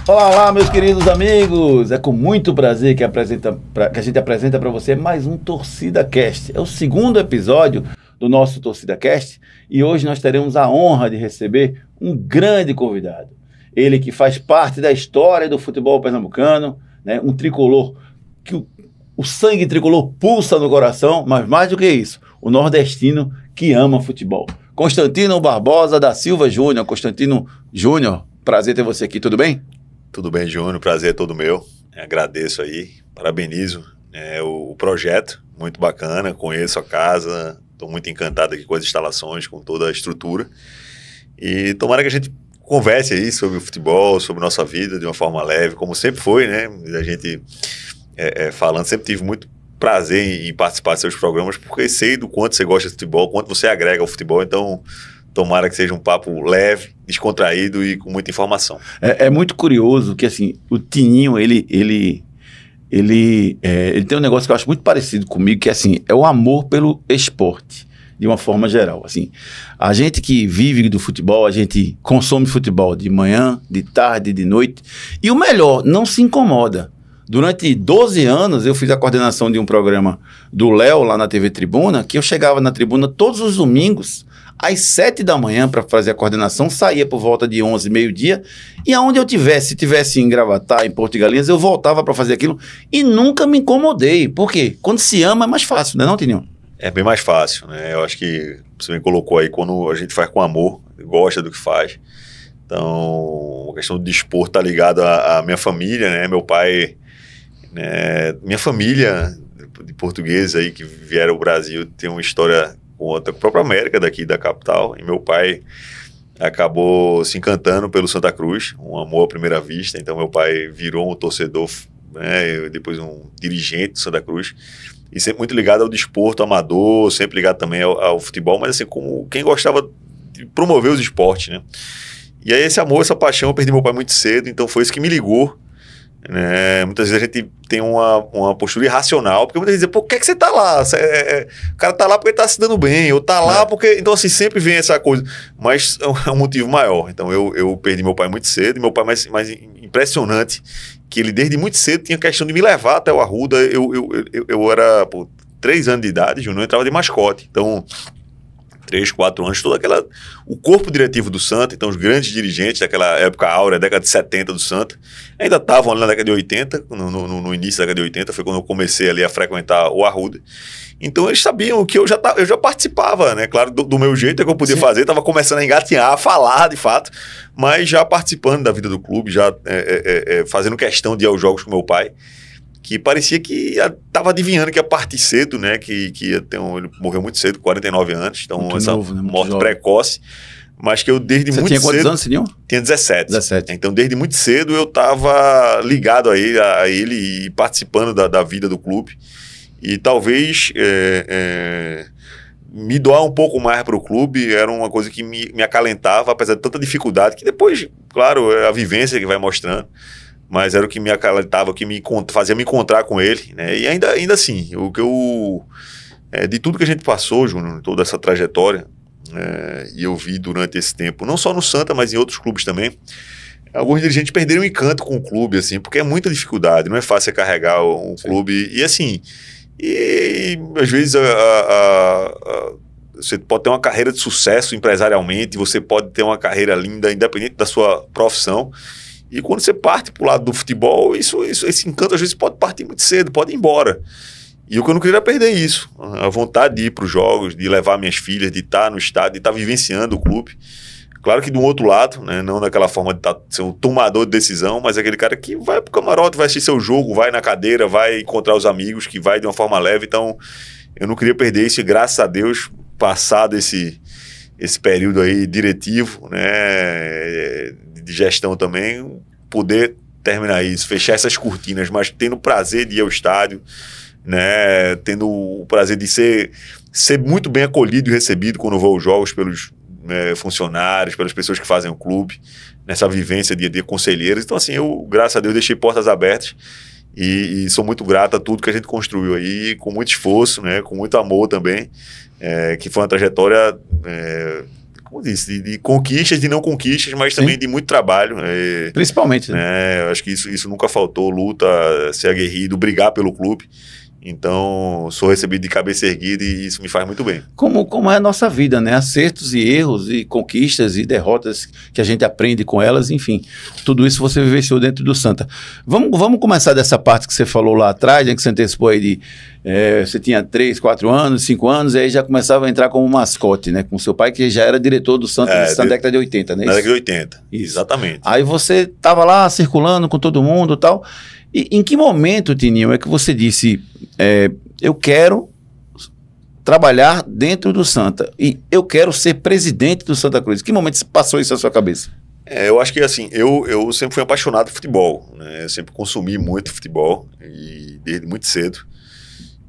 Olá, olá, meus queridos amigos! É com muito prazer que a gente apresenta para você mais um Torcida Cast. É o segundo episódio do nosso Torcida Cast e hoje nós teremos a honra de receber um grande convidado. Ele que faz parte da história do futebol pernambucano, né? Um tricolor que o sangue tricolor pulsa no coração, mas mais do que isso, o nordestino que ama futebol. Constantino Barbosa da Silva Júnior. Constantino Júnior, prazer ter você aqui, tudo bem? Tudo bem, Júnior, prazer é todo meu. Agradeço aí, parabenizo o projeto, muito bacana, conheço a casa, estou muito encantado aqui com as instalações, com toda a estrutura. E tomara que a gente converse aí sobre o futebol, sobre nossa vida de uma forma leve, como sempre foi, né? A gente falando, sempre tive muito prazer em participar de seus programas, porque sei do quanto você gosta de futebol, quanto você agrega ao futebol, então tomara que seja um papo leve, descontraído e com muita informação. É muito curioso que, assim, o Tininho, ele tem um negócio que eu acho muito parecido comigo, que, assim, é o amor pelo esporte, de uma forma geral. Assim, a gente que vive do futebol, a gente consome futebol de manhã, de tarde, de noite, e o melhor, não se incomoda. Durante 12 anos, eu fiz a coordenação de um programa do Léo, lá na TV Tribuna, que eu chegava na tribuna todos os domingos, às 7 da manhã, para fazer a coordenação, saía por volta de 11, meio-dia, e aonde eu tivesse, se tivesse em Gravatá, em Porto de Galinhas, eu voltava para fazer aquilo, e nunca me incomodei. Por quê? Quando se ama é mais fácil, não é não, Tininho? É bem mais fácil, né? Eu acho que você me colocou aí, quando a gente faz com amor, gosta do que faz. Então, a questão do desporto tá ligado à minha família, né? Meu pai, né? Minha família de portugueses aí que vieram ao Brasil tem uma história com a própria América daqui da capital, e meu pai acabou se encantando pelo Santa Cruz, um amor à primeira vista. Então meu pai virou um torcedor, né, depois um dirigente do Santa Cruz, e sempre muito ligado ao desporto amador, sempre ligado também ao futebol, mas assim, como quem gostava de promover os esportes, né? E aí esse amor, essa paixão, eu perdi meu pai muito cedo, então foi isso que me ligou, né? Muitas vezes a gente tem uma postura irracional, porque muitas vezes dizem, pô, por que você tá lá? O cara tá lá porque ele tá se dando bem, ou tá lá porque... Então assim, sempre vem essa coisa, mas é um motivo maior. Então eu perdi meu pai muito cedo, e meu pai mais impressionante, que ele desde muito cedo tinha questão de me levar até o Arruda. Eu era, 3 anos de idade, Júnior, eu entrava de mascote, então 3, 4 anos, o corpo diretivo do Santa, então os grandes dirigentes daquela época áurea, década de 70 do Santa, ainda estavam ali na década de 80, no início da década de 80, foi quando eu comecei ali a frequentar o Arruda. Então eles sabiam que eu já participava, né? Claro, do meu jeito que eu podia fazer, estava começando a engatinhar, a falar de fato, mas já participando da vida do clube, já fazendo questão de ir aos jogos com meu pai, que parecia que estava adivinhando que ia partir cedo, né? Que ia ter ele morreu muito cedo, 49 anos, então muito essa novo, né? Morte jovem. Precoce, mas que eu desde muito cedo... Você tinha quantos anos, Sininho? Tinha 17. Então desde muito cedo eu estava ligado a ele e participando da vida do clube, e talvez me doar um pouco mais para o clube era uma coisa que me acalentava, apesar de tanta dificuldade, que depois, claro, é a vivência que vai mostrando, mas era o que me acalentava, o que fazia me encontrar com ele, né? E ainda assim, de tudo que a gente passou, Júnior, toda essa trajetória, e eu vi durante esse tempo, não só no Santa, mas em outros clubes também, alguns dirigentes perderam o encanto com o clube, assim, porque é muita dificuldade, não é fácil carregar um clube, e assim, e às vezes você pode ter uma carreira de sucesso empresarialmente, você pode ter uma carreira linda, independente da sua profissão. E quando você parte pro lado do futebol, esse encanto às vezes pode partir muito cedo, pode ir embora. E o que eu não queria era perder isso. A vontade de ir para os jogos, de levar minhas filhas, de estar no estádio, de estar vivenciando o clube. Claro que de um outro lado, né, não daquela forma de ser um tomador de decisão, mas aquele cara que vai pro camarote, vai assistir seu jogo, vai na cadeira, vai encontrar os amigos, que vai de uma forma leve. Então, eu não queria perder isso, e graças a Deus, passado esse período aí diretivo, né, de gestão também, poder terminar isso, fechar essas cortinas, mas tendo o prazer de ir ao estádio, né, tendo o prazer de ser muito bem acolhido e recebido quando eu vou aos jogos pelos funcionários, pelas pessoas que fazem o clube, nessa vivência de conselheiros. Então assim, eu, graças a Deus, deixei portas abertas e sou muito grato a tudo que a gente construiu aí, com muito esforço, né, com muito amor também, que foi uma trajetória como disse, de conquistas, de não conquistas, mas também de muito trabalho. Principalmente. Né? Eu acho que isso nunca faltou, luta, ser aguerrido, brigar pelo clube. Então, sou recebido de cabeça erguida e isso me faz muito bem. Como é a nossa vida, né? Acertos e erros e conquistas e derrotas que a gente aprende com elas, enfim. Tudo isso você vivenciou dentro do Santa. Vamos começar dessa parte que você falou lá atrás, né, que você antecipou aí de... você tinha 3, 4 anos, 5 anos, e aí já começava a entrar como mascote, né? Com seu pai, que já era diretor do Santa na década de 80, né? Na década de 80, isso. Exatamente. Aí você estava lá circulando com todo mundo e tal... E em que momento, Tininho, é que você disse, eu quero trabalhar dentro do Santa e eu quero ser presidente do Santa Cruz? Em que momento passou isso na sua cabeça? Eu acho que assim, eu sempre fui apaixonado por futebol, né? Eu sempre consumi muito futebol, e desde muito cedo.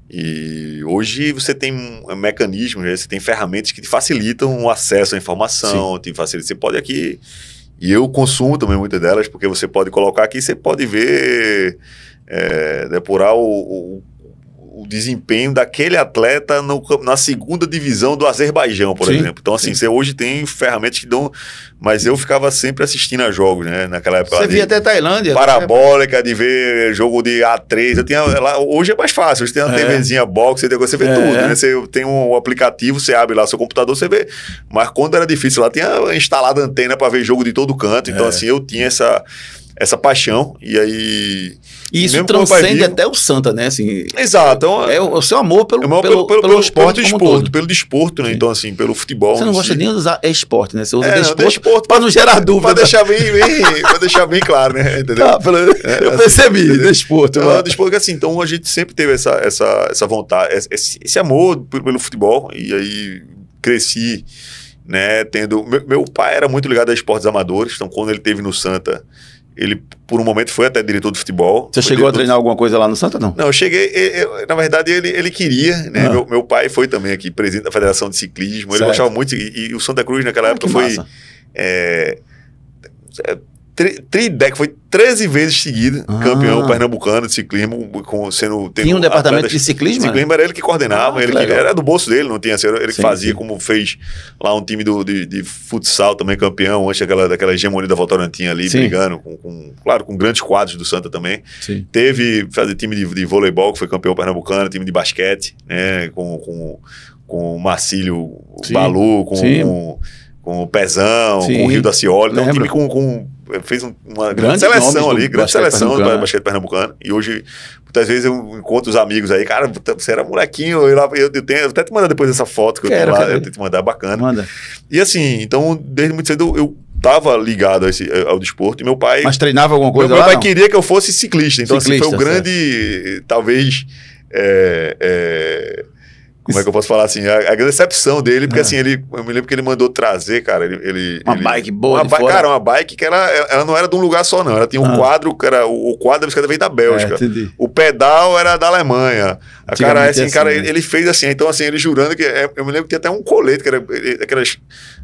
E hoje você tem mecanismos, né? Você tem ferramentas que te facilitam o acesso à informação, te facilitam. Você pode aqui... E eu consumo também muitas delas, porque você pode colocar aqui, você pode ver, depurar o desempenho daquele atleta na segunda divisão do Azerbaijão, por exemplo. Então, assim, você hoje tem ferramentas que dão... Mas eu ficava sempre assistindo a jogos, né? Naquela época. Você via até Tailândia. Parabólica, de ver jogo de A3. Hoje é mais fácil, hoje tem uma TVzinha box, você vê tudo, né? Você tem um aplicativo, você abre lá seu computador, você vê. Mas quando era difícil, lá tinha instalado antena para ver jogo de todo canto. Então, assim, eu tinha essa paixão, e aí... E isso transcende até o Santa, né? Assim, exato. Então, é o seu amor pelo esporte, pelo desporto, né? Sim. Então, assim, pelo futebol. Você não gosta nem de usar esporte, né? Você usa desporto para não gerar dúvida. Para deixar bem claro, né? Entendeu? Eu percebi, assim, desporto. Desporto, assim, então a gente sempre teve essa vontade, esse amor pelo futebol, e aí cresci, né? Meu pai era muito ligado a esportes amadores, então quando ele esteve no Santa... Ele, por um momento, foi até diretor de futebol. Você chegou a treinar alguma coisa lá no Santa, não? Não, eu cheguei... na verdade, ele queria, né? Meu pai foi também aqui, presidente da Federação de Ciclismo. Ele gostava muito. E o Santa Cruz, naquela época, foi... foi 13 vezes seguida campeão pernambucano de ciclismo. Tinha um departamento de ciclismo? Ciclismo era ele que coordenava, era do bolso dele, não tinha, ele que fazia, como fez lá um time de futsal também campeão, antes daquela hegemonia da Votorantim ali, brigando, claro, com grandes quadros do Santa também. Sim. Teve time de voleibol, que foi campeão pernambucano, time de basquete, né, com o Marcílio Balu, com o Pezão, com o Rio da Cioli, então um time fez uma grande seleção ali, grande seleção do basquete pernambucano. E hoje, muitas vezes, eu encontro os amigos aí, cara, você era molequinho, eu tenho até te mandar depois essa foto que eu tenho lá, eu tenho que te mandar, bacana. Manda. E assim, então, desde muito cedo eu estava ligado ao desporto, e meu pai... Mas treinava alguma coisa lá? Meu pai queria que eu fosse ciclista, então assim, foi o grande, talvez... Como é que eu posso falar assim? A decepção dele, porque assim, eu me lembro que ele mandou trazer, cara, bike boa cara, uma bike que ela não era de um lugar só, não. Ela tinha um quadro, que era o quadro da bicicleta veio da Bélgica. O pedal era da Alemanha. Ele fez assim, então assim, ele jurando que... eu me lembro que tinha até um colete, que era aquelas...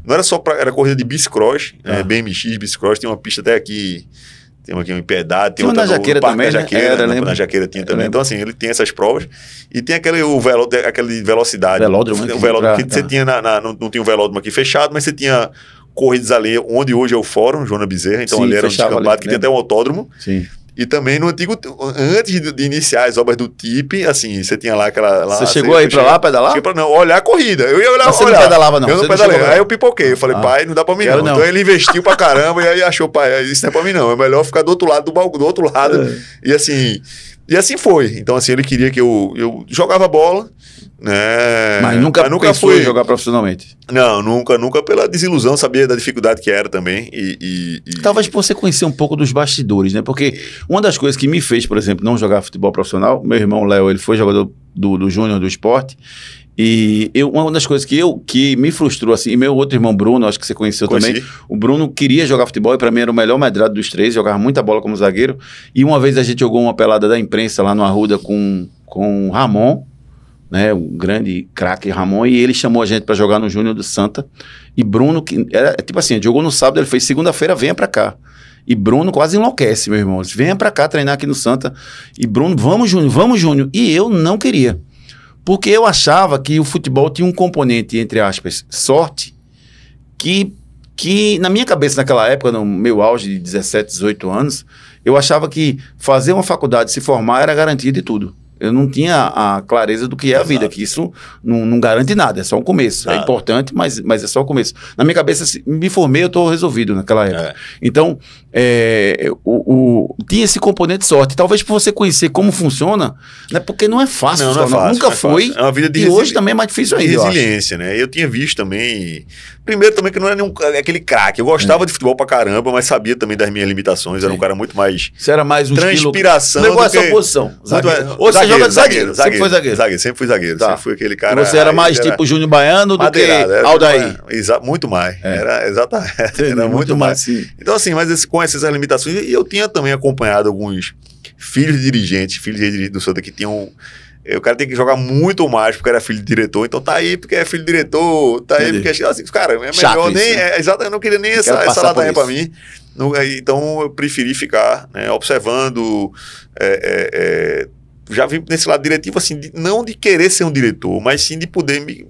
Não era só era corrida de bicicross, BMX, bicicross, tinha uma pista até aqui... Tem aqui um Impedade, tem outra na Jaqueira também, na Jaqueira tinha também. Então, assim, ele tem essas provas. E tem aquele velocidade. Velódromo. O velódromo que você tinha não tinha um velódromo aqui fechado, mas você tinha corridas ali, onde hoje é o Fórum, Joana Bezerra. Então, ali era um descampado que tinha até um autódromo. Sim. E também no antigo, antes de iniciar as obras do TIP, assim, você tinha lá aquela... Você chegou aí pra lá, pedalar? Não, olhar a corrida. Eu ia olhar. Você não pedalava, não? Eu não pedalei. Aí eu pipoquei. Eu falei, pai, não dá pra mim não. Então ele investiu pra caramba e aí achou, pai, isso não é pra mim não. É melhor ficar do outro lado do outro lado. E assim foi. Então assim, ele queria que eu jogava bola, né? Mas nunca fui jogar profissionalmente? Não, nunca pela desilusão, sabia da dificuldade que era também. Talvez por você conhecer um pouco dos bastidores, né? Porque uma das coisas que me fez, por exemplo, não jogar futebol profissional, meu irmão Léo, ele foi jogador do Júnior do Esporte, e uma das coisas que me frustrou, assim, e meu outro irmão Bruno, acho que você conheceu também, o Bruno queria jogar futebol, e pra mim era o melhor medrado dos três, jogava muita bola como zagueiro, e uma vez a gente jogou uma pelada da imprensa lá no Arruda com o Ramon, né, o grande craque Ramon, e ele chamou a gente para jogar no Júnior do Santa, e Bruno, que era tipo assim, jogou no sábado, ele fez segunda-feira, venha para cá, e Bruno quase enlouquece, meu irmão, disse, venha para cá treinar aqui no Santa, e Bruno, vamos Júnior, e eu não queria, porque eu achava que o futebol tinha um componente, entre aspas, sorte, que na minha cabeça, naquela época, no meu auge de 17, 18 anos, eu achava que fazer uma faculdade, se formar, era garantia de tudo. Eu não tinha a clareza do que é a vida, que isso não garante nada, é só um começo. É importante, mas é só o começo. Na minha cabeça, se me formei, eu estou resolvido naquela época. Então, tinha esse componente de sorte. Talvez por você conhecer como funciona, né, porque não é fácil. Não é fácil. Nunca foi. É uma vida de hoje também é mais difícil ainda. Resiliência, né? Eu tinha visto também. Primeiro, também que não era aquele craque. Eu gostava de futebol pra caramba, mas sabia também das minhas limitações. Era um cara muito mais. Você era mais um transpiração. O negócio é sua posição. Ou você joga de zagueiro. Sempre foi zagueiro. Sempre fui zagueiro. Tá. Sempre fui aquele cara. Você era mais tipo Júnior Baiano do que Aldair. Muito mais. Era exatamente. Era muito mais. Sim. Então, assim, mas com essas limitações, e eu tinha também acompanhado alguns filhos de dirigentes, do Santa que tinham. O cara tem que jogar muito mais porque era filho de diretor, então tá aí porque é filho de diretor, tá aí porque assim, cara, é melhor chato nem. Isso, né? Exato, eu não queria nem essa ladainha pra mim. Então eu preferi ficar, né, observando. Já vim nesse lado diretivo, assim, não de querer ser um diretor, mas sim de poder,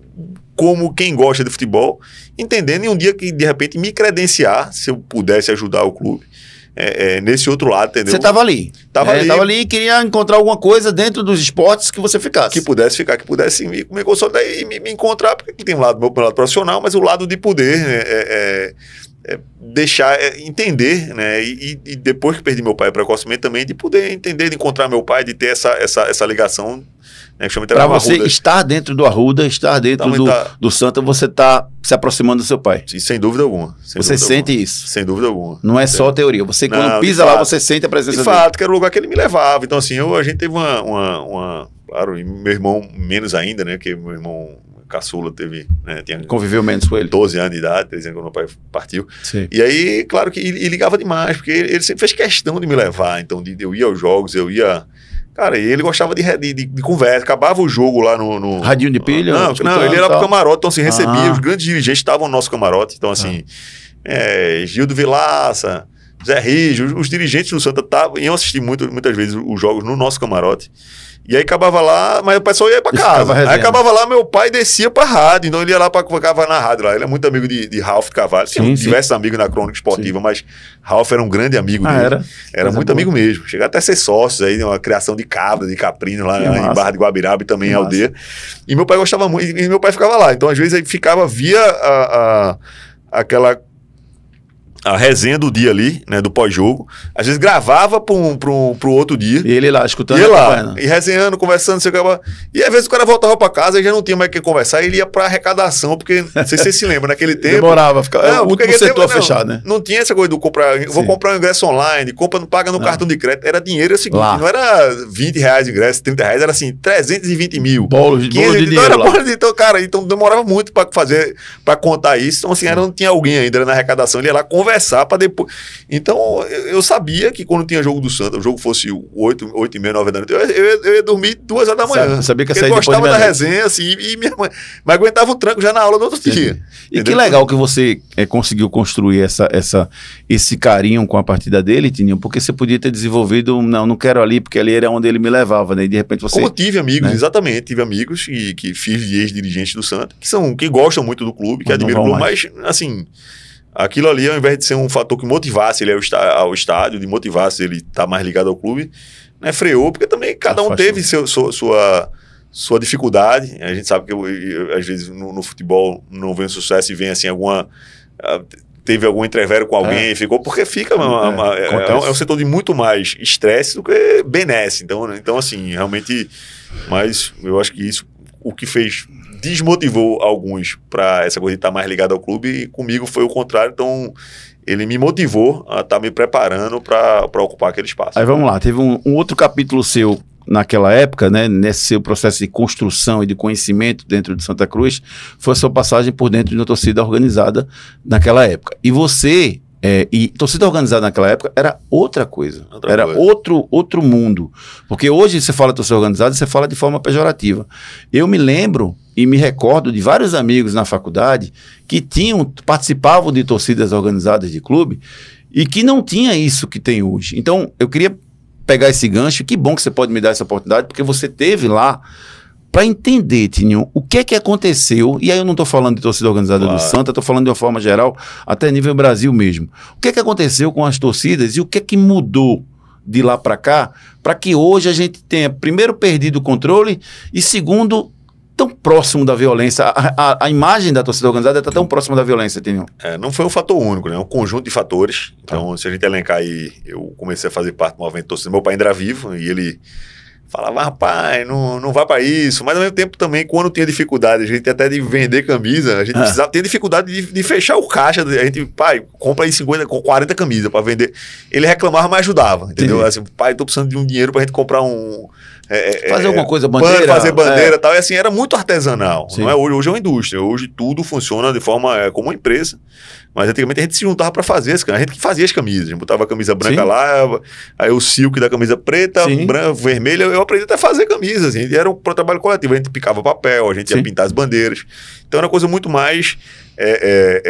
como quem gosta de futebol, entendendo em um dia que de repente me credenciar, se eu pudesse ajudar o clube. Nesse outro lado, entendeu? Você estava ali. Tava ali e queria encontrar alguma coisa dentro dos esportes que você ficasse. Que pudesse ficar, que pudesse me consolidar e me encontrar, porque tem um lado meu lado profissional, mas o lado de poder deixar, entender, né? E depois que perdi meu pai precocemente também, de poder entender, de encontrar meu pai, de ter essa ligação. Né, para você estar dentro do Arruda, estar dentro do Santa, você está se aproximando do seu pai. Sem dúvida alguma. Você sente isso? Sem dúvida alguma. Não é só teoria. Você, quando pisa lá, você sente a presença dele. De fato, que era o lugar que ele me levava. Então, assim, a gente teve claro, e meu irmão menos ainda, né? Porque meu irmão caçula teve, né, conviveu menos com ele. 12 anos de idade, 13 anos quando meu pai partiu. Sim. E aí, claro que ele ligava demais, porque ele sempre fez questão de me levar. Então, eu ia aos jogos, eu ia... Cara, e ele gostava de conversa. Acabava o jogo lá no... Radinho de pilha? Não, ele era pro camarote, então assim, recebia, os grandes dirigentes estavam no nosso camarote, então assim, Gildo Vilaça, Zé Rijo, os dirigentes do Santa iam assistir muitas vezes os jogos no nosso camarote. E aí acabava lá, mas o pessoal ia pra casa. Aí acabava lá, meu pai descia pra rádio, então ele ia lá ficava na rádio lá. Ele é muito amigo de Ralf Carvalho. Tinha diversos amigos na Crônica Esportiva, mas Ralf era um grande amigo dele. Era muito amigo mesmo. Chegou até a ser sócio aí, uma criação de cabra, de caprino lá em Barra de Guabiraba e também em Aldeia. E meu pai gostava muito, e meu pai ficava lá. Então, às vezes, ele ficava via a resenha do dia ali, né, do pós-jogo. Às vezes gravava pro outro dia. E ele lá, escutando. Ia lá, e resenhando, conversando, você acaba... E às vezes o cara voltava pra casa e já não tinha mais o que conversar, e ele ia pra arrecadação, porque, não sei se você se lembra, naquele tempo... Demorava, ficava o último setor fechado, né? Não tinha essa coisa do vou comprar um ingresso online, paga no cartão de crédito. Era dinheiro, é o seguinte, não era R$20 de ingresso, R$30, era assim, 320 mil. Bolo de dinheiro lá. Então, cara, demorava muito pra contar isso. Então, assim, não tinha alguém ainda na arrecadação, ele ia lá conversar para depois. Então, eu sabia que quando tinha jogo do Santa, o jogo fosse 8h30, 9 da noite, eu ia dormir 2 horas da manhã. Sabia que eu gostava da resenha, assim, e minha mãe. Mas aguentava o tranco já na aula do outro dia. E entendeu? Que legal que você conseguiu construir esse carinho com a partida dele, Tininho, porque você podia ter desenvolvido, não quero ali, porque ali era onde ele me levava, né? E de repente você... Como tive amigos, né? Exatamente, tive amigos filhos de ex-dirigentes do Santa, que gostam muito do clube, que admiram o clube, mas, assim... Aquilo ali, ao invés de ser um fator que motivasse ele ao estádio, de motivasse ele estar mais ligado ao clube, né, freou, porque também cada um teve sua dificuldade. A gente sabe que às vezes no futebol não vem sucesso e vem assim teve algum entrevero com alguém e ficou, porque fica é um setor de muito mais estresse do que benesse. Então assim, realmente, mas eu acho que isso, o que desmotivou alguns para essa coisa de estar mais ligado ao clube, e comigo foi o contrário. Então ele me motivou a estar me preparando para ocupar aquele espaço. Aí vamos lá, teve um outro capítulo seu naquela época, né, nesse seu processo de construção e de conhecimento dentro de Santa Cruz, foi a sua passagem por dentro de uma torcida organizada naquela época. E você... e torcida organizada naquela época era outra coisa. Era outro mundo. Porque hoje você fala de torcida organizada, você fala de forma pejorativa. Eu me lembro e me recordo de vários amigos na faculdade que participavam de torcidas organizadas de clube e que não tinha isso que tem hoje. Então, eu queria pegar esse gancho. Que bom que você pode me dar essa oportunidade, porque você teve lá para entender, Tininho, o que é que aconteceu, e aí eu não estou falando de torcida organizada do Santa, estou falando de uma forma geral, até nível Brasil mesmo. O que é que aconteceu com as torcidas e o que é que mudou de lá para cá, para que hoje a gente tenha, primeiro, perdido o controle e, segundo, tão próximo da violência. A imagem da torcida organizada está tão próxima da violência, Tininho. Não foi um fator único, né? É um conjunto de fatores. Então, se a gente elencar aí, eu comecei a fazer parte do movimento torcida. Meu pai ainda era vivo e ele falava, rapaz, não vai para isso. Mas, ao mesmo tempo, também, quando tinha dificuldade, a gente até de vender camisa, a gente precisava ter dificuldade de fechar o caixa. A gente, pai, compra aí 50, 40 camisas para vender. Ele reclamava, mas ajudava, entendeu? Assim, pai, tô precisando de um dinheiro para a gente comprar fazer alguma coisa, bandeira. Fazer bandeira e tal. E assim, era muito artesanal. Não é? Hoje é uma indústria. Hoje tudo funciona de forma como uma empresa. Mas antigamente a gente se juntava para fazer a gente que fazia as camisas. A gente botava a camisa branca lá, aí o silk da camisa preta, branca, vermelha. Eu aprendi até a fazer camisas. Assim, era um trabalho coletivo. A gente picava papel, a gente ia pintar as bandeiras. Então era uma coisa muito mais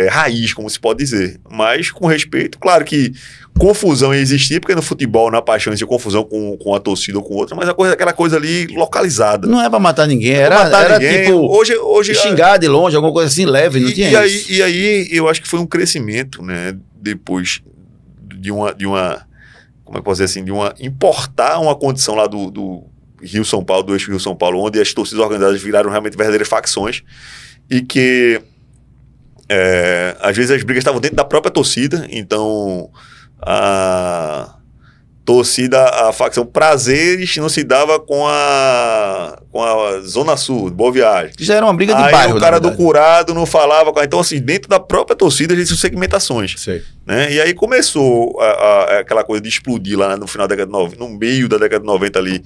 raiz, como se pode dizer. Mas com respeito, claro que confusão ia existir, porque no futebol, na paixão, existia confusão com a torcida ou com outra, mas aquela coisa ali localizada. Não é pra matar ninguém, era ninguém. Tipo hoje xingar de longe, alguma coisa assim leve, não tinha isso. E aí eu acho que foi um crescimento, né, depois de uma como é que eu posso dizer assim, importar uma condição lá do Rio São Paulo, do eixo Rio São Paulo, onde as torcidas organizadas viraram realmente verdadeiras facções e que às vezes as brigas estavam dentro da própria torcida, então a torcida, a facção Prazeres não se dava com a Zona Sul, Boa Viagem. Já era uma briga de aí bairro, o cara do Curado não falava então assim, dentro da própria torcida a gente tinha segmentações. Né? E aí começou aquela coisa de explodir lá no final da década de 90, no meio da década de 90 ali,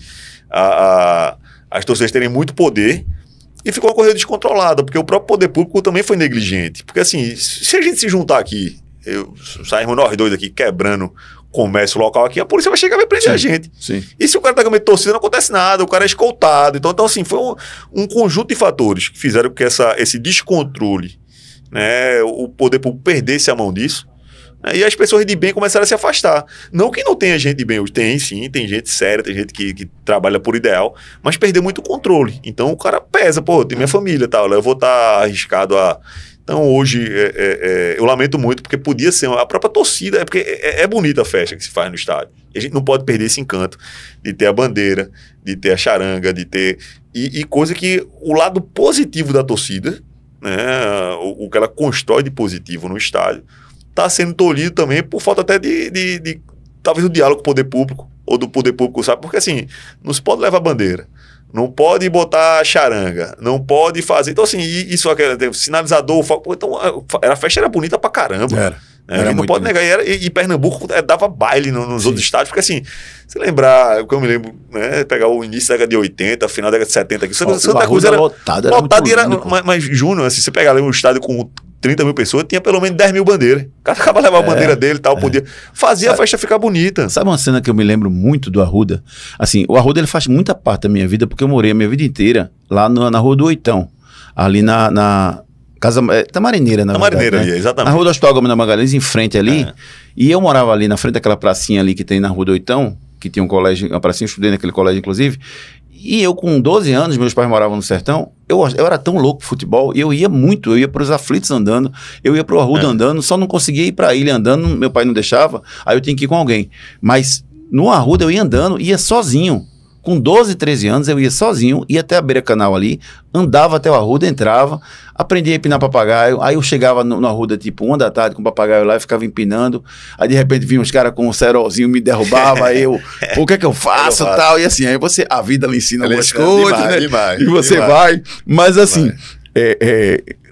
as torcidas terem muito poder. E ficou uma coisa descontrolada, porque o próprio poder público também foi negligente. Porque assim, se a gente se juntar aqui, saímos nós dois aqui quebrando comércio local aqui, a polícia vai chegar e vai prender a gente. E se o cara tá com medo de torcida, não acontece nada, o cara é escoltado. Então assim, foi um conjunto de fatores que fizeram que esse descontrole, né, o poder público perdesse a mão disso. E as pessoas de bem começaram a se afastar. Não que não tenha gente de bem, tem sim, tem gente séria, tem gente que trabalha por ideal, mas perdeu muito o controle. Então o cara pesa, tem minha família e tal, eu vou estar arriscado a... Então hoje eu lamento muito, porque podia ser a própria torcida, porque é bonita a festa que se faz no estádio. E a gente não pode perder esse encanto de ter a bandeira, de ter a charanga, de ter... E coisa que o lado positivo da torcida, né, o que ela constrói de positivo no estádio, está sendo tolhido também por falta até de talvez o diálogo com o poder público, ou do poder público, sabe? Porque assim, não se pode levar bandeira, não pode botar charanga, não pode fazer... Então assim, isso aqui, sinalizador... Então a festa era bonita pra caramba. Era não pode negar. E Pernambuco dava baile nos outros estados, porque assim, se lembrar, o que eu me lembro, né, pegar o início da década de 80, final da década de 70, aqui, Santa Cruz era lotado, mas Júnior, assim, você pegar ali um estádio com 30 mil pessoas, tinha pelo menos 10 mil bandeiras. O cara acaba levar a bandeira dele e tal, podia fazer a festa ficar bonita. Sabe uma cena que eu me lembro muito do Arruda? Assim, o Arruda ele faz muita parte da minha vida, porque eu morei a minha vida inteira lá na Rua do Oitão, ali na Casa Tamarineira, na verdade, Tamarineira ali, exatamente. Na Rua do Hospital Gomes da Magalhães, em frente ali. E eu morava ali na frente daquela pracinha ali que tem na Rua do Oitão, que tinha um colégio, uma pracinha, eu estudei naquele colégio, inclusive. E eu, com 12 anos, meus pais moravam no sertão, eu era tão louco pro futebol, eu ia muito, eu ia pros aflitos andando, eu ia pro Arruda andando, só não conseguia ir pra ilha andando, meu pai não deixava, aí eu tinha que ir com alguém. Mas no Arruda eu ia andando, ia sozinho. Com 12, 13 anos, eu ia sozinho, ia até a beira-canal ali, andava até o Arruda, entrava, aprendi a empinar papagaio, aí eu chegava no Arruda tipo 1 da tarde com o papagaio lá e ficava empinando, aí de repente vinha uns caras com um cerolzinho, me derrubava, aí eu, o que é que eu faço e tal, e assim, aí a vida lhe ensina algumas coisas, né? E você vai, mas assim,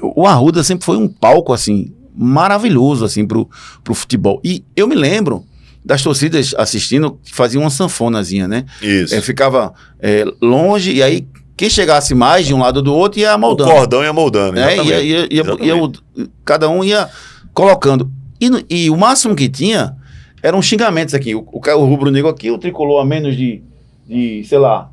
o Arruda sempre foi um palco assim, maravilhoso assim pro futebol, e eu me lembro das torcidas assistindo, que faziam uma sanfonazinha, né? Isso. Ficava longe, e aí quem chegasse mais de um lado ou do outro ia moldando. O cordão ia moldando, cada um ia colocando. E o máximo que tinha eram xingamentos aqui. O rubro-negro aqui, o tricolor a menos de, sei lá,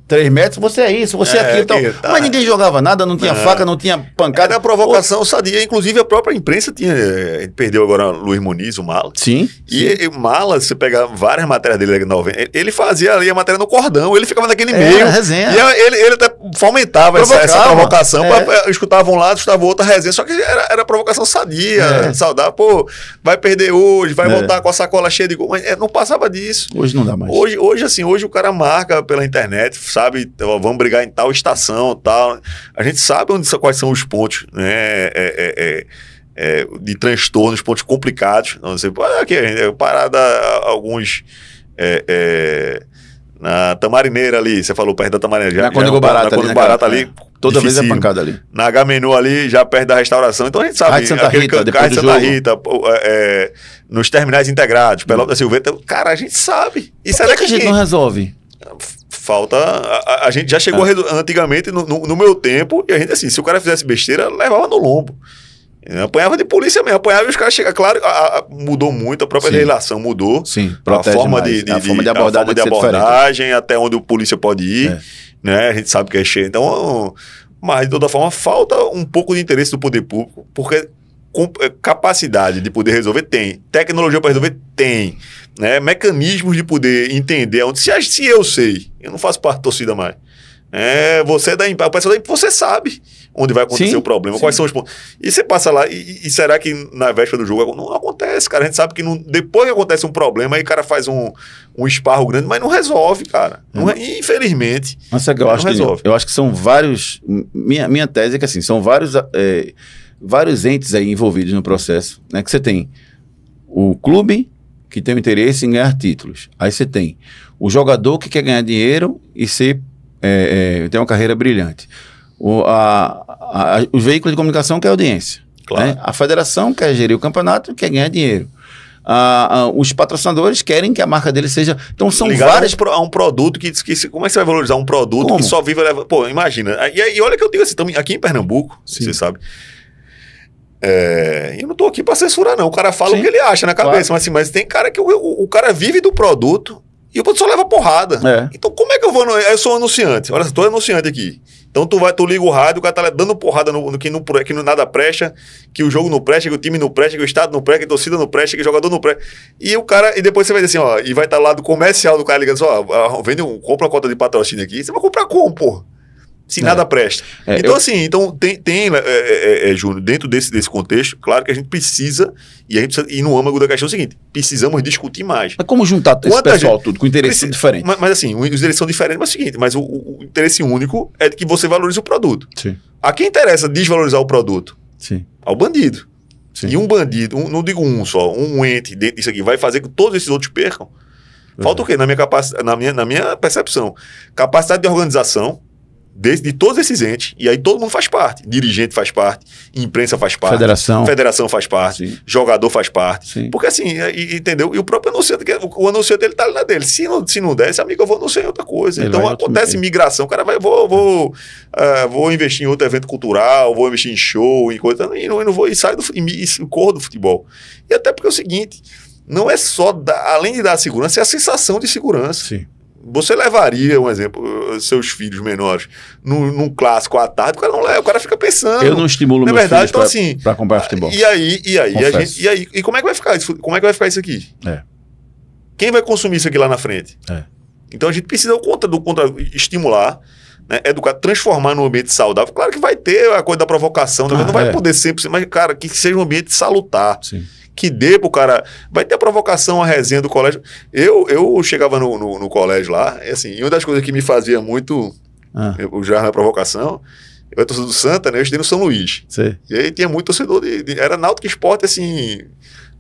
3 metros, você é isso, você é aquilo. Tal. Tá. Mas ninguém jogava nada, não tinha faca, não tinha pancada. Era provocação sadia. Inclusive, a própria imprensa tinha... Ele perdeu agora o Luiz Muniz, o Mala. Sim. E o Mala, se você pegar várias matérias dele, ele fazia ali a matéria no cordão, ele ficava naquele meio. Resenha. E ele até fomentava essa provocação. Escutava um lado, escutava outra resenha. Só que era provocação sadia, saudável. Pô, vai perder hoje, vai voltar com a sacola cheia de gol. Mas não passava disso. Hoje não dá mais. Hoje o cara marca pela internet, sabe, vamos brigar em tal estação, tal. A gente sabe quais são os pontos, né, de transtorno, os pontos complicados. Não sei, aqui, parada alguns na Tamarineira ali, você falou perto da Tamarineira. Na Código Barata ali. Toda vez é pancada ali. Na H-Menu ali, já perto da restauração. Então a gente sabe. Cais de Santa Rita, Cais de Santa Rita, nos terminais integrados, Pelota da Silveira. Cara, a gente sabe. E será que a gente não resolve? Falta... A gente já chegou antigamente, no meu tempo, e a gente, assim, se o cara fizesse besteira, levava no lombo. Apanhava de polícia mesmo, apanhava e os caras chegavam. Claro, mudou muito, a própria legislação mudou. Sim, a forma de abordagem, até onde o polícia pode ir. Né? A gente sabe que é cheio. Então, mas de toda forma, falta um pouco de interesse do poder público, porque capacidade de poder resolver tem, tecnologia para resolver tem, né? Mecanismos de poder entender onde. Se eu sei, eu não faço parte da torcida mais. Você é o pessoal você sabe onde vai acontecer o problema, quais são os pontos. E você passa lá, e será que na véspera do jogo não acontece, cara? A gente sabe que depois que acontece um problema, aí o cara faz um esparro grande, mas não resolve, cara. Infelizmente. Mas é que eu acho que são vários. Minha tese é que assim, são vários entes aí envolvidos no processo, né? Que você tem o clube que tem o interesse em ganhar títulos. Aí você tem o jogador que quer ganhar dinheiro e tem uma carreira brilhante. Os veículos de comunicação querem audiência. Claro. Né? A federação quer gerir o campeonato, quer ganhar dinheiro. Os patrocinadores querem que a marca dele seja... Então são várias... a um produto que como é que você vai valorizar um produto que só vive... Pô, imagina. E olha que eu digo assim, aqui em Pernambuco, você sabe... eu não tô aqui para censurar, não. O cara fala o que ele acha na cabeça, mas tem cara que o cara vive do produto e o produto só leva porrada. Então como é que eu vou... Eu sou anunciante. Olha, estou anunciante aqui. Então tu liga o rádio, o cara tá dando porrada no que nada presta, que o jogo não presta, que o time não presta, que o estado não presta, que a torcida não presta, que o jogador não presta. E depois você vai dizer assim, e vai estar lá do comercial do cara ligando assim, compra uma cota de patrocínio aqui. Você vai comprar como, pô? Se nada presta. Então tem Júnior, dentro desse contexto, claro que a gente precisa, e a gente precisa ir no âmago da questão seguinte, precisamos discutir mais. Mas como juntar esse pessoal tudo com interesse diferente? Mas assim, os interesses são diferentes, mas é o seguinte, mas o interesse único é de que você valorize o produto. Sim. A quem interessa desvalorizar o produto? Sim. Ao bandido. Sim. E um bandido, não digo um só, um ente dentro disso aqui, vai fazer que todos esses outros percam. Falta o quê? Na minha percepção, capacidade de organização, de todos esses entes, e aí todo mundo faz parte. Dirigente faz parte, imprensa faz parte, federação faz parte, sim, jogador faz parte. Sim. Porque assim, entendeu? E o próprio anunciante, o anunciante ele tá ali na dele. Se não der, esse amigo, eu vou anunciar em outra coisa. Ele então acontece migração, o cara vai, vou investir em outro evento cultural, vou investir em show, em coisa, e não vou, e sai e corro do futebol. E até porque é o seguinte, não é só, além de dar segurança, é a sensação de segurança. Sim. Você levaria, um exemplo, seus filhos menores num clássico à tarde, o cara não leva, o cara fica pensando. Eu não estimulo meus filhos então, assim, para comprar futebol. E como é que vai ficar isso? Como é que vai ficar isso aqui? Quem vai consumir isso aqui lá na frente? Então a gente precisa estimular, né, educar, transformar num ambiente saudável. Claro que vai ter a coisa da provocação, não vai poder sempre, mas, cara, que seja um ambiente salutar. Sim. Que dê pro cara... Vai ter a provocação, a resenha do colégio. Eu chegava no colégio lá, assim, e uma das coisas que me fazia muito... já na provocação, eu era torcedor do Santa, né? Eu estudei no São Luís. Sim. E aí tinha muito torcedor era Náutico Esporte, assim...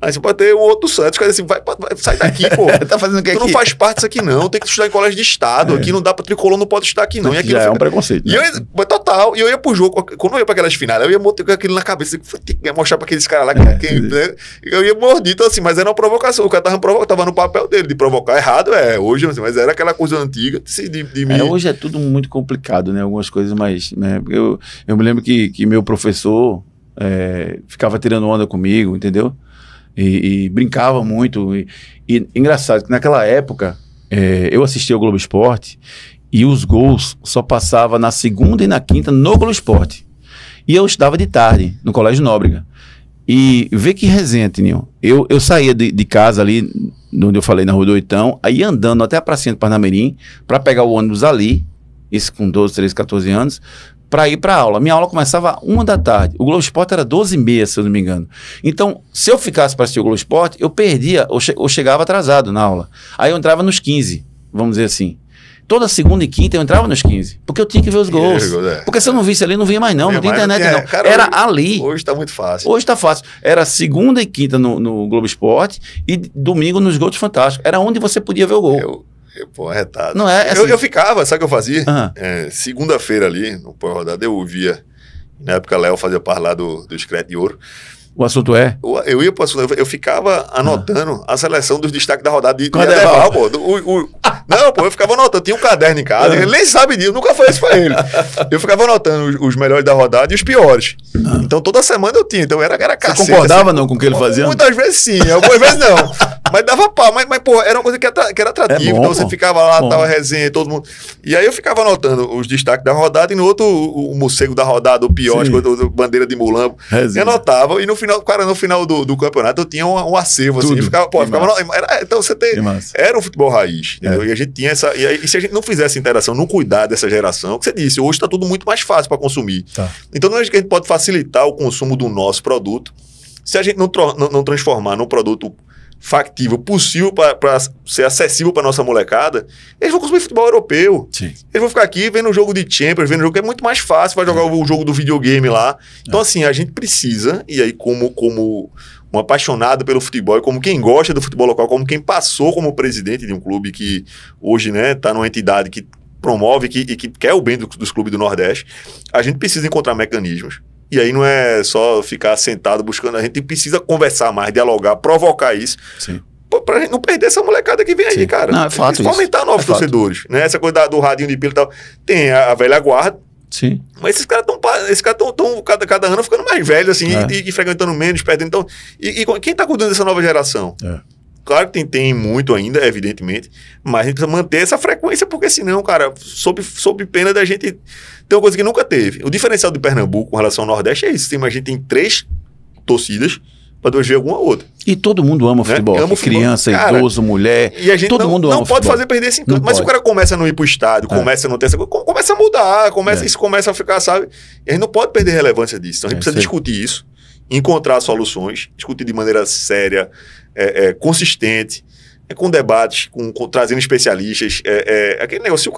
Aí você pode ter um outro Santos, cara, assim, vai sai daqui, pô. Tá fazendo o que aqui? Tu não faz parte disso aqui, não. Tem que estudar em colégio de estado. Aqui não dá pra tricolor, não pode estudar aqui, não. E aqui já é um preconceito. E total. E eu ia pro jogo. Quando eu ia pra aquelas finais, eu ia com aquilo na cabeça. Eu ia mostrar pra aqueles caras lá. Né? Eu ia mordido, então assim, mas era uma provocação. O cara tava no papel dele de provocar. Errado, hoje, assim, mas era aquela coisa antiga de mim. Hoje é tudo muito complicado, né? Algumas coisas, mas... Né? Eu me lembro que meu professor ficava tirando onda comigo, entendeu? E brincava muito. E engraçado que naquela época eu assistia ao Globo Esporte E os gols só passavam na segunda e na quinta no Globo Esporte. E eu estudava de tarde, no Colégio Nóbrega. E vê que resenha, Tininho. Eu saía de casa ali, onde eu falei, na Rua do Oitão, aí andando até a pracinha do Parnamirim, para pegar o ônibus ali, isso com 12, 13, 14 anos, para ir para aula. Minha aula começava 1 da tarde. O Globo Esporte era 12h30, se eu não me engano. Então, se eu ficasse para assistir o Globo Esporte, eu perdia, ou chegava atrasado na aula. Aí eu entrava nos 15, vamos dizer assim. Toda segunda e quinta eu entrava nos 15, porque eu tinha que ver os gols. Porque se eu não visse ali, não via mais não, não tinha internet não. Cara, era ali. Hoje tá muito fácil. Hoje tá fácil. Era segunda e quinta no Globo Esporte e domingo nos Gols Fantásticos. Era onde você podia ver o gol. Pô, arretado. Não é? Assim... Eu ficava, sabe o que eu fazia? Segunda-feira ali, no pós-rodada, eu ouvia. Na época, Léo fazia parte lá do Discreto de Ouro. O assunto é? Eu ia pro assunto, eu ficava anotando a seleção dos destaques da rodada de Adeval, pô. Não, pô, eu ficava anotando, tinha um caderno em casa, ele nem sabe disso, nunca foi isso pra ele. Eu ficava anotando os melhores da rodada e os piores. Então toda semana eu tinha, então era cacete. Você concordava assim, não com o que ele fazia? Muitas vezes sim, algumas vezes não. Mas dava pau, mas pô, era uma coisa que era atrativa, bom, então você ficava lá, tava resenha, todo mundo. E aí eu ficava anotando os destaques da rodada e no outro, o morcego da rodada, o pior, bandeira de mulambo. E anotava, e no final do campeonato eu tinha um acervo, assim, ficava então você tem. Era um futebol raiz, entendeu? E a gente tinha essa. E se a gente não fizesse interação, não cuidar dessa geração, que você disse, hoje está tudo muito mais fácil para consumir. Então não é que a gente pode facilitar o consumo do nosso produto se a gente não transformar num produto factível, possível para ser acessível para nossa molecada. Eles vão consumir futebol europeu. Sim. Eles vão ficar aqui vendo o jogo de Champions, vendo o jogo que é muito mais fácil, vai jogar o jogo do videogame lá. Então assim, a gente precisa, e aí como um apaixonado pelo futebol, e como quem gosta do futebol local, como quem passou como presidente de um clube que hoje, né, está numa entidade que promove e que quer o bem dos clubes do Nordeste, a gente precisa encontrar mecanismos. E aí não é só ficar sentado buscando, a gente precisa conversar mais, dialogar, provocar isso. Sim. Pra gente não perder essa molecada que vem aí, cara. Não, é fato isso. Aumentar novos torcedores, né? Essa coisa do radinho de pilha e tal. Tem a velha guarda. Sim. Mas esses caras estão cada ano ficando mais velhos, assim, e frequentando menos, perdendo. Então, e quem tá cuidando dessa nova geração? Claro que tem muito ainda, evidentemente, mas a gente precisa manter essa frequência, porque senão, cara, sob pena da gente ter uma coisa que nunca teve. O diferencial do Pernambuco com relação ao Nordeste é isso. A gente tem 3 torcidas para 2 ver alguma outra. E todo mundo ama o futebol. Ama criança, cara, idoso, mulher. E a gente todo mundo ama não pode fazer perder esse encanto. Mas se o cara começa a não ir pro estádio, começa a não ter essa coisa, começa a mudar, isso começa a ficar, sabe? E a gente não pode perder a relevância disso. Então a gente precisa discutir isso, encontrar soluções, discutir de maneira séria, consistente, com debates, trazendo especialistas. Aquele negócio,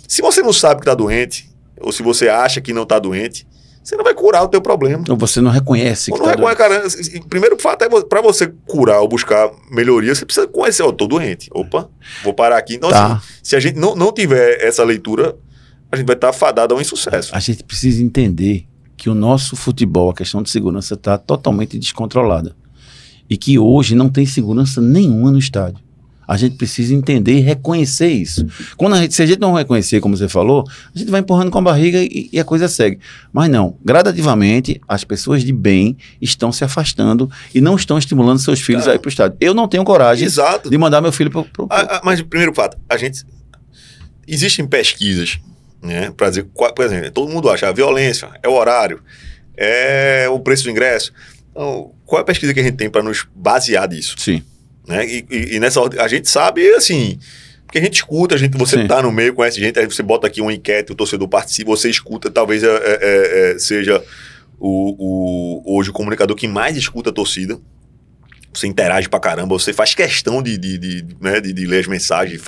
se você não sabe que está doente, ou se você acha que não está doente, você não vai curar o teu problema. Ou você não reconhece que está doente. Cara, primeiro fato é para você curar ou buscar melhoria, você precisa conhecer, estou doente, opa, vou parar aqui. Então, assim, se a gente não tiver essa leitura, a gente vai estar fadado ao insucesso. A gente precisa entender que o nosso futebol, a questão de segurança está totalmente descontrolada. E que hoje não tem segurança nenhuma no estádio. A gente precisa entender e reconhecer isso. Se a gente não reconhecer, como você falou, a gente vai empurrando com a barriga e a coisa segue. Mas não, gradativamente, as pessoas de bem estão se afastando e não estão estimulando seus filhos a ir para o estádio. Eu não tenho coragem de mandar meu filho para Mas, primeiro fato, existem pesquisas, né, para dizer, por exemplo, todo mundo acha a violência, é o horário, é o preço do ingresso. Então, qual é a pesquisa que a gente tem para nos basear disso? Sim. Né? E nessa ordem, a gente sabe, assim, porque a gente escuta, você está no meio, conhece gente, aí você bota aqui uma enquete, o torcedor participa, você escuta, talvez seja hoje o comunicador que mais escuta a torcida. Você interage pra caramba, você faz questão de ler as mensagens,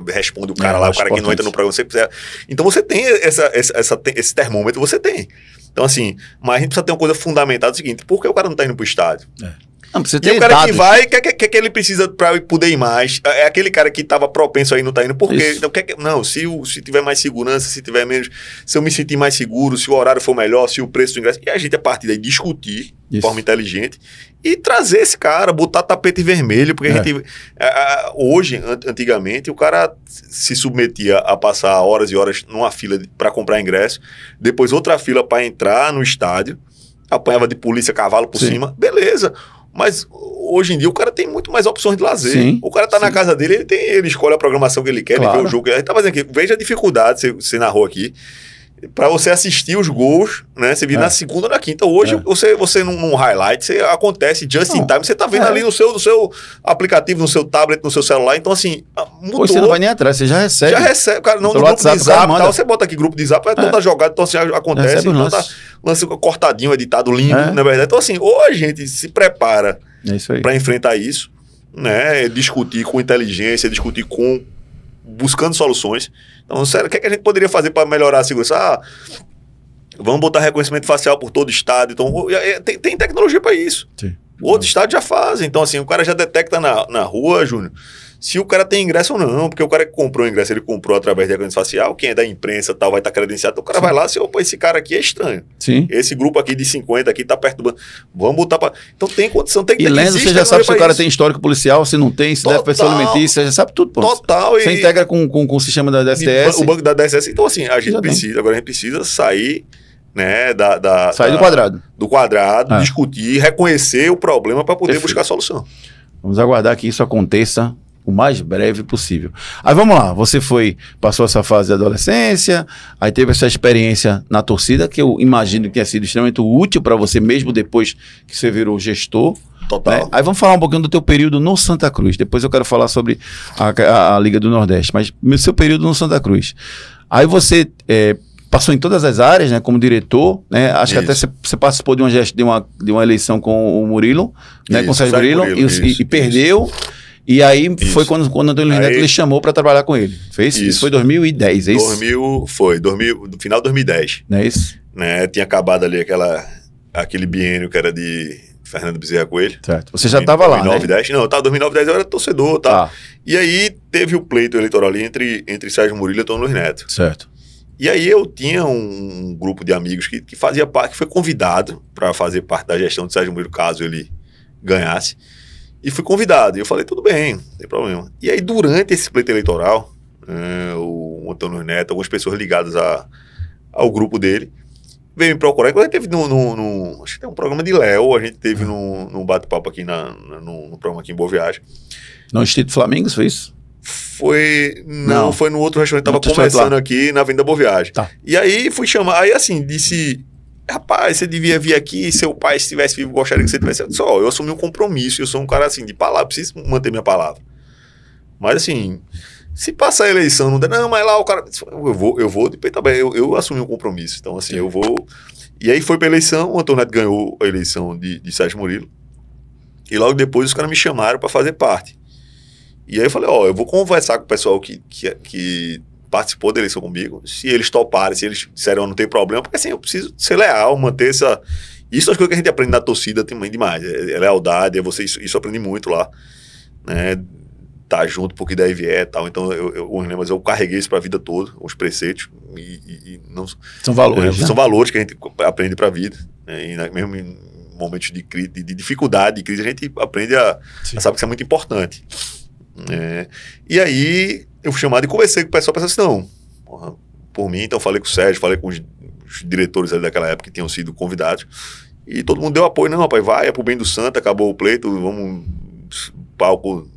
responde o cara lá, o cara que não entra no programa, você precisa. Então você tem esse termômetro, você tem. Então, assim, mas a gente precisa ter uma coisa fundamental, é o seguinte, por que o cara não tá indo pro estádio? Não, você e o cara que vai, que ele precisa para poder ir mais? É aquele cara que estava propenso aí não tá indo. Por quê? Não, se tiver mais segurança, se tiver menos, se eu me sentir mais seguro, se o horário for melhor, se o preço do ingresso. E a gente, a partir daí, discutir de forma inteligente e trazer esse cara, botar tapete vermelho, porque a gente. Hoje, antigamente, o cara se submetia a passar horas e horas numa fila para comprar ingresso, depois outra fila para entrar no estádio, apanhava de polícia, cavalo por cima, beleza. Mas hoje em dia o cara tem muito mais opções de lazer. Sim, o cara tá na casa dele, ele escolhe a programação que ele quer, Claro. ele vê o jogo. A gente tá fazendo aqui. Veja a dificuldade, você narrou aqui, para você assistir os gols, né? Você viu na segunda ou na quinta. Hoje, você num highlight, você acontece just in time, você tá vendo ali no seu aplicativo, no seu tablet, no seu celular. Então, assim, mudou. Pô, você não vai nem atrás, você já recebe. Já recebe, cara, no Pelo grupo WhatsApp, de o cara zap, manda. tal, você bota aqui grupo de zap, é toda jogada, então assim, acontece, Recebe o então lance. lance cortadinho, editado, lindo, na verdade. Então assim, ou a gente se prepara É isso aí. para enfrentar isso, né, discutir com inteligência, discutir buscando soluções. Então, sério, o que é que a gente poderia fazer para melhorar a segurança? Vamos botar reconhecimento facial por todo o estado. Então, tem tecnologia para isso. Sim. Outros estados já fazem. Então, assim, o cara já detecta na rua, Júnior, se o cara tem ingresso ou não. Porque o cara que comprou o ingresso, ele comprou através de reconhecimento facial. Quem é da imprensa tal vai estar credenciado. Então, o cara vai lá e opa, esse cara aqui é estranho. Sim. Esse grupo aqui de 50 aqui tá perturbando. Vamos botar para... Então, tem condição. Tem que E lendo, você já sabe se o cara tem histórico policial, se não tem, se deve pensão alimentícia, você já sabe tudo. Pô. Total. Você integra com o sistema da DSS. O banco da DSS. Então, assim, a gente Exatamente. agora a gente precisa sair... Né, sair do quadrado. Do quadrado, discutir, reconhecer o problema para poder buscar a solução. Vamos aguardar que isso aconteça o mais breve possível. Aí vamos lá, você passou essa fase da adolescência, aí teve essa experiência na torcida, que eu imagino que tenha sido extremamente útil para você mesmo depois que você virou gestor. Total. Né? Aí vamos falar um pouquinho do teu período no Santa Cruz. Depois eu quero falar sobre a Liga do Nordeste, mas o seu período no Santa Cruz. Aí você... passou em todas as áreas, né, como diretor, né? Acho que até você participou de uma eleição com o Murilo, né, com o Sérgio Murilo, e perdeu. E aí foi quando o Antônio Neto lhe chamou para trabalhar com ele. Isso foi 2010, é isso? No final de 2010. Não é isso? Né, tinha acabado ali aquele biênio que era de Fernando Bezerra Coelho. Certo. Você já estava lá, 2009, né? 10, não, 2009, 10 eu era torcedor, tá? E aí teve o pleito eleitoral ali entre Sérgio Murilo e Antônio Neto. Certo. E aí eu tinha um grupo de amigos que fazia parte, que foi convidado para fazer parte da gestão de Sérgio Murilo, caso ele ganhasse. E fui convidado. E eu falei, tudo bem, não tem problema. E aí, durante esse pleito eleitoral, o Antônio Neto, algumas pessoas ligadas ao grupo dele, veio me procurar. Inclusive, teve acho que tem um programa de Léo, a gente teve num bate-papo aqui no programa aqui em Boa Viagem. No Instituto Flamengo, foi isso? Foi no outro restaurante, tava conversando aqui na Avenida Boa Viagem. Tá. E aí fui chamar, aí assim, disse, rapaz, você devia vir aqui, seu pai, se estivesse vivo, gostaria que você tivesse. Só, eu assumi um compromisso, eu sou um cara assim, de palavra, preciso manter minha palavra. Mas assim, se passar a eleição, não der, não, mas lá o cara, eu vou de peito aberto, eu assumi um compromisso. Então assim, eu vou. E aí foi pra eleição, o Antônio Neto ganhou a eleição de Sérgio Murilo. E logo depois os caras me chamaram para fazer parte. E aí eu falei, eu vou conversar com o pessoal que participou da eleição comigo, se eles toparem, se eles disserem, não tem problema, porque assim, eu preciso ser leal, manter essa... Isso é uma coisa que a gente aprende na torcida também demais, é lealdade, isso eu aprendi muito lá, né, tá junto porque daí vier e tal, então mas eu carreguei isso pra vida toda, os preceitos, e não... São valores, né? São valores que a gente aprende pra vida, né, e mesmo em momentos de dificuldade, de crise, a gente aprende a saber que isso é muito importante. E aí eu fui chamado e conversei com o pessoal, pensei assim, não, por mim, então falei com o Sérgio, falei com os diretores ali daquela época que tinham sido convidados, e todo mundo deu apoio, não, rapaz, vai, é pro bem do Santa, acabou o pleito, vamos, palco.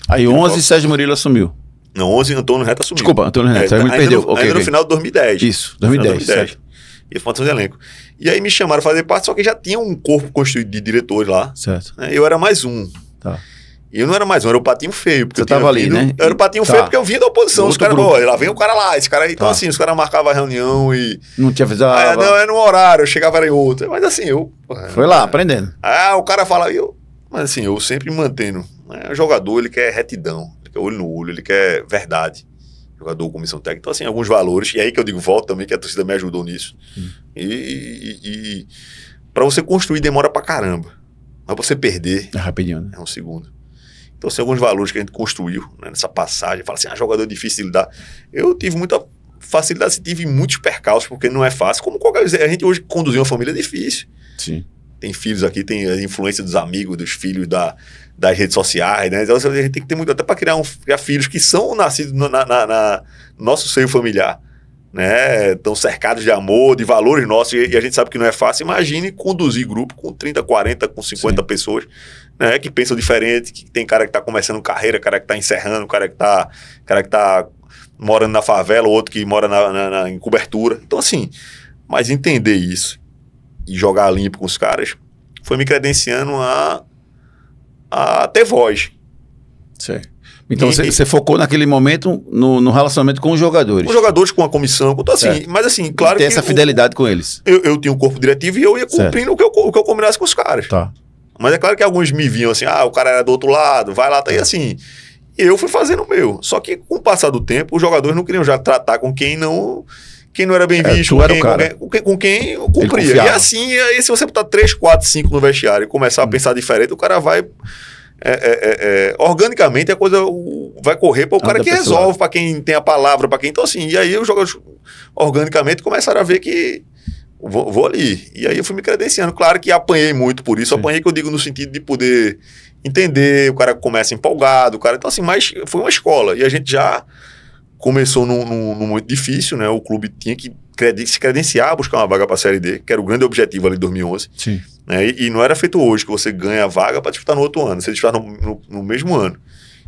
Aí 11 Sérgio Murilo assumiu. Não, 11 Antônio Neto assumiu. Desculpa, Antônio Neto, Sérgio Murilo perdeu. Ainda no final de 2010. Isso, 2010. Certo. E formação de elenco. E aí me chamaram para fazer parte, só que já tinha um corpo constituído de diretores lá. Certo. Né, eu era mais um. Tá. E eu não era mais um, era o patinho feio. Porque você tava ali, né? Eu era o patinho feio porque eu vinha da oposição. Os caras, lá vem o cara lá, esse cara aí. Então, assim, os caras marcavam a reunião e... Não tinha avisado? Não, era no horário, eu chegava era em outro. Mas assim, foi lá, aprendendo. O cara fala, mas assim, eu sempre mantendo. Né, o jogador, ele quer retidão, ele quer olho no olho, ele quer verdade. Jogador, comissão técnica. Então, assim, alguns valores. E aí que eu digo, volto também, que a torcida me ajudou nisso. E pra você construir demora pra caramba. Mas pra você perder... É rapidinho, né? É um segundo. Então, assim, alguns valores que a gente construiu, né, nessa passagem, fala assim, jogador difícil de lidar. Eu tive muita facilidade, tive muitos percalços, porque não é fácil. Como qualquer... A gente hoje conduzir uma família é difícil. Sim. Tem filhos aqui, tem a influência dos amigos, dos filhos, das redes sociais, né? Então, a gente tem que ter muito, até para criar filhos que são nascidos no nosso seio familiar. né? Estão cercados de amor, de valores nossos, e a gente sabe que não é fácil. Imagine conduzir grupo com 30, 40, com 50 pessoas, né? Que pensam diferente, que tem cara que está começando carreira, cara que está encerrando, cara que tá morando na favela, outro que mora em cobertura. Então, assim, mas entender isso e jogar limpo com os caras foi me credenciando a ter voz. Certo. Então você focou naquele momento no relacionamento com os jogadores. Com os jogadores, com a comissão, então, assim, mas assim, claro que... Tem essa fidelidade com eles. Eu tinha um corpo diretivo e eu ia cumprindo o que eu combinasse com os caras. Tá. Mas é claro que alguns me viam assim, o cara era do outro lado, vai lá, tá aí assim. E eu fui fazendo o meu. Só que com o passar do tempo, os jogadores não queriam já tratar com quem não era bem visto, com quem cumpria. E assim, aí se você botar 3, 4, 5 no vestiário e começar a pensar diferente, o cara vai... organicamente a coisa vai correr para o cara que resolve, para quem tem a palavra, para quem... Então assim, e aí os jogadores organicamente começaram a ver que vou ali. E aí eu fui me credenciando. Claro que apanhei muito por isso. Sim. Apanhei que eu digo no sentido de poder entender, o cara começa empolgado, o cara... Então assim, mas foi uma escola. E a gente já começou num muito difícil, né? O clube tinha que se credenciar, buscar uma vaga para a Série D, que era o grande objetivo ali em 2011. Sim. Né? E não era feito hoje, que você ganha a vaga para disputar no outro ano, você disputar no mesmo ano.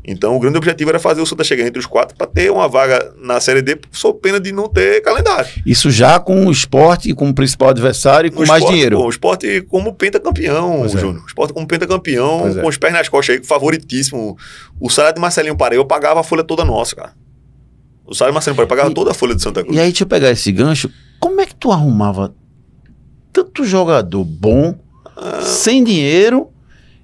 Então o grande objetivo era fazer o Santa chegar entre os 4 para ter uma vaga na Série D, sob pena de não ter calendário. Isso já com o Sport como principal adversário e com mais dinheiro. O Sport como pentacampeão, Júnior. O Sport como pentacampeão, com os pés nas costas aí, favoritíssimo. O salário de Marcelinho Pareja, eu pagava a folha toda nossa, cara. O salário de Marcelinho Pareja pagava toda a folha de Santa Cruz. E aí, deixa eu pegar esse gancho, como é que tu arrumava tanto jogador bom, sem dinheiro,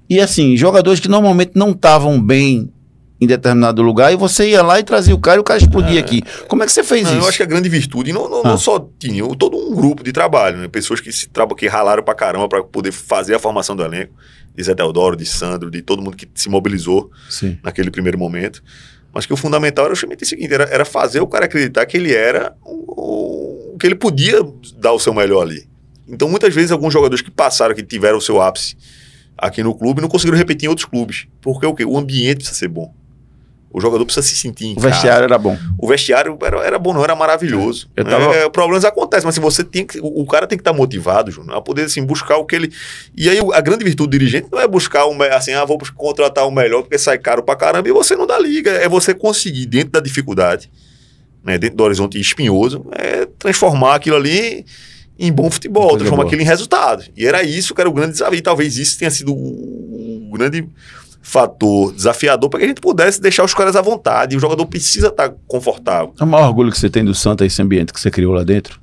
e assim, jogadores que normalmente não estavam bem em determinado lugar, e você ia lá e trazia o cara explodia aqui. Como é que você fez isso? Eu acho que a grande virtude, não só tinha, todo um grupo de trabalho, né? Pessoas que ralaram pra caramba pra poder fazer a formação do elenco, de Zé Teodoro, de Sandro, de todo mundo que se mobilizou naquele primeiro momento. Mas que o fundamental era justamente o seguinte, era fazer o cara acreditar que ele era que ele podia dar o seu melhor ali. Então, muitas vezes, alguns jogadores que passaram, que tiveram o seu ápice aqui no clube, não conseguiram repetir em outros clubes. Porque o quê? O ambiente precisa ser bom. O jogador precisa se sentir em casa. O vestiário era bom. O vestiário era bom, não era maravilhoso. Problemas acontecem, mas se você o cara tem que estar motivado, Júnior, a poder assim, buscar o que ele... E aí a grande virtude do dirigente não é buscar vou contratar o melhor porque sai caro pra caramba e você não dá liga. É você conseguir, dentro da dificuldade, né, dentro do horizonte espinhoso, transformar aquilo ali em bom futebol, transformar aquilo em resultado. E era isso que era o grande desafio. E talvez isso tenha sido o grande fator desafiador para que a gente pudesse deixar os caras à vontade. E o jogador precisa estar confortável. É o maior orgulho que você tem do Santa, esse ambiente que você criou lá dentro?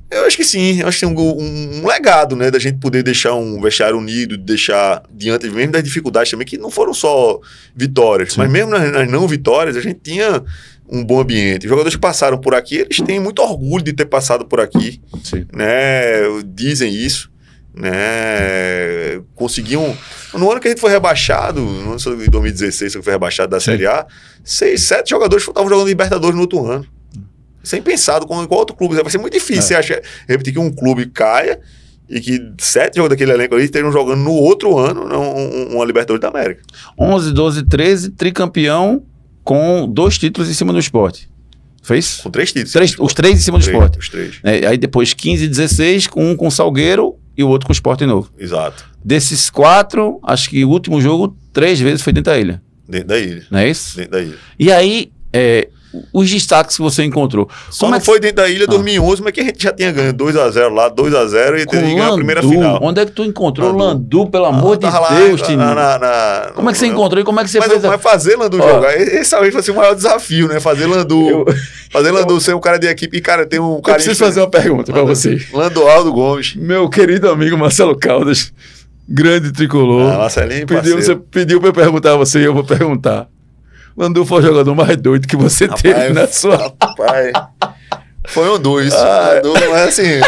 Eu acho que sim. Eu acho que tem um legado, né, da gente poder deixar um vestiário unido, deixar diante mesmo das dificuldades também, que não foram só vitórias, mas mesmo nas não vitórias, a gente tinha um bom ambiente. Os jogadores que passaram por aqui, eles têm muito orgulho de ter passado por aqui. Sim. Né? Dizem isso. Né? Conseguiam... No ano que a gente foi rebaixado, no ano de 2016, que foi rebaixado da Série A, 6, 7 jogadores estavam jogando Libertadores no outro ano. Sem pensar com qual outro clube. Vai ser muito difícil você achar, repetir que um clube caia e que 7 jogadores daquele elenco ali estejam jogando no outro ano uma Libertadores da América. 11, 12, 13, tricampeão com 2 títulos em cima do Sport. Foi isso? Com 3 títulos. Os 3 em cima do Sport. Os 3. Aí depois 15 e 16, um com o Salgueiro e o outro com o Sport Novo. Exato. Desses 4, acho que o último jogo 3 vezes foi dentro da ilha. Dentro da ilha. Não é isso? Dentro da ilha. E aí, os destaques que você encontrou. Só não foi dentro da ilha 2011, mas que a gente já tinha ganho 2-0 lá, 2-0 e teria ganho a primeira final. Onde é que tu encontrou o Landu, pelo amor de Deus, Tininho? Como é que você encontrou e como é que você fez? Mas fazer Landu jogar, esse talvez fosse o maior desafio, né? Fazer Landu ser um cara de equipe. E, cara, tem um cara... Eu preciso fazer uma pergunta pra você. Landualdo Gomes. Meu querido amigo Marcelo Caldas, grande tricolor. Marcelinho, você pediu pra eu perguntar a você e eu vou perguntar. Landu foi o jogador mais doido que você teve na sua... Rapaz, foi um dois. Mas assim,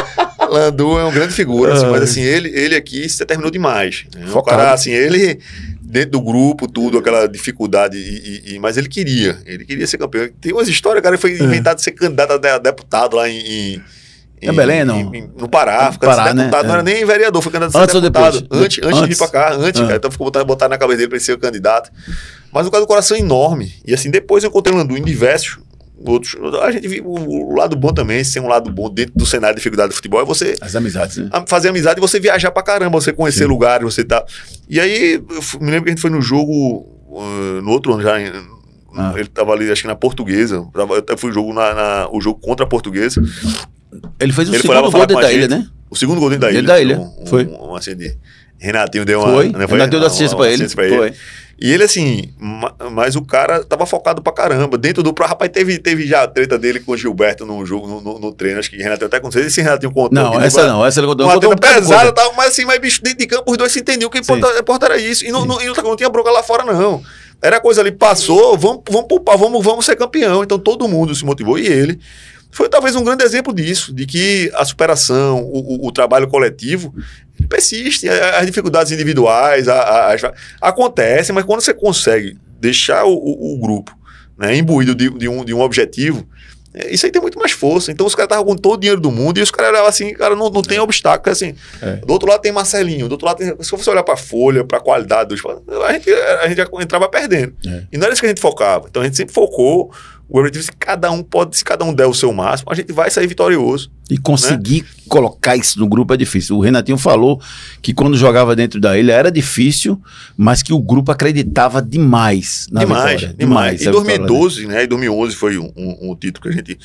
Landu é uma grande figura, assim, mas assim, ele aqui se determinou demais. Né? Um cara, assim, ele, dentro do grupo, tudo, aquela dificuldade, mas ele queria ser campeão. Tem umas histórias, cara, ele foi inventado de ser candidato a deputado lá em Belém, não? No Pará, Pará, né? Não era nem vereador, foi candidato a ser deputado. Antes de ir pra cá, cara, então ficou botar na cabeça dele pra ele ser o candidato. Mas o cara do coração é enorme. E assim, depois eu encontrei o Landu em diversos outros. A gente viu o lado bom também, ser um lado bom dentro do cenário de dificuldade do futebol, é você... As amizades, né? Fazer amizade e você viajar pra caramba, você conhecer lugares, você tá... E aí, me lembro que a gente foi no jogo, no outro ano já, ele tava ali, acho que na Portuguesa, eu fui o jogo contra a Portuguesa. Ele fez o segundo gol dentro da ilha, né? O segundo gol dentro da ilha. Dentro da ilha, foi. Assim, Renatinho deu uma... Foi, Renatinho deu assistência pra ele. Foi. E ele, assim, mas o cara tava focado pra caramba. Dentro do... Rapaz, teve já a treta dele com o Gilberto no jogo, no treino. Acho que Renatinho até aconteceu. Esse Renatinho contou. Não, essa ele contou. Uma treta pesada e tal, mas assim, bicho, dentro de campo os dois se entendiam. O que importa era isso. E não tinha bronca lá fora, não. Era coisa ali, passou, vamos poupar, vamos ser campeão. Então todo mundo se motivou. E ele foi talvez um grande exemplo disso, de que a superação, o trabalho coletivo, ele persiste. As dificuldades individuais acontecem, mas quando você consegue deixar o grupo, né, imbuído de um objetivo, isso aí tem muito mais força. Então os caras estavam com todo o dinheiro do mundo e os caras olhavam assim, cara, não tem obstáculo. Assim. Do outro lado tem Marcelinho, do outro lado tem... Se você olhar para a folha, para a qualidade dos... A gente já entrava perdendo. E não era isso que a gente focava. Então a gente sempre focou o objetivo, se cada um der o seu máximo, a gente vai sair vitorioso. E conseguir colocar isso no grupo é difícil. O Renatinho falou que quando jogava dentro da ilha era difícil, mas que o grupo acreditava demais na vitória. Demais. Em 2012, né? Em 2011 foi um título que a gente...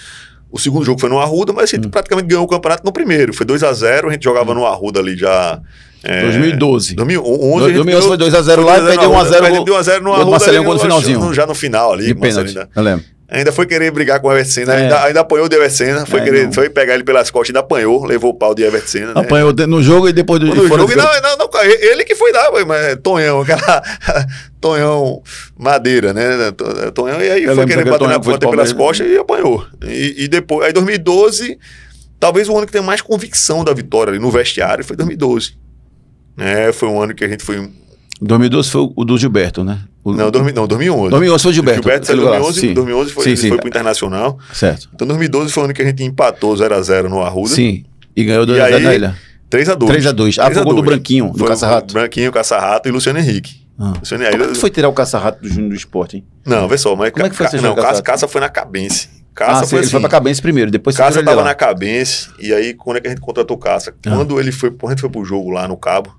O segundo jogo foi no Arruda, mas a gente praticamente ganhou o campeonato no primeiro. Foi 2-0, a gente jogava no Arruda ali já... 2012. 2011 foi 2-0 lá e perdeu 1-0 no Arruda. Marcelinho no finalzinho. Já no final ali. De pênalti, eu lembro. Ainda foi querer brigar com o Everton Senna, ainda apanhou o Everton Senna, foi pegar ele pelas costas, ainda apanhou, levou o pau de Everton Senna. Apanhou no jogo e depois do jogo. Não, ele que foi dar, mas Tonhão, Tonhão Madeira, né? Tonhão, e aí foi querer bater pelas costas e apanhou. E depois, aí 2012, talvez o ano que tem mais convicção da vitória ali no vestiário foi 2012. Foi um ano que a gente foi... 2012 foi o do Gilberto, né? 2011. 2011 foi o Gilberto. 2011 foi pro Internacional. Certo. Então 2012 foi o ano que a gente empatou 0-0 no Arruda. Sim. E ganhou 2-0 na ilha. 3-2. 3-2. Foi o gol do Branquinho, do Caça-Rato. Branquinho, Caça-Rato e Luciano Henrique. Como é que foi tirar o Caça-Rato do Júnior do Esporte, hein? Não, vê só. Mas como é que foi Caça foi na Cabense. Ele foi pra Cabense primeiro, depois Caça tava na Cabense. E aí, quando é que a gente contratou o Caça? Quando a gente foi pro jogo lá no Cabo.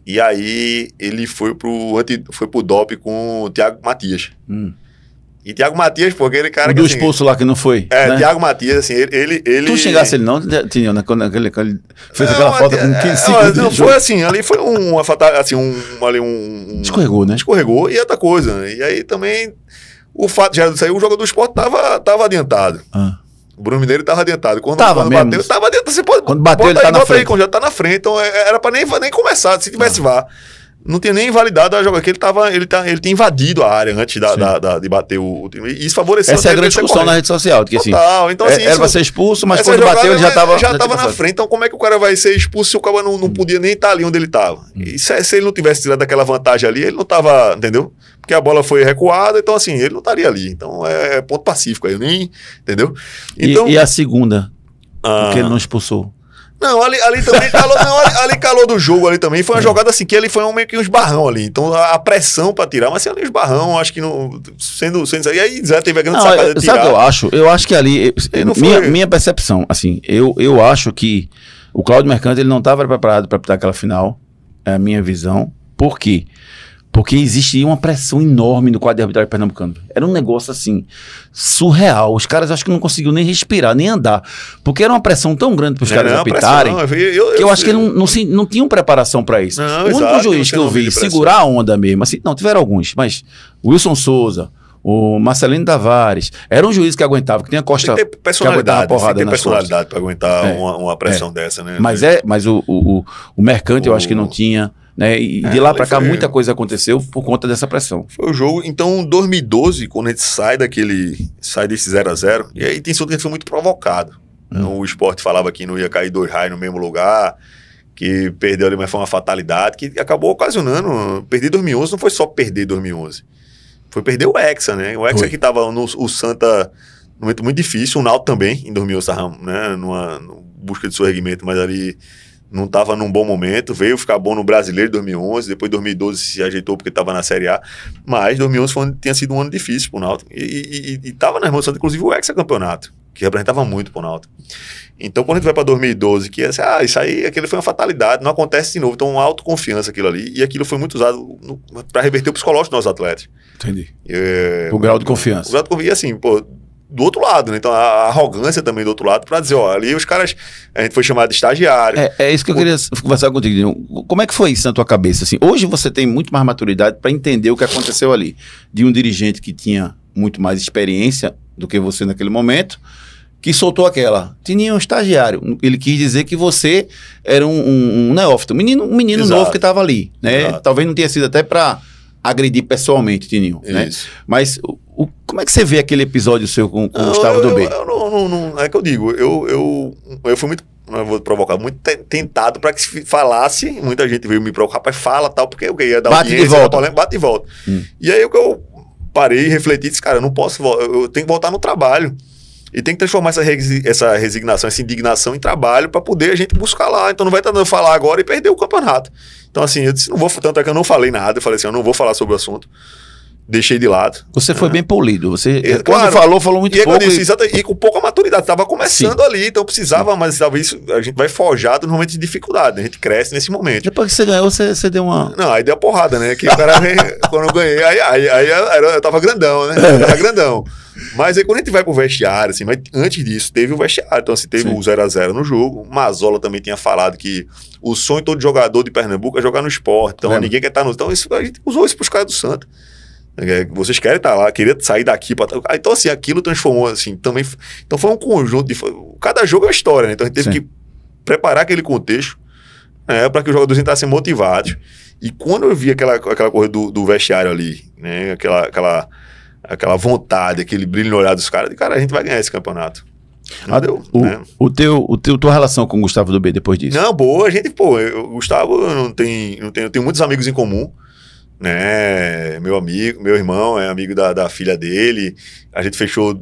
E aí ele foi pro DOP com o Thiago Matias. E Thiago Matias, porque aquele cara que... Do expulso lá que não foi. Né? Thiago Matias, assim, ele... Tu xingasse ele não, Tinho, né? Quando ele fez aquela falta com 15 segundos. Não, foi assim, ali foi uma fatal, assim, escorregou, né? Escorregou e outra coisa. E aí também, o fato já de sair, o jogador do esporte tava adiantado. O Bruno Mineiro estava adiantado. Quando bateu, estava adiantado. Você pode, quando bateu, ele tá na frente. Quando já tá na frente. Então, era para nem começar. Se tivesse VAR, não tinha nem invalidado a jogada. Ele tinha invadido a área antes de bater o time. E isso favoreceu. Essa é a grande discussão na rede social. Que, assim, então, assim, era para ser expulso, mas quando bateu, ele já estava na frente. Então, como é que o cara vai ser expulso se o cara não podia nem estar ali onde ele estava? E se ele não tivesse tirado aquela vantagem ali, ele não estava, entendeu? Porque a bola foi recuada, então assim, ele não estaria ali. Então é ponto pacífico aí, nem, entendeu? Então, e a segunda? Porque ele não expulsou? Não, ali também calou, ali calou do jogo ali também. Foi uma jogada assim, que ele foi meio que um esbarrão ali. Então a pressão pra tirar, mas assim, ali um esbarrão, acho que não. Sendo e aí Zé teve a grande sacada de tirar. Sabe o que eu acho? Eu acho que ali. Minha percepção, assim, eu acho que o Cláudio Mercante ele não estava preparado para apitar aquela final. É a minha visão. Por quê? Porque existia uma pressão enorme no quadro de arbitragem pernambucano. Era um negócio assim, surreal. Os caras acho que não conseguiam nem respirar, nem andar. Porque era uma pressão tão grande para os caras apitarem, que eu acho que eles não tinham preparação para isso. O único juiz que eu vi segurar a onda mesmo, assim, não, tiveram alguns, mas o Wilson Souza, o Marcelino Tavares, era um juiz que aguentava, que tinha Costa que aguentava a porrada nas personalidade para aguentar uma pressão dessa, né? Mas o Mercante eu acho que não tinha... Né? E de lá para cá muita coisa aconteceu por conta dessa pressão. Foi o jogo. Então, 2012, quando a gente sai desse 0-0, e aí tem sido que a gente foi muito provocado. O Sport falava que não ia cair 2 raios no mesmo lugar, que perdeu ali, mas foi uma fatalidade, que acabou ocasionando. Perder 2011 não foi só perder 2011. Foi perder o Hexa, né? O Hexa que estava o Santa num momento muito difícil, o Náutico também, em 2011, estava, né, numa busca de seu erguimento, mas ali não estava num bom momento, veio ficar bom no Brasileiro em 2011, depois 2012 se ajeitou porque estava na Série A, mas 2011 tinha sido um ano difícil pro Náutico, e estava nas mãos, inclusive o hexacampeonato, que representava muito pro Náutico. Então, quando a gente vai para 2012, que isso aí, aquilo foi uma fatalidade, não acontece de novo, então uma autoconfiança aquilo ali, e aquilo foi muito usado para reverter o psicológico dos nossos atletas. Entendi. O grau de confiança. O grau de confiança, e assim, pô, do outro lado, né? Então a arrogância também do outro lado, para dizer, ó, ali os caras, a gente foi chamado de estagiário. É isso que eu queria conversar contigo, Dinho. Como é que foi isso na tua cabeça? Assim, hoje você tem muito mais maturidade para entender o que aconteceu ali, de um dirigente que tinha muito mais experiência do que você naquele momento, que soltou aquela, Tininho é um estagiário. Ele quis dizer que você era um neófito, um menino novo que estava ali, né? Exato. Talvez não tenha sido até para agredir pessoalmente, Tininho, né? Mas como é que você vê aquele episódio seu com o Gustavo do B? Não, é que eu digo, eu fui muito, não vou provocar, muito tentado para que se falasse, muita gente veio me provocar, rapaz, fala tal, porque eu ia dar audiência, bate de volta. E aí eu parei e refleti e disse, cara, eu não posso, eu tenho que voltar no trabalho. E tem que transformar essa resignação, essa indignação em trabalho para poder a gente buscar lá. Então não vai estar dando falar agora e perder o campeonato. Então assim, eu disse, não vou, tanto é que eu não falei nada, eu falei assim, eu não vou falar sobre o assunto. Deixei de lado. Você foi bem polido. Você, claro, quando falou muito pouco. E com pouca maturidade. Estava começando ali, então precisava, mas talvez a gente vai forjado no momento de dificuldade. A gente cresce nesse momento. Depois que você ganhou, você deu uma... Não, aí deu a porrada, né? Que o cara, quando eu ganhei, aí eu tava grandão, né? Eu tava grandão. Mas aí quando a gente vai pro vestiário, assim, mas antes disso, teve o vestiário. Então, assim, teve o 0x0 no jogo. O Mazola também tinha falado que o sonho de todo jogador de Pernambuco é jogar no Esporte. Então, ninguém quer estar no... Então, isso, a gente usou isso pros caras do Santa. Vocês querem estar lá, queria sair daqui então assim, aquilo transformou assim, também, então foi um conjunto de, cada jogo é uma história, né? Então a gente teve que preparar aquele contexto, né, para que os jogadores entrassem motivados. E quando eu vi aquela coisa do vestiário ali, né, aquela vontade, aquele brilho no olhar dos caras, cara, a gente vai ganhar esse campeonato. Tua relação com o Gustavo do B depois disso? Não, boa, a gente, o Gustavo eu tenho muitos amigos em comum, né, meu irmão é amigo da filha dele, a gente fechou,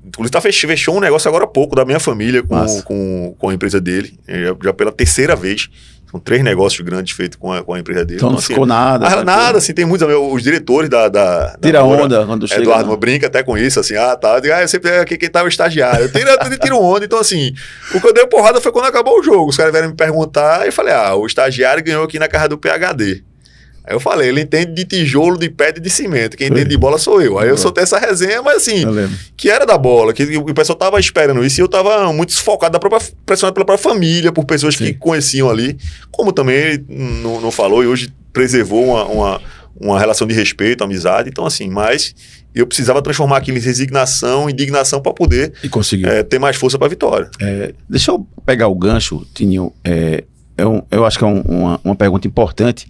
inclusive fechou um negócio agora há pouco da minha família com a empresa dele, já pela terceira vez, são 3 negócios grandes feitos com a empresa dele. Então não ficou nada. Nada, assim, tem muitos amigos, os diretores da tira onda quando chega. Eduardo brinca até com isso, assim, eu sempre aqui quem tá o estagiário, eu tiro onda, então assim, o que eu dei porrada foi quando acabou o jogo, os caras vieram me perguntar, e eu falei, o estagiário ganhou aqui na casa do PHD. Aí eu falei, ele entende de tijolo, de pedra e de cimento. Quem entende de bola sou eu. Aí eu soltei essa resenha, mas assim, que era da bola, que o pessoal tava esperando isso e eu tava muito desfocado, pressionado pela própria família, por pessoas que conheciam ali. Como também ele não falou e hoje preservou uma relação de respeito, amizade. Então assim, mas eu precisava transformar aquilo em resignação, indignação para poder ter mais força para a vitória. Deixa eu pegar o gancho, Tininho. Eu acho que é uma pergunta importante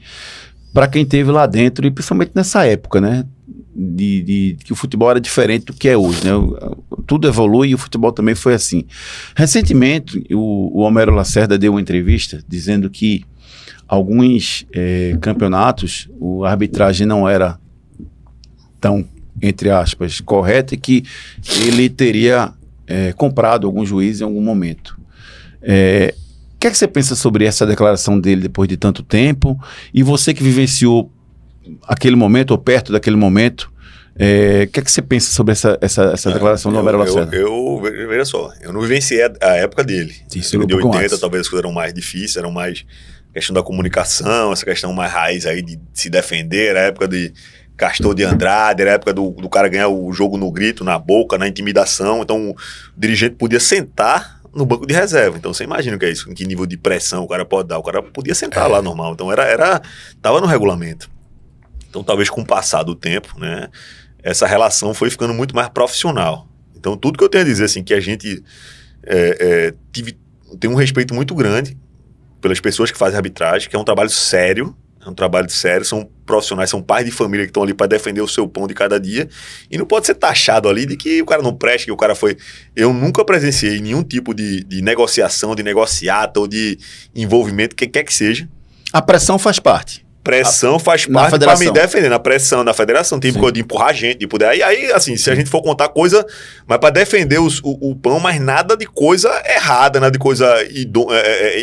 para quem esteve lá dentro, e principalmente nessa época, né? Que o futebol era diferente do que é hoje, né? Tudo evolui e o futebol também foi assim. Recentemente, o Homero Lacerda deu uma entrevista dizendo que alguns campeonatos, a arbitragem não era tão, entre aspas, correta e que ele teria comprado algum juiz em algum momento. O que é que você pensa sobre essa declaração dele depois de tanto tempo? E você que vivenciou aquele momento, ou perto daquele momento, o que é que você pensa sobre essa declaração do Homero Lacerda? Veja só, eu não vivenciei a época dele. Isso, de 80, talvez as coisas eram mais difíceis, eram mais questão da comunicação, essa questão mais raiz aí de se defender, era a época de Castor de Andrade, era a época do cara ganhar o jogo no grito, na boca, na intimidação. Então o dirigente podia sentar no banco de reserva. Então você imagina o que é isso, em que nível de pressão o cara pode dar. O cara podia sentar lá normal. Então tava no regulamento. Então talvez com o passar do tempo, né, essa relação foi ficando muito mais profissional. Então tudo que eu tenho a dizer, assim, que a gente tem um respeito muito grande pelas pessoas que fazem arbitragem, que é um trabalho sério, são profissionais, são pais de família que estão ali para defender o seu pão de cada dia, e não pode ser taxado ali de que o cara não presta, que o cara foi... Eu nunca presenciei nenhum tipo de negociação, de negociata ou de envolvimento, que quer que seja. A pressão faz parte. pressão faz parte para me defender. Na pressão da federação, tem de empurrar a gente, de poder. Aí, assim, se a gente for contar coisa, mas para defender o pão, mas nada de coisa errada, nada de coisa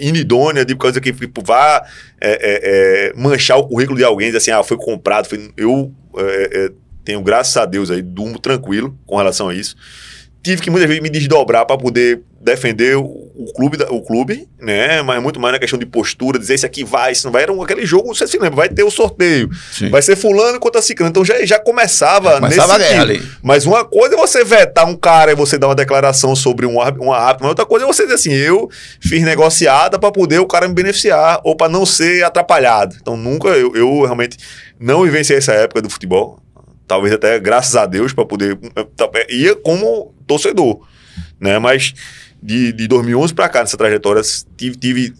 inidônea, de coisa que vá manchar o currículo de alguém, dizer assim, foi comprado. Eu tenho, graças a Deus, aí, durmo tranquilo com relação a isso. Tive que muitas vezes me desdobrar para poder defender o clube, né? Mas muito mais na questão de postura, dizer isso aqui vai, isso não vai. Era aquele jogo, você se lembra, vai ter o sorteio. Sim. Vai ser fulano contra ciclano. Então já começava nesse a guerra ali. Mas uma coisa é você vetar um cara e você dar uma declaração sobre um árbitro, mas outra coisa é você dizer assim, eu fiz negociada para poder o cara me beneficiar ou para não ser atrapalhado. Então nunca, eu realmente não vivenciei essa época do futebol. Talvez até, graças a Deus, para poder... Ia como torcedor, né? Mas de 2011 para cá, nessa trajetória, tive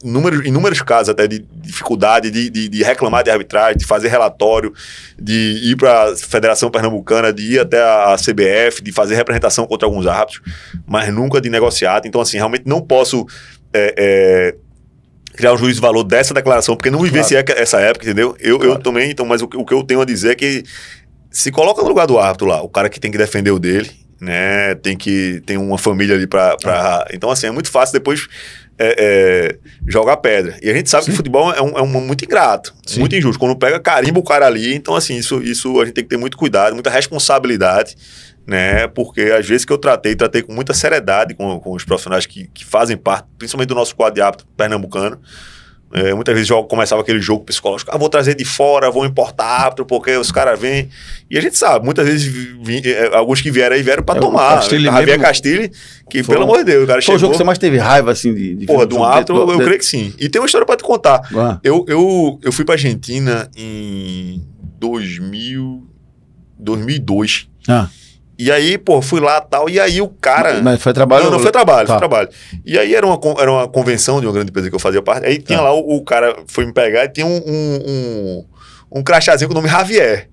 inúmeros casos até de dificuldade de reclamar de arbitragem, de fazer relatório, de ir para a Federação Pernambucana, de ir até a CBF, de fazer representação contra alguns árbitros, mas nunca de negociado. Então, assim, realmente não posso... criar um juízo de valor dessa declaração, porque não vivenciei essa época, entendeu? Eu também, então, mas o que eu tenho a dizer é que se coloca no lugar do árbitro lá, o cara que tem que defender o dele, né? Tem uma família ali Então, assim, é muito fácil depois jogar pedra. E a gente sabe que o futebol é um muito ingrato, muito injusto. Quando pega, carimba o cara ali. Então, assim, isso a gente tem que ter muito cuidado, muita responsabilidade, né? Porque às vezes que eu tratei com muita seriedade com os profissionais que fazem parte, principalmente do nosso quadro de árbitro pernambucano. Muitas vezes começava aquele jogo psicológico, vou trazer de fora, vou importar árbitro, porque os caras vêm. E a gente sabe, muitas vezes alguns que vieram aí vieram pra tomar. Javier Castilho, que pelo amor de Deus, o cara chegou... Foi o jogo que você mais teve raiva, assim, de um árbitro, eu creio que sim. E tem uma história pra te contar. Eu fui pra Argentina em 2002. E aí, fui lá e tal, e aí o cara... Mas foi trabalho? Não foi trabalho, foi trabalho. E aí era uma convenção de uma grande empresa que eu fazia parte, aí tinha lá, o cara foi me pegar e tinha um crachazinho com o nome Javier.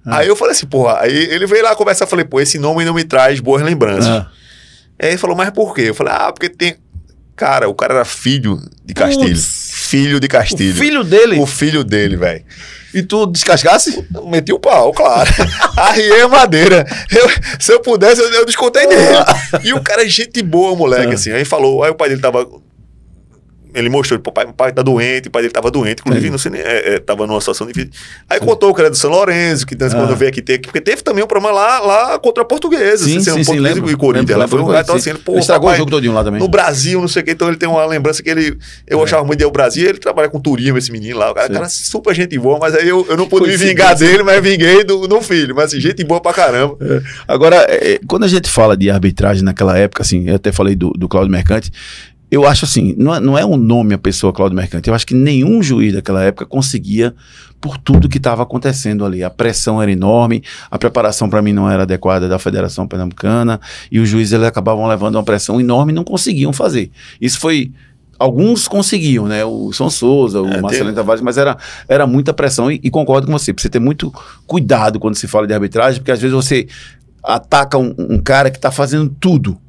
Aí eu falei assim, aí ele veio lá conversar, eu falei, esse nome não me traz boas lembranças. Aí ele falou, mas por quê? Eu falei, porque tem... Cara, o cara era filho de Castilho. Filho de Castilho. O filho dele? O filho dele, velho. E tu descascasse? Eu meti o pau, claro. Arriei a madeira. Se eu pudesse, eu descontei dele. E o cara é gente boa, moleque, assim. Aí falou, aí o pai dele tava... Ele mostrou, o pai tá doente, o pai dele tava doente, inclusive, não sei nem, tava numa situação difícil. Aí contou o cara do São Lourenço, que quando eu veio aqui, porque teve também um problema lá contra a Portuguesa. Portuguesa e Corinthians. Lá foi um lugar, então assim, ele estragou o jogo todinho lá também. No Brasil, não sei o que, então ele tem uma lembrança que eu achava muito de ir ao Brasil, ele trabalha com turismo, esse menino lá, o cara super gente boa, mas aí eu não pude me vingar dele, mas vinguei do filho, mas assim, gente boa pra caramba. Agora, quando a gente fala de arbitragem naquela época, assim, eu até falei do Cláudio Mercante, eu acho assim, não é um nome a pessoa Cláudio Mercante, eu acho que nenhum juiz daquela época conseguia, por tudo que estava acontecendo ali. A pressão era enorme, a preparação para mim não era adequada da Federação Pernambucana, e os juízes eles acabavam levando uma pressão enorme e não conseguiam fazer. Isso foi... Alguns conseguiam, né? O São Souza, o Marcelino Tavares, mas era muita pressão, e concordo com você, precisa ter muito cuidado quando se fala de arbitragem, porque às vezes você ataca um cara que está fazendo tudo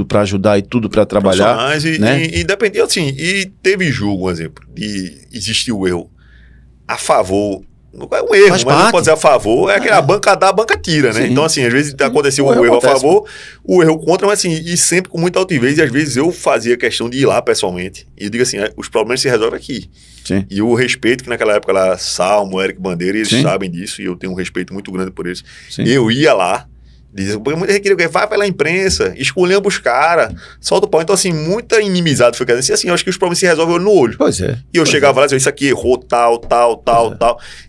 para ajudar e tudo para trabalhar. Né? E dependia, assim, e teve jogo, por exemplo, de existir o erro a favor. Não é um erro, mas não pode dizer a favor, é aquela banca dá, a banca tira, né? Sim. Então, assim, às vezes aconteceu o erro a favor, o erro contra, mas assim, e sempre com muita altivez, e às vezes eu fazia questão de ir lá pessoalmente, e eu digo assim, os problemas se resolvem aqui. Sim. E o respeito que naquela época lá, Salmo, Eric Bandeira, eles sabem disso, e eu tenho um respeito muito grande por eles. Sim. Eu ia lá, porque muita gente queria vai pela imprensa, escolhendo os caras, solta o pau. Então, assim, muita inimizade foi assim, eu acho que os problemas se resolvem no olho. Pois é. E eu chegava lá e dizia, isso aqui errou, tal.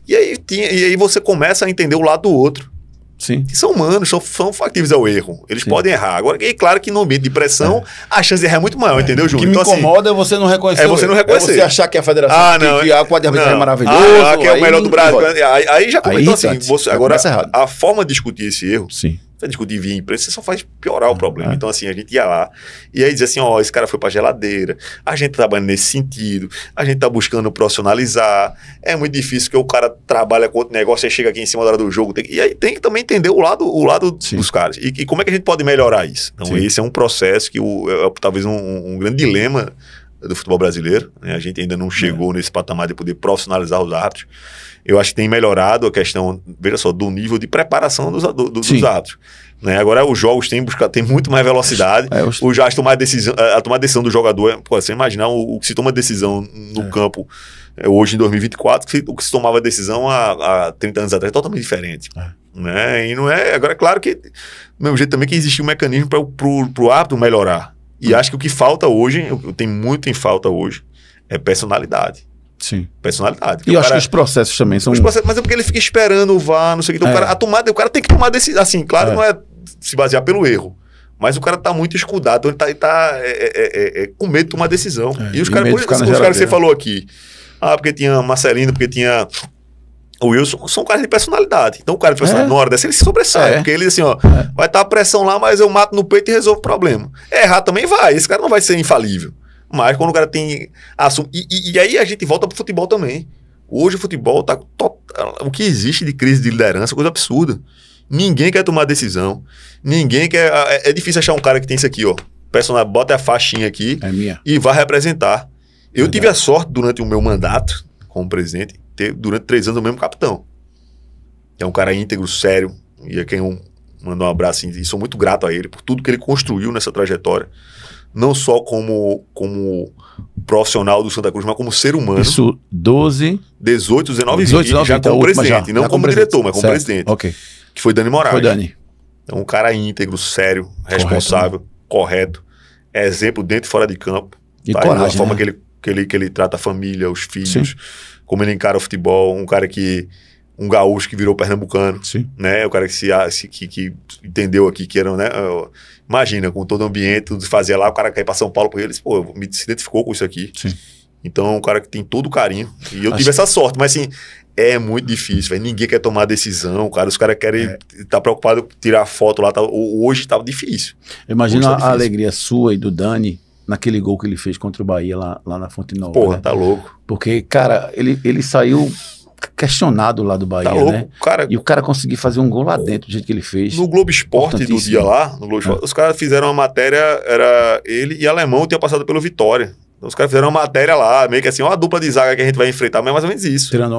E aí você começa a entender o lado do outro. Sim. Que são humanos, são factíveis ao erro. Eles podem errar. Agora, é claro que no ambiente de pressão, a chance de errar é muito maior, entendeu, Júnior? O que me incomoda é você não reconhecer. Você não reconhecer. É você achar que a federação que a quadra de arbitragem é maravilhoso. Que é o melhor do Brasil. Aí já comentou assim, agora a forma de discutir esse erro... Sim. Você discutir via imprensa, você só faz piorar o problema. Então, assim, a gente ia lá e aí dizia assim, esse cara foi pra geladeira, a gente tá trabalhando nesse sentido, a gente tá buscando profissionalizar, é muito difícil que o cara trabalha com outro negócio e chega aqui em cima da hora do jogo. E aí tem que também entender o lado dos caras. E como é que a gente pode melhorar isso? Então, esse é um processo que talvez um grande dilema do futebol brasileiro, né? A gente ainda não chegou nesse patamar de poder profissionalizar os árbitros. Eu acho que tem melhorado a questão, veja só, do nível de preparação dos árbitros. Né? Agora os jogos têm muito mais velocidade. A tomar decisão do jogador, você imaginar o que se toma decisão no campo hoje em 2024, o que se tomava decisão há 30 anos atrás é totalmente diferente. Né? E não é. Agora, é claro que, do mesmo jeito também que existe um mecanismo para o árbitro melhorar. E acho que o que falta hoje, eu tenho muito em falta hoje, é personalidade. Sim. Personalidade. E eu acho que os processos também são... mas é porque ele fica esperando o VAR, não sei o que. Então o cara tem que tomar decisão. Assim, claro, não é se basear pelo erro. Mas o cara tá muito escudado, então ele tá com medo de tomar decisão. E os caras que você falou aqui, porque tinha Marcelino, porque tinha o Wilson, são caras de personalidade. Então o cara de personalidade, na hora dessa, ele se sobressai. Porque ele assim, vai estar a pressão lá, mas eu mato no peito e resolvo o problema. Errar também vai, esse cara não vai ser infalível. Mas quando o cara tem assunto... E aí a gente volta pro futebol também. Hoje o futebol tá... O que existe de crise de liderança é coisa absurda. Ninguém quer tomar decisão. Ninguém quer... É difícil achar um cara que tem isso aqui, ó. Personagem, bota a faixinha aqui e vai representar. Eu tive a sorte, durante o meu mandato como presidente, ter durante 3 anos o mesmo capitão. É um cara íntegro, sério. E a quem eu mando um abraço e sou muito grato a ele por tudo que ele construiu nessa trajetória. Não só como profissional do Santa Cruz, mas como ser humano. Isso, 18, 19 e 20, já como presidente. Não como diretor, mas como presidente. Ok. Que foi Dani Moraes. Foi Dani. Então, um cara íntegro, sério, responsável, correto, exemplo dentro e fora de campo. E coragem, a forma que ele trata a família, os filhos, como ele encara o futebol, um cara que... Um gaúcho que virou pernambucano, né? O cara que entendeu aqui que era, né? Imagina, com todo o ambiente, tudo que fazia lá, o cara quer ir pra São Paulo, ele se identificou com isso aqui. Então, é um cara que tem todo o carinho. E eu tive essa sorte, mas assim, é muito difícil, véio. Ninguém quer tomar decisão, cara. Os caras querem tá preocupado com tirar foto lá. Hoje tá difícil. Imagina a alegria sua e do Dani naquele gol que ele fez contra o Bahia lá na Fonte Nova. Porra, né? Tá louco. Porque, cara, ele saiu questionado lá do Bahia, né? Cara, e o cara conseguiu fazer um gol lá dentro do jeito que ele fez. No Globo Esporte do dia lá, no Globo Esporte, os caras fizeram uma matéria, era ele e Alemão tinha passado pelo Vitória. Então, os caras fizeram uma matéria lá, meio que assim, uma dupla de zaga que a gente vai enfrentar, mas é mais ou menos isso. Tirando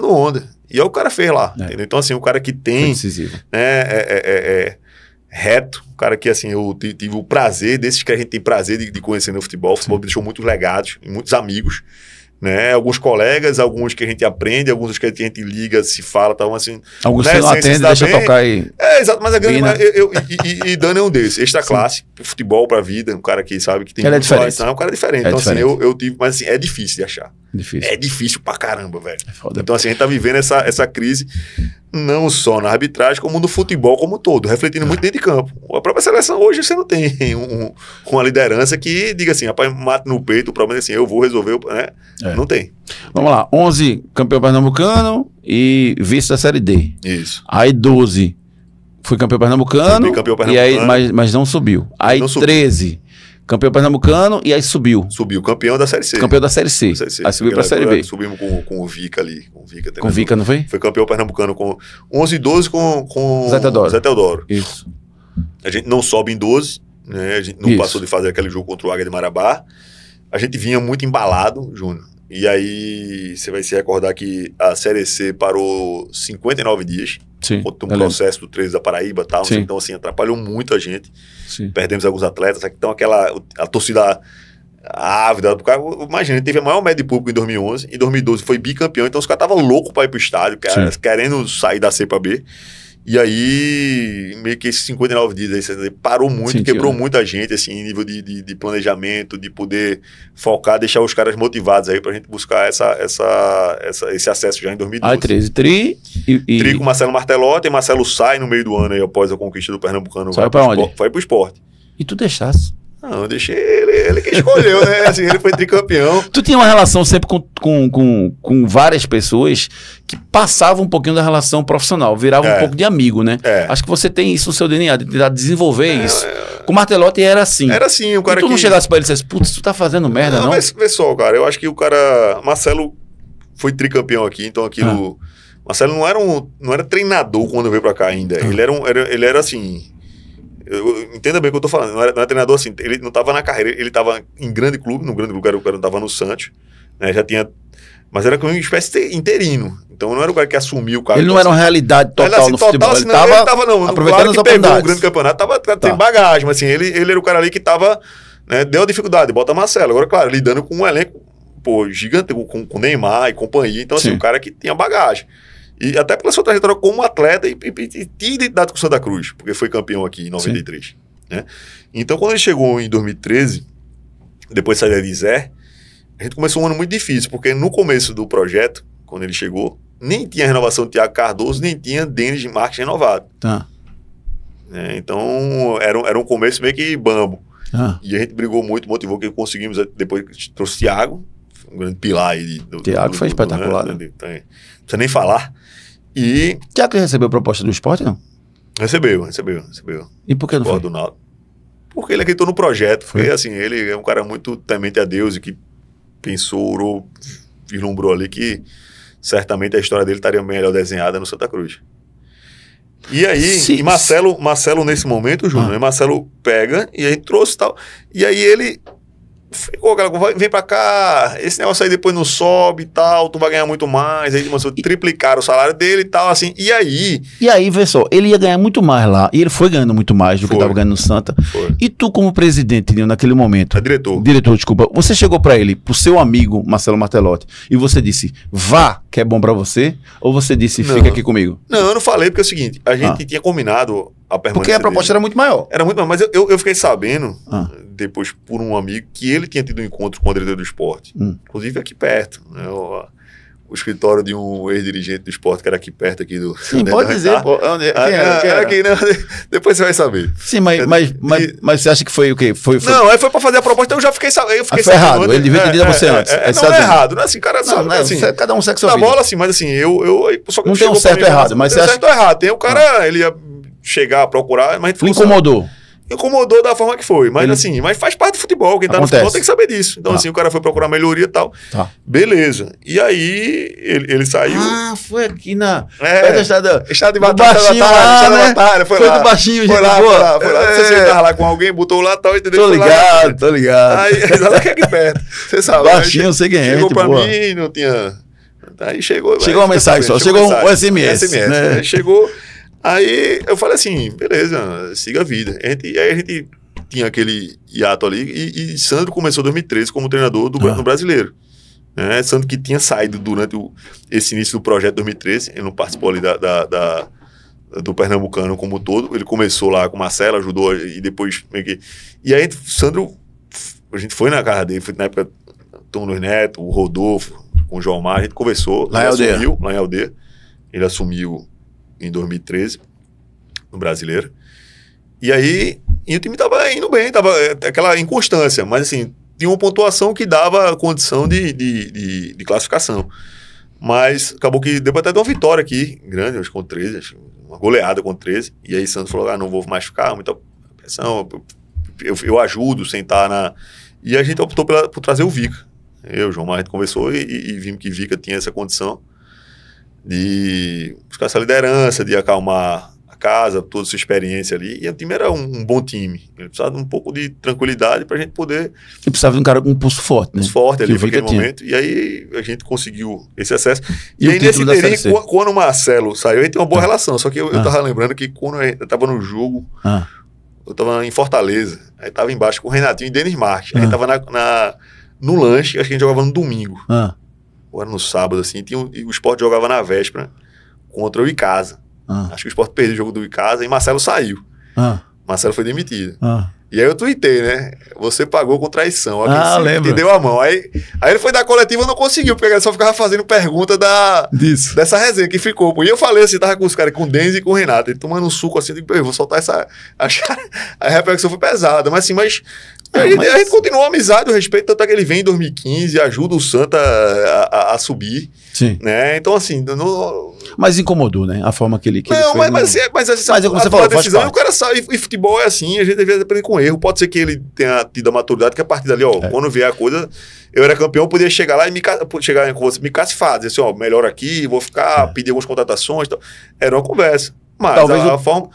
onda. E é o cara fez lá. Então, assim, o cara que tem... reto, o cara que, assim, eu tive o prazer, desses que a gente tem prazer de conhecer no futebol. O futebol me deixou muitos legados, muitos amigos. Né? Alguns colegas, alguns que a gente aprende, alguns que a gente liga, se fala, tal, assim. Alguns que não atendem, deixa tocar aí. Exato, mas a grande e Dani é um desses, extra classe, futebol pra vida, um cara que sabe que tem... Ele é diferente. É um cara diferente. Então, assim, eu tive, mas assim, é difícil de achar. Difícil. É difícil pra caramba, velho. Então, assim, a gente tá vivendo essa crise, não só na arbitragem, como no futebol como um todo, refletindo muito dentro de campo. A própria seleção hoje, você não tem uma liderança que diga assim, rapaz, mate no peito, o problema é assim, eu vou resolver, né? Não tem. Vamos lá, 11 campeão pernambucano e vice da Série D. Isso. Aí 12 foi campeão pernambucano, e aí, mas não subiu. Aí 13 campeão pernambucano e aí subiu. Subiu, campeão da Série C. Campeão da Série C. Aí subiu pra Série B. Subimos com o Vica ali. Com o Vica, não foi? Foi campeão pernambucano com 11 e 12 com Zé Teodoro. Isso. A gente não sobe em 12, né? A gente não passou de fazer aquele jogo contra o Águia de Marabá. A gente vinha muito embalado, Júnior. E aí você vai se recordar que a Série C parou 59 dias. Sim. Um processo do 13 da Paraíba e tal. Então, assim, atrapalhou muito a gente. Sim. Perdemos alguns atletas. Então, a torcida ávida. Imagina, teve a maior média de público em 2011. Em 2012 foi bicampeão. Então, os caras estavam loucos para ir pro estádio, querendo sair da C para B. E aí, meio que esses 59 dias aí, parou muito, quebrou muita gente, assim, em nível de planejamento, de poder focar, deixar os caras motivados aí pra gente buscar esse acesso já em 2012. Aí 13, Tri com Marcelo Martelotti, e Marcelo sai no meio do ano aí, após a conquista do Pernambucano. Saiu pra onde? Vai pro Esporte. E tu deixasse? Não, eu deixei ele que escolheu, né? Assim, ele foi tricampeão. Tu tinha uma relação sempre com várias pessoas que passavam um pouquinho da relação profissional, viravam um pouco de amigo, né? Acho que você tem isso no seu DNA, de tentar desenvolver isso. Com o Martelotti era assim. Era assim, o cara e tu não chegasse pra ele e dissesse, putz, tu tá fazendo merda, não? Vê só, cara, eu acho que o cara... Marcelo foi tricampeão aqui, então aquilo... Marcelo não era treinador quando veio pra cá ainda. Ele era assim... Entenda bem o que eu tô falando. Não era treinador assim. Ele não tava na carreira. Ele tava em grande clube. No grande lugar, o cara não tava no Santos. Né, já tinha... Mas era como uma espécie de interino. Então não era o cara que assumiu o cargo. Ele não era uma realidade total assim, no futebol. Assim, ele tava não, aproveitando claro que pegou o grande campeonato, tava sem bagagem. Mas assim, ele era o cara ali que tava... Né, deu a dificuldade, bota Marcelo. Agora, claro, lidando com um elenco gigante, com Neymar e companhia. Então, assim, o cara que tinha bagagem. E até pela sua trajetória como atleta e tinha identidade com o Santa Cruz, porque foi campeão aqui em 93. Né? Então, quando ele chegou em 2013, depois de sair da Zé, a gente começou um ano muito difícil, porque no começo do projeto, quando ele chegou, nem tinha renovação do Thiago Cardoso, nem tinha Denis Marques renovado. Tá. Então, era um começo meio que bambo. E a gente brigou muito, motivou que conseguimos, depois trouxe o Thiago, um grande pilar aí. Thiago foi espetacular. Né? Não precisa nem falar. E... Thiago recebeu proposta do Sport, não? Recebeu. E por que não foi? Do Náutico. Porque ele acreditou no projeto. Porque, assim, ele é um cara muito temente a Deus e que pensou, orou, vislumbrou ali que certamente a história dele estaria melhor desenhada no Santa Cruz. E aí, e Marcelo nesse momento, Júnior, Marcelo pega e aí trouxe tal. E aí ele ficou, cara, vem pra cá, esse negócio aí depois não sobe e tal, tu vai ganhar muito mais. Aí começou a triplicar o salário dele e tal, assim. E aí, vê só, ele ia ganhar muito mais lá, e ele foi ganhando muito mais do que estava ganhando no Santa. Foi. E tu, como presidente, naquele momento... Diretor, desculpa. Você chegou pra ele, pro seu amigo, Marcelo Martelotti, e você disse, vá, que é bom pra você? Ou você disse, fica aqui comigo? Não, eu não falei, porque é o seguinte, a gente tinha combinado a permanência porque a proposta dele. Era muito maior. Era muito maior, mas eu fiquei sabendo... depois por um amigo, que ele tinha tido um encontro com o diretor do esporte, inclusive aqui perto, né, o escritório de um ex-dirigente do esporte, que era aqui perto aqui do... Sim, pode dizer, pô. Quem era? Aqui, não, depois você vai saber. Sim, mas você acha que foi o quê? Não, aí foi pra fazer a proposta, eu já fiquei sabendo. Foi errado, ele devia ter dito a você antes. Não é errado, não é assim, cara... Não, assim, cada um segue sua vida. vida. Bola, assim, mas assim, só que não tem um certo ou errado, mas você acha... certo ou errado, tem o cara, ele ia chegar, procurar, mas... Incomodou da forma que foi, mas assim, mas faz parte do futebol, quem tá no futebol tem que saber disso. Então assim, o cara foi procurar melhoria e tal, beleza. E aí, ele saiu... foi aqui na... Estado de Batalha, foi lá. Do baixinho, foi lá. Você tava lá com alguém, botou lá e tal, entendeu? Tô ligado. Aí, exatamente aqui perto, você sabe. Baixinho, eu sei quem é. Chegou pra mim, não tinha... Aí chegou uma mensagem só, chegou um SMS. Né? Aí chegou... Aí eu falei assim, beleza, siga a vida. E aí a gente tinha aquele hiato ali, e Sandro começou em 2013 como treinador do Brasileiro. Né? Sandro que tinha saído durante esse início do projeto de 2013, ele não participou ali do Pernambucano como um todo, ele começou lá com o Marcelo, ajudou, e depois... E aí Sandro, a gente foi na casa dele, foi na época Tom Luiz Neto, o Rodolfo, com o João Mar, a gente conversou, lá em Aldeia, ele assumiu em 2013, no Brasileiro. E aí, o time tava indo bem, tava aquela inconstância, mas assim, tinha uma pontuação que dava condição de classificação. Mas acabou que depois até deu uma vitória aqui, grande, acho que com 13, uma goleada com 13, e aí Santos falou, não vou mais ficar, muita pressão, eu ajudo sem estar na... E a gente optou por trazer o Vica. Eu, João Mar, a gente conversou e vimos que Vica tinha essa condição de buscar essa liderança, de acalmar a casa, toda a sua experiência ali. E o time era um bom time. Ele precisava de um pouco de tranquilidade para a gente poder... E precisava de um cara com um pulso forte, né? Pulso forte ali naquele momento. E aí a gente conseguiu esse acesso. E aí nesse período, quando o Marcelo saiu, a gente tem uma boa relação. Só que eu tava lembrando que quando eu tava no jogo, eu tava em Fortaleza, aí tava embaixo com o Renatinho e Denis Marques. Aí tava no lanche, acho que a gente jogava no domingo. Ou era no sábado, assim, e o Sport jogava na véspera contra o Icasa. Acho que o Sport perdeu o jogo do Icasa e Marcelo saiu. Marcelo foi demitido. E aí eu tuitei, né? Você pagou com traição. Lembro. Que deu a mão. Aí ele foi dar coletiva e não conseguiu, porque ele só ficava fazendo pergunta dessa resenha que ficou. Pô. E eu falei assim, tava com os caras, com o Denis e com o Renato, ele tomando um suco assim, eu vou soltar essa... A repercussão foi pesada, mas assim, a gente continuou a amizade, o respeito, tanto é que ele vem em 2015, ajuda o Santa a subir. Sim. Né? Então, assim... Mas incomodou, né? A forma que ele fez. Mas é como você falou, decisão, o cara sabe, e futebol é assim, a gente devia aprender com erro. Pode ser que ele tenha tido a maturidade, que a partir dali, quando vier a coisa, eu era campeão, eu podia chegar lá e chegar com você, me cacifar, dizer assim, melhor aqui, vou ficar, pedir algumas contratações. Tal. Era uma conversa. Mas talvez a forma...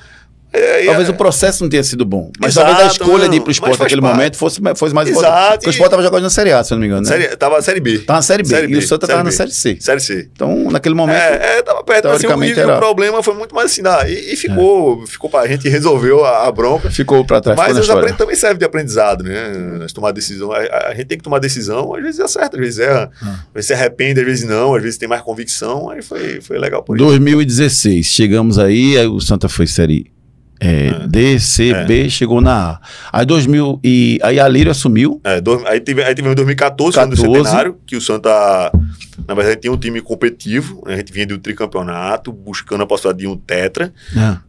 Talvez o processo não tenha sido bom, mas Exato, talvez a escolha de ir pro esporte naquele momento fosse mais importante. Porque o esporte estava jogando na Série A, se eu não me engano, né? Tava na Série B. Tava na Série B, e o Santa tava na Série C. Série C. Então, naquele momento, tava perto, mas assim, o problema foi muito mais assim, e ficou a gente resolveu a bronca. Ficou pra trás. Mas também serve de aprendizado, né? Tomar decisão, a gente tem que tomar decisão, às vezes acerta, às vezes erra, às vezes se arrepende, às vezes não, às vezes tem mais convicção, aí foi legal por isso. 2016, chegamos aí o Santa foi Série D, C, B, chegou na A. Aí a Lírio assumiu. Aí tivemos em 2014, no centenário, que o Santa, na verdade, tinha um time competitivo, né? A gente vinha de um tricampeonato, buscando a possibilidade de um tetra,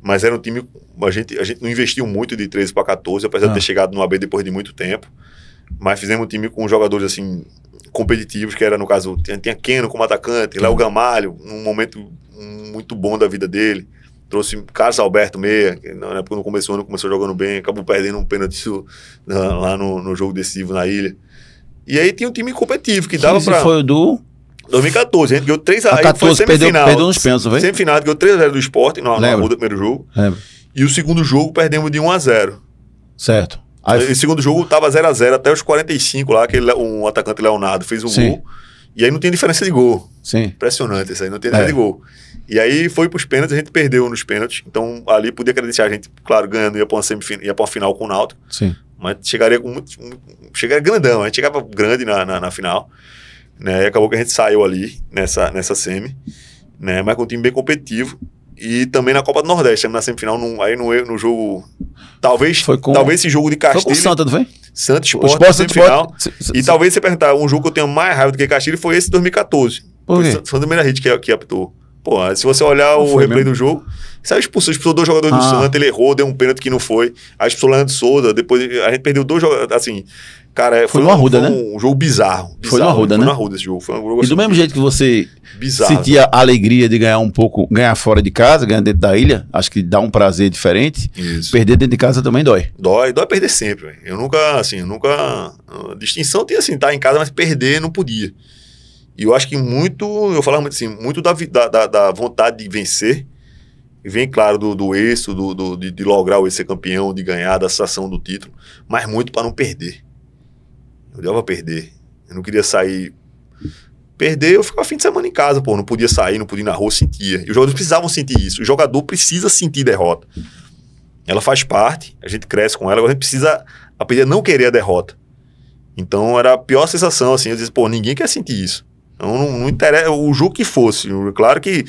mas era um time, a gente não investiu muito de 13 para 14, apesar de ter chegado no AB depois de muito tempo, mas fizemos um time com jogadores assim competitivos, que era, no caso, tinha Keno como atacante, Léo Gamalho, num momento muito bom da vida dele. Trouxe Carlos Alberto Meia, que na época no começo do ano começou jogando bem, acabou perdendo um pênalti lá no jogo decisivo na Ilha. E aí tinha um time competitivo que dava pra... foi o do... 2014, a gente ganhou 3x0. A 14 perdeu nos pênaltis, não foi? Semifinal, ganhou 3x0 do Sport no primeiro jogo. Lembro. E o segundo jogo perdemos de 1x0. Certo. Aí, o segundo jogo tava 0x0 até os 45 lá, um atacante Leonardo fez um gol. E aí não tinha diferença de gol. Sim. Impressionante isso aí, não tinha diferença de gol. E aí foi pros pênaltis, a gente perdeu nos pênaltis. Então ali podia credenciar a gente, claro, ganhando, ia pra uma final com o Náutico. Sim. Mas chegaria com chegaria grandão, a gente chegava grande na final. Né? E acabou que a gente saiu ali nessa semi, né? Mas com um time bem competitivo. E também na Copa do Nordeste, na semifinal, aí no jogo. Talvez esse jogo de Castilho. Foi com o Santa, não foi? Santa Sport na semifinal. E talvez você perguntar, um jogo que eu tenho mais raiva do que Castilho foi esse de 2014. Por quê? Foi Santa Meira-Hit que apitou. Pô, se você olhar o replay do jogo, saiu expulsou 2 jogadores do Santa, ele errou, deu um pênalti que não foi. Aí expulsou o Leandro Souza, depois a gente perdeu 2 jogadores, assim... Cara, foi no Arruda, né? Um jogo bizarro. Foi no Arruda, né? Foi no Arruda esse jogo. Foi um jogo e do mesmo jeito que você bizarro, sentia a alegria de ganhar ganhar fora de casa, ganhar dentro da ilha, acho que dá um prazer diferente. Isso. Perder dentro de casa também dói. Dói perder sempre, véio. Eu nunca... A distinção tinha assim, estar em casa, mas perder não podia. E eu acho que eu falava muito assim, muito da vontade de vencer, e vem, claro, do êxito, de lograr o ser campeão, de ganhar, da sensação do título, mas muito para não perder. Eu odiava perder. Eu não queria sair. Perder, eu ficava fim de semana em casa, pô. Não podia sair, não podia ir na rua, sentia. E os jogadores precisavam sentir isso. O jogador precisa sentir derrota. Ela faz parte, a gente cresce com ela, agora a gente precisa aprender a não querer a derrota. Então era a pior sensação, assim. Eu disse, pô, ninguém quer sentir isso. Então não interessa o jogo que fosse. Claro que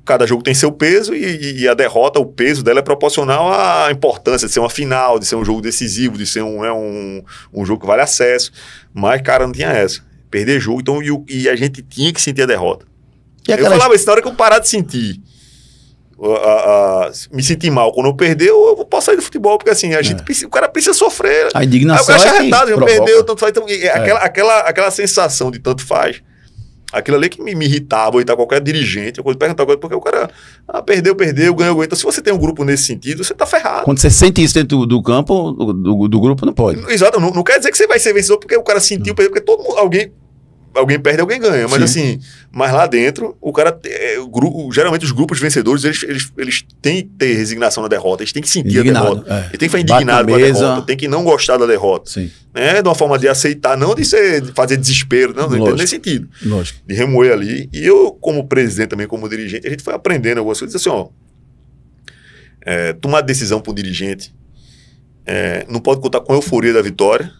cada jogo tem seu peso e a derrota, o peso dela é proporcional à importância de ser uma final, de ser um jogo decisivo, de ser um jogo que vale acesso. Mas, cara, não tinha essa. Perder jogo, então, e a gente tinha que sentir a derrota. Eu falava isso, na hora que eu parar de sentir, me sentir mal quando eu perder, eu posso sair do futebol, porque assim, o cara precisa sofrer. A indignação aí o cara arretado, já perdeu, tanto faz. Então, aquela sensação de tanto faz. Aquilo ali que me irritava, ou irritar qualquer dirigente, eu vou perguntar agora, porque o cara perdeu, ganhou. Então, se você tem um grupo nesse sentido, você tá ferrado. Quando você sente isso dentro do campo, do grupo, não pode. Exato, não quer dizer que você vai ser vencedor porque o cara sentiu, porque todo mundo, alguém perde, alguém ganha. Mas assim, mas lá dentro, o cara, geralmente os grupos vencedores, eles têm que ter resignação na derrota, eles têm que sentir indignado, a derrota. Ele tem que ficar indignado com a derrota, tem que não gostar da derrota. Sim. Né? De uma forma de aceitar, não de fazer desespero, não nesse sentido. Lógico. De remoer ali. E eu, como presidente também, como dirigente, a gente foi aprendendo algumas coisas, assim, tomar decisão para o dirigente, não pode contar com a euforia da vitória,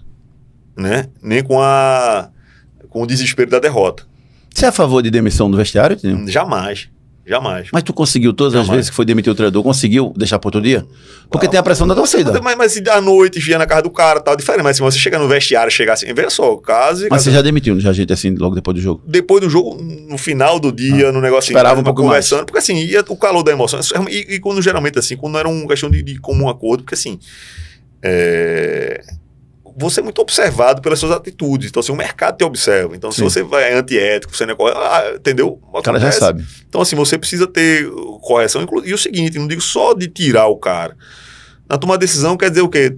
né? Nem com o desespero da derrota. Você é a favor de demissão do vestiário, Tinho? Jamais. Mas tu conseguiu, todas as vezes que foi demitir o treinador, conseguiu deixar por outro dia? Porque tem a pressão da torcida. Mas se à noite via na casa do cara, tal, diferente. Mas se você chegar no vestiário, chegar assim, veja só, o caso... Mas você já demitiu, já, gente, assim, logo depois do jogo? Depois do jogo, no final do dia, no negócio... Esperava um pouco conversando, mais. Porque assim, ia o calor da emoção. E quando geralmente assim, quando não era uma questão de comum acordo, porque assim... Você é muito observado pelas suas atitudes. Então, assim, o mercado te observa. Então, se você vai antiético, você não é entendeu? O cara já sabe. Então, assim, você precisa ter correção. E o seguinte, não digo só de tirar o cara. Na tomar decisão quer dizer o quê?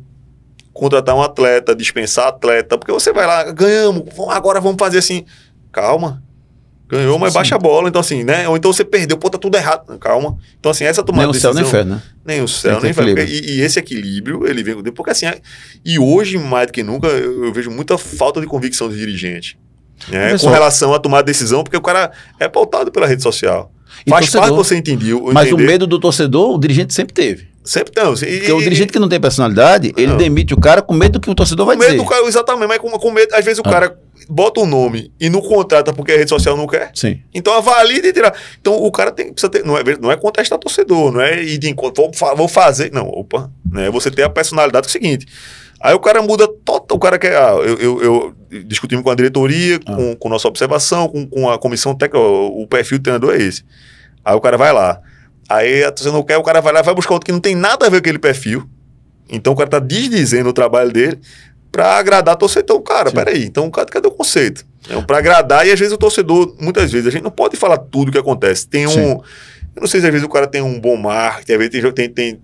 Contratar um atleta, dispensar atleta, porque você vai lá, ganhamos, agora vamos fazer assim. Calma. Ganhou, mas baixa a bola. Então, assim, né? Ou então você perdeu, pô, tá tudo errado. Calma. Então, assim, essa tomada nem o céu, nem o inferno, né? Nem o céu, nem o inferno. E esse equilíbrio, ele vem... Porque, assim, e hoje, mais do que nunca, eu vejo muita falta de convicção dos dirigentes. Né? Com relação a tomar decisão, porque o cara é pautado pela rede social. E faz parte que você entendeu. Mas o medo do torcedor, o dirigente sempre teve. Sempre não. Porque o dirigente que não tem personalidade, ele demite o cara com medo que o torcedor vai dizer. Cara, exatamente, mas com medo, às vezes o cara bota um nome e não contrata porque a rede social não quer. Sim. Então avalia e tirar. Então o cara precisa ter, não é contestar torcedor, não é ir de encontro, vou fazer. Não, opa, né? Você tem a personalidade do seguinte. Aí o cara muda total, o cara quer. Eu discutimos com a diretoria, com nossa observação, com a comissão técnica, o perfil do treinador é esse. Aí o cara vai lá. Aí a torcida não quer, o cara vai lá e vai buscar outro que não tem nada a ver com aquele perfil. Então o cara tá desdizendo o trabalho dele pra agradar o torcedor. Então, cara, peraí, então cadê o conceito? É pra agradar, e às vezes o torcedor, muitas vezes, a gente não pode falar tudo o que acontece. Tem eu não sei se às vezes o cara tem um bom marketing, às vezes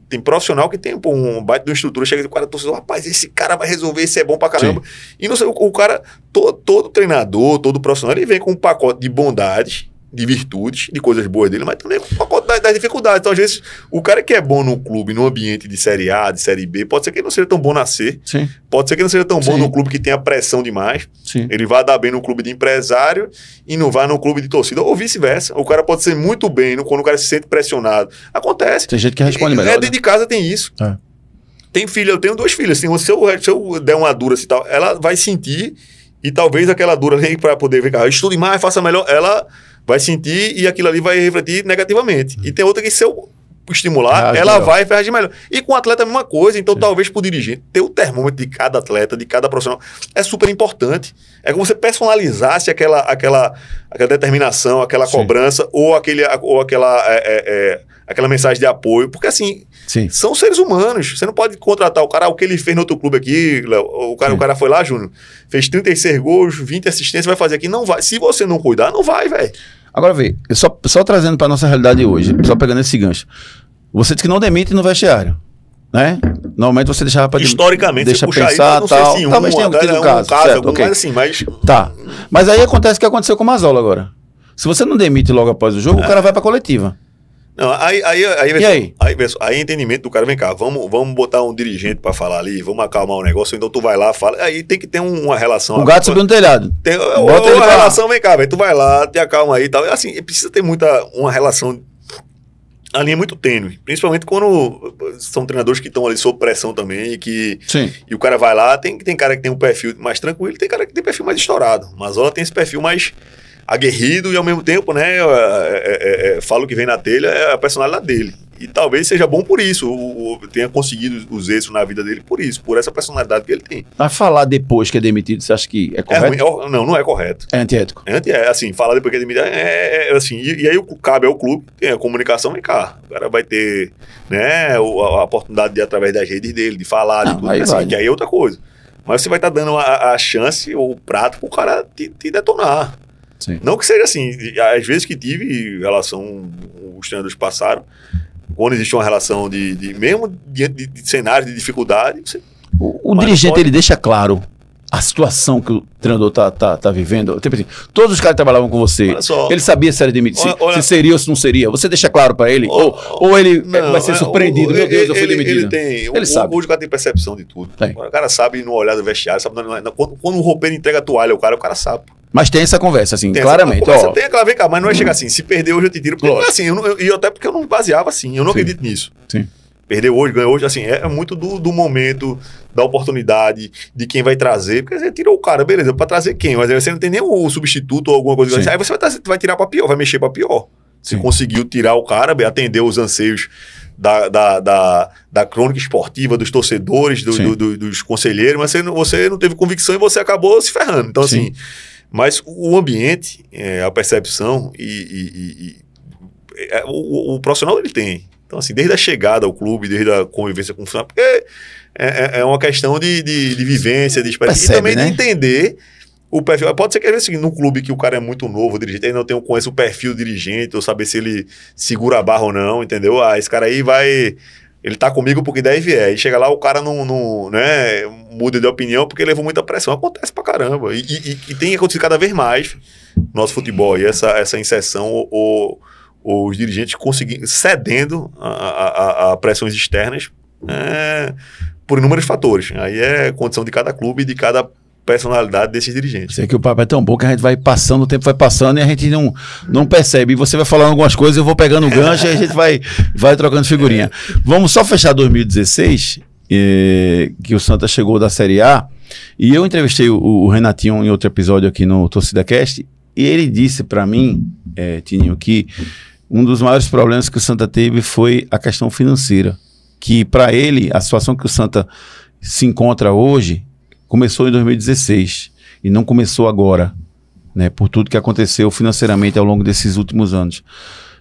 tem profissional que tem um baita de uma estrutura, chega e o cara torcedor, rapaz, esse cara vai resolver, esse é bom pra caramba. Sim. E não sei, o cara, todo treinador, todo profissional, ele vem com um pacote de bondades, de virtudes, de coisas boas dele, mas também com um pacote das dificuldades. Então, às vezes, o cara que é bom no clube, no ambiente de Série A, de Série B, pode ser que ele não seja tão bom na C, Sim. Pode ser que ele não seja tão bom no clube que tenha pressão demais. Sim. Ele vai dar bem no clube de empresário e não vai no clube de torcida, ou vice-versa. O cara pode ser muito bem quando o cara se sente pressionado. Acontece. Tem gente que responde melhor. Dentro de casa tem isso. Tem filha, eu tenho 2 filhas. Assim, se eu der uma dura assim, tal, ela vai sentir, e talvez aquela dura ali para poder ver, cara, estude mais, faça melhor, ela vai sentir e aquilo ali vai refletir negativamente. E tem outra que, se eu estimular, ela vai reagir melhor. E com o atleta a mesma coisa. Então, talvez para o dirigente ter o termômetro de cada atleta, de cada profissional, é super importante. É como você personalizasse aquela determinação, aquela cobrança, ou aquela mensagem de apoio. Porque, assim, são seres humanos. Você não pode contratar o cara, o que ele fez no outro clube aqui, Léo, o cara foi lá, Júnior, fez 36 gols, 20 assistências, vai fazer aqui. Não vai. Se você não cuidar, não vai, velho. Agora, vê, só trazendo para nossa realidade hoje, só pegando esse gancho. Você diz que não demite no vestiário, né? Normalmente você deixava para... Historicamente, deixa você pensar, aí, tal. Se talvez tenha tido um caso, certo, okay. Mas assim, Tá. Mas aí acontece o que aconteceu com o Mazola agora. Se você não demite logo após o jogo, o cara vai para coletiva. Não, aí aí entendimento do cara, vem cá, vamos botar um dirigente pra falar ali, vamos acalmar o negócio, então tu vai lá, fala, aí tem que ter uma relação. O gato subiu no telhado. Tem uma relação, vem cá, velho, tu vai lá, te acalma aí e tal. Assim, precisa ter uma relação, a linha é muito tênue, principalmente quando são treinadores que estão ali sob pressão também, e o cara vai lá, tem cara que tem um perfil mais tranquilo, tem cara que tem perfil mais estourado. Mazola tem esse perfil mais aguerrido e ao mesmo tempo, né, falo que vem na telha, é a personalidade dele. E talvez seja bom por isso, tenha conseguido os êxitos na vida dele por isso, por essa personalidade que ele tem. Mas falar depois que é demitido, você acha que é correto? Ruim, não é correto. É antiético. Assim, falar depois que é demitido, assim, e aí cabe ao clube, tem a comunicação, vem cá, o cara vai ter, né, a oportunidade de, através das redes dele, de falar, de tudo, assim, que aí é outra coisa. Mas você vai estar dando a chance, ou o prato, pro cara te detonar. Sim. Não que seja assim, às vezes que tive relação, os treinadores passaram, quando existe uma relação mesmo diante de cenários de dificuldade. O dirigente, ele deixa claro a situação que o treinador tá vivendo. Tipo assim, todos os caras que trabalhavam com você, ele sabia se era demitido, se seria ou se não seria. Você deixa claro para ele? Ou ele vai ser surpreendido? Meu Deus, eu fui demitido. Ele sabe. Hoje o cara tem percepção de tudo. O cara sabe no olhar do vestiário, sabe quando o roupeiro entrega a toalha, o cara sabe. Mas tem essa conversa, assim, claramente. Tem aquela, vem cá, mas não é chegar assim, se perder hoje eu te tiro. Porque não é assim, até porque eu não me baseava assim, eu não acredito nisso. Sim. Perdeu hoje, ganhou hoje, assim, é muito do momento, da oportunidade, de quem vai trazer. Porque você tirou o cara, beleza, pra trazer quem? Mas aí você não tem nem o substituto ou alguma coisa assim. Aí você vai tirar pra pior, vai mexer pra pior. Você conseguiu tirar o cara, atender os anseios da crônica esportiva, dos torcedores, dos conselheiros, mas você não teve convicção e você acabou se ferrando. Então, assim... Mas o ambiente, a percepção o profissional ele tem. Então, assim, desde a chegada ao clube, desde a convivência com o funcionário, porque é uma questão de vivência, de experiência, e também de entender o perfil. Pode ser que, às vezes, num clube que o cara é muito novo, o dirigente ainda não conhece o perfil do dirigente, ou saber se ele segura a barra ou não, entendeu? Esse cara aí ele tá comigo porque daí vier. E chega lá, o cara não né, muda de opinião porque levou muita pressão. Acontece pra caramba. E tem acontecido cada vez mais no nosso futebol. E essa inserção, os dirigentes cedendo a pressões externas por inúmeros fatores. Aí é condição de cada clube e de cada personalidade desses dirigentes. Sei que o papo é tão bom que a gente vai passando, o tempo vai passando e a gente não percebe. E você vai falando algumas coisas, eu vou pegando o gancho e a gente vai trocando figurinha. Vamos só fechar 2016, que o Santa chegou da Série A, e eu entrevistei o Renatinho em outro episódio aqui no Torcida Cast, e ele disse para mim, Tininho, que um dos maiores problemas que o Santa teve foi a questão financeira, que para ele, a situação que o Santa se encontra hoje começou em 2016 e não começou agora, né, por tudo que aconteceu financeiramente ao longo desses últimos anos.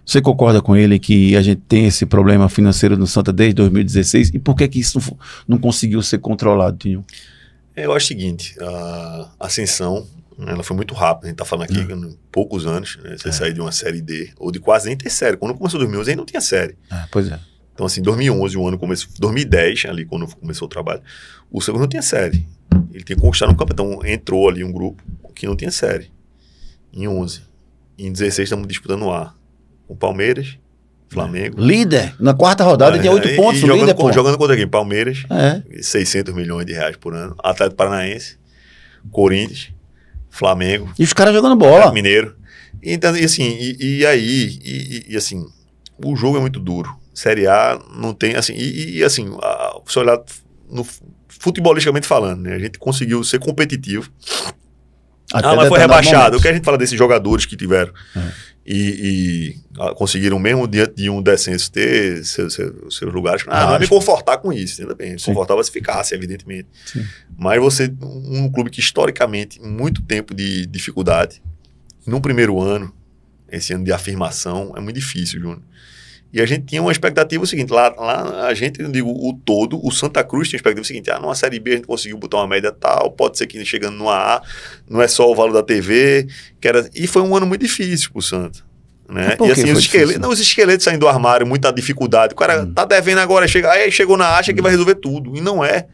Você concorda com ele que a gente tem esse problema financeiro no Santa desde 2016 e por que isso não conseguiu ser controlado, Tinho? Eu acho o seguinte, a ascensão, ela foi muito rápida, a gente está falando aqui em poucos anos, né, você sair de uma série D ou de quase nem ter série. Quando começou 2011 ainda não tinha série. Pois é. Então assim, 2011 o ano começou, 2010 ali quando começou o trabalho, o segundo não tinha série. Ele tinha conquistado um campeonato. Então entrou ali um grupo que não tinha série. Em 11. Em 16 estamos disputando A. Com Palmeiras, Flamengo. Líder. Na quarta rodada tinha 8 pontos. E líder, jogando contra quem? Palmeiras. 600 milhões de reais por ano. Atlético Paranaense. Corinthians. Flamengo. E os caras jogando bola. Mineiro. Então, e assim, e assim, o jogo é muito duro. Série A não tem, assim, assim, se olhar futebolisticamente falando, né? A gente conseguiu ser competitivo. Mas foi rebaixado. O que a gente fala desses jogadores que tiveram e conseguiram mesmo diante de um descenso ter seus lugares. Não me confortar com isso, ainda bem. Confortável se ficasse, evidentemente. Sim. Mas você, um clube que historicamente, muito tempo de dificuldade, no primeiro ano, esse ano de afirmação, é muito difícil, Júnior. E a gente tinha uma expectativa seguinte, lá a gente, eu digo, o Santa Cruz tinha uma expectativa seguinte, numa Série B a gente conseguiu botar uma média tal, pode ser que chegando no A, não é só o valor da TV, e foi um ano muito difícil pro Santa. Né? E assim, os esqueletos saindo do armário, muita dificuldade, o cara tá devendo agora, aí chegou na A, acha que vai resolver tudo, e não é.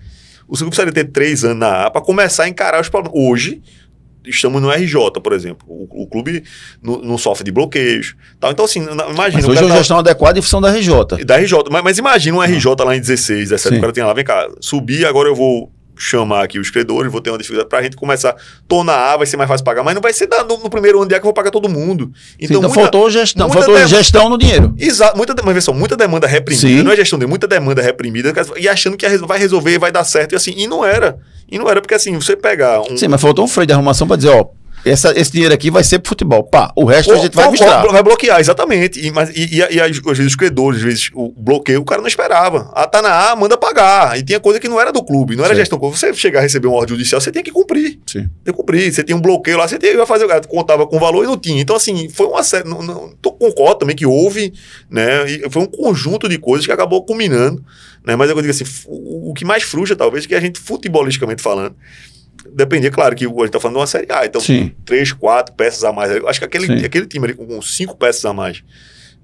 O Santa precisaria ter 3 anos na A para começar a encarar os problemas. Hoje, estamos no RJ, por exemplo. O clube não sofre de bloqueios. Tal. Então, assim, imagina... Mas hoje é uma gestão adequada em função da RJ. Da RJ. Mas imagina um RJ lá em 16, 17, o cara tem lá, vem cá, subir, agora eu vou chamar aqui os credores, vou ter uma dificuldade pra gente começar. Tô na A, vai ser mais fácil pagar, mas não vai ser no primeiro ano de A que eu vou pagar todo mundo. Então faltou gestão, gestão no dinheiro. Exato, muita demanda reprimida, não é gestão de muita demanda reprimida, e achando que vai resolver, vai dar certo, e assim, e não era porque assim, você pegar Sim, mas faltou um freio de arrumação pra dizer, esse dinheiro aqui vai ser pro futebol. Pá, o resto a gente vai misturar. Vai bloquear, exatamente. E às vezes os credores, às vezes o bloqueio, o cara não esperava. Tá na A, manda pagar. E tinha coisa que não era do clube, não era gestão. Quando você chegar a receber uma ordem judicial, você tem que cumprir. Sim. Tem que cumprir. Você tem um bloqueio lá, você vai fazer o cara contava com valor e não tinha. Então, assim, foi uma série. Concordo também que houve, né? E foi um conjunto de coisas que acabou culminando. Né? Mas eu digo assim, o que mais frustra, talvez, é que a gente, futebolisticamente falando, dependia, claro, que a gente tá falando de uma Série A, então 3, 4 peças a mais. Eu acho que aquele time ali com 5 peças a mais,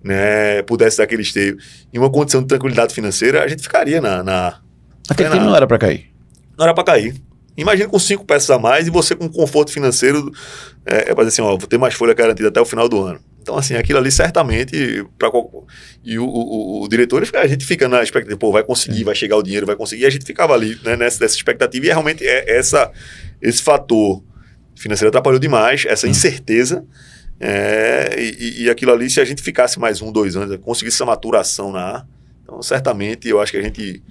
né, pudesse dar aquele esteio em uma condição de tranquilidade financeira, a gente ficaria Aquele time não era para cair. Não era para cair. Imagina com 5 peças a mais e você com conforto financeiro, para dizer assim, vou ter mais folha garantida até o final do ano. Então, assim, aquilo ali certamente... E o diretor, a gente fica na expectativa, vai conseguir, vai chegar o dinheiro, vai conseguir. E a gente ficava ali, né, nessa expectativa. E realmente esse fator financeiro atrapalhou demais, essa incerteza. E aquilo ali, se a gente ficasse mais 1, 2 anos, conseguisse essa maturação na A, então, certamente, eu acho que a gente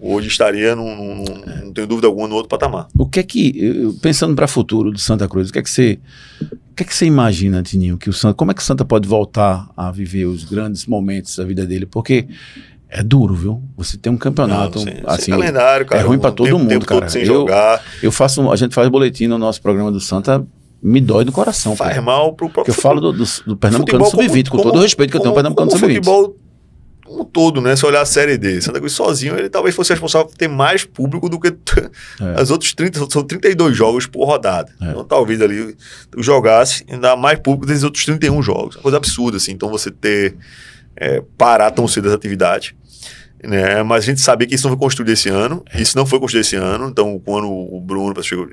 hoje estaria, não tenho dúvida alguma, no outro patamar. O que é que, pensando para o futuro do Santa Cruz, o que é que você imagina, Tininho, como é que o Santa pode voltar a viver os grandes momentos da vida dele? Porque é duro, viu? Você tem um campeonato, assim, calendário, cara, é ruim para todo mundo, cara. Sem jogar. A gente faz boletim no nosso programa do Santa, me dói no coração. Faz mal pro próprio futebol. Eu falo do Pernambucano Sub-20, com todo o respeito que eu tenho ao Pernambucano Sub-20. Futebol como todo, né? Se olhar a Série D, Santa Cruz sozinho, ele talvez fosse responsável por ter mais público do que as outros 30, são 32 jogos por rodada. Então talvez ali jogasse e dar mais público desses outros 31 jogos. Uma coisa absurda, assim. Então você parar tão cedo essa atividade. né? Mas a gente sabia que isso não foi construído esse ano. Isso não foi construído esse ano. Então, quando o Bruno chegou,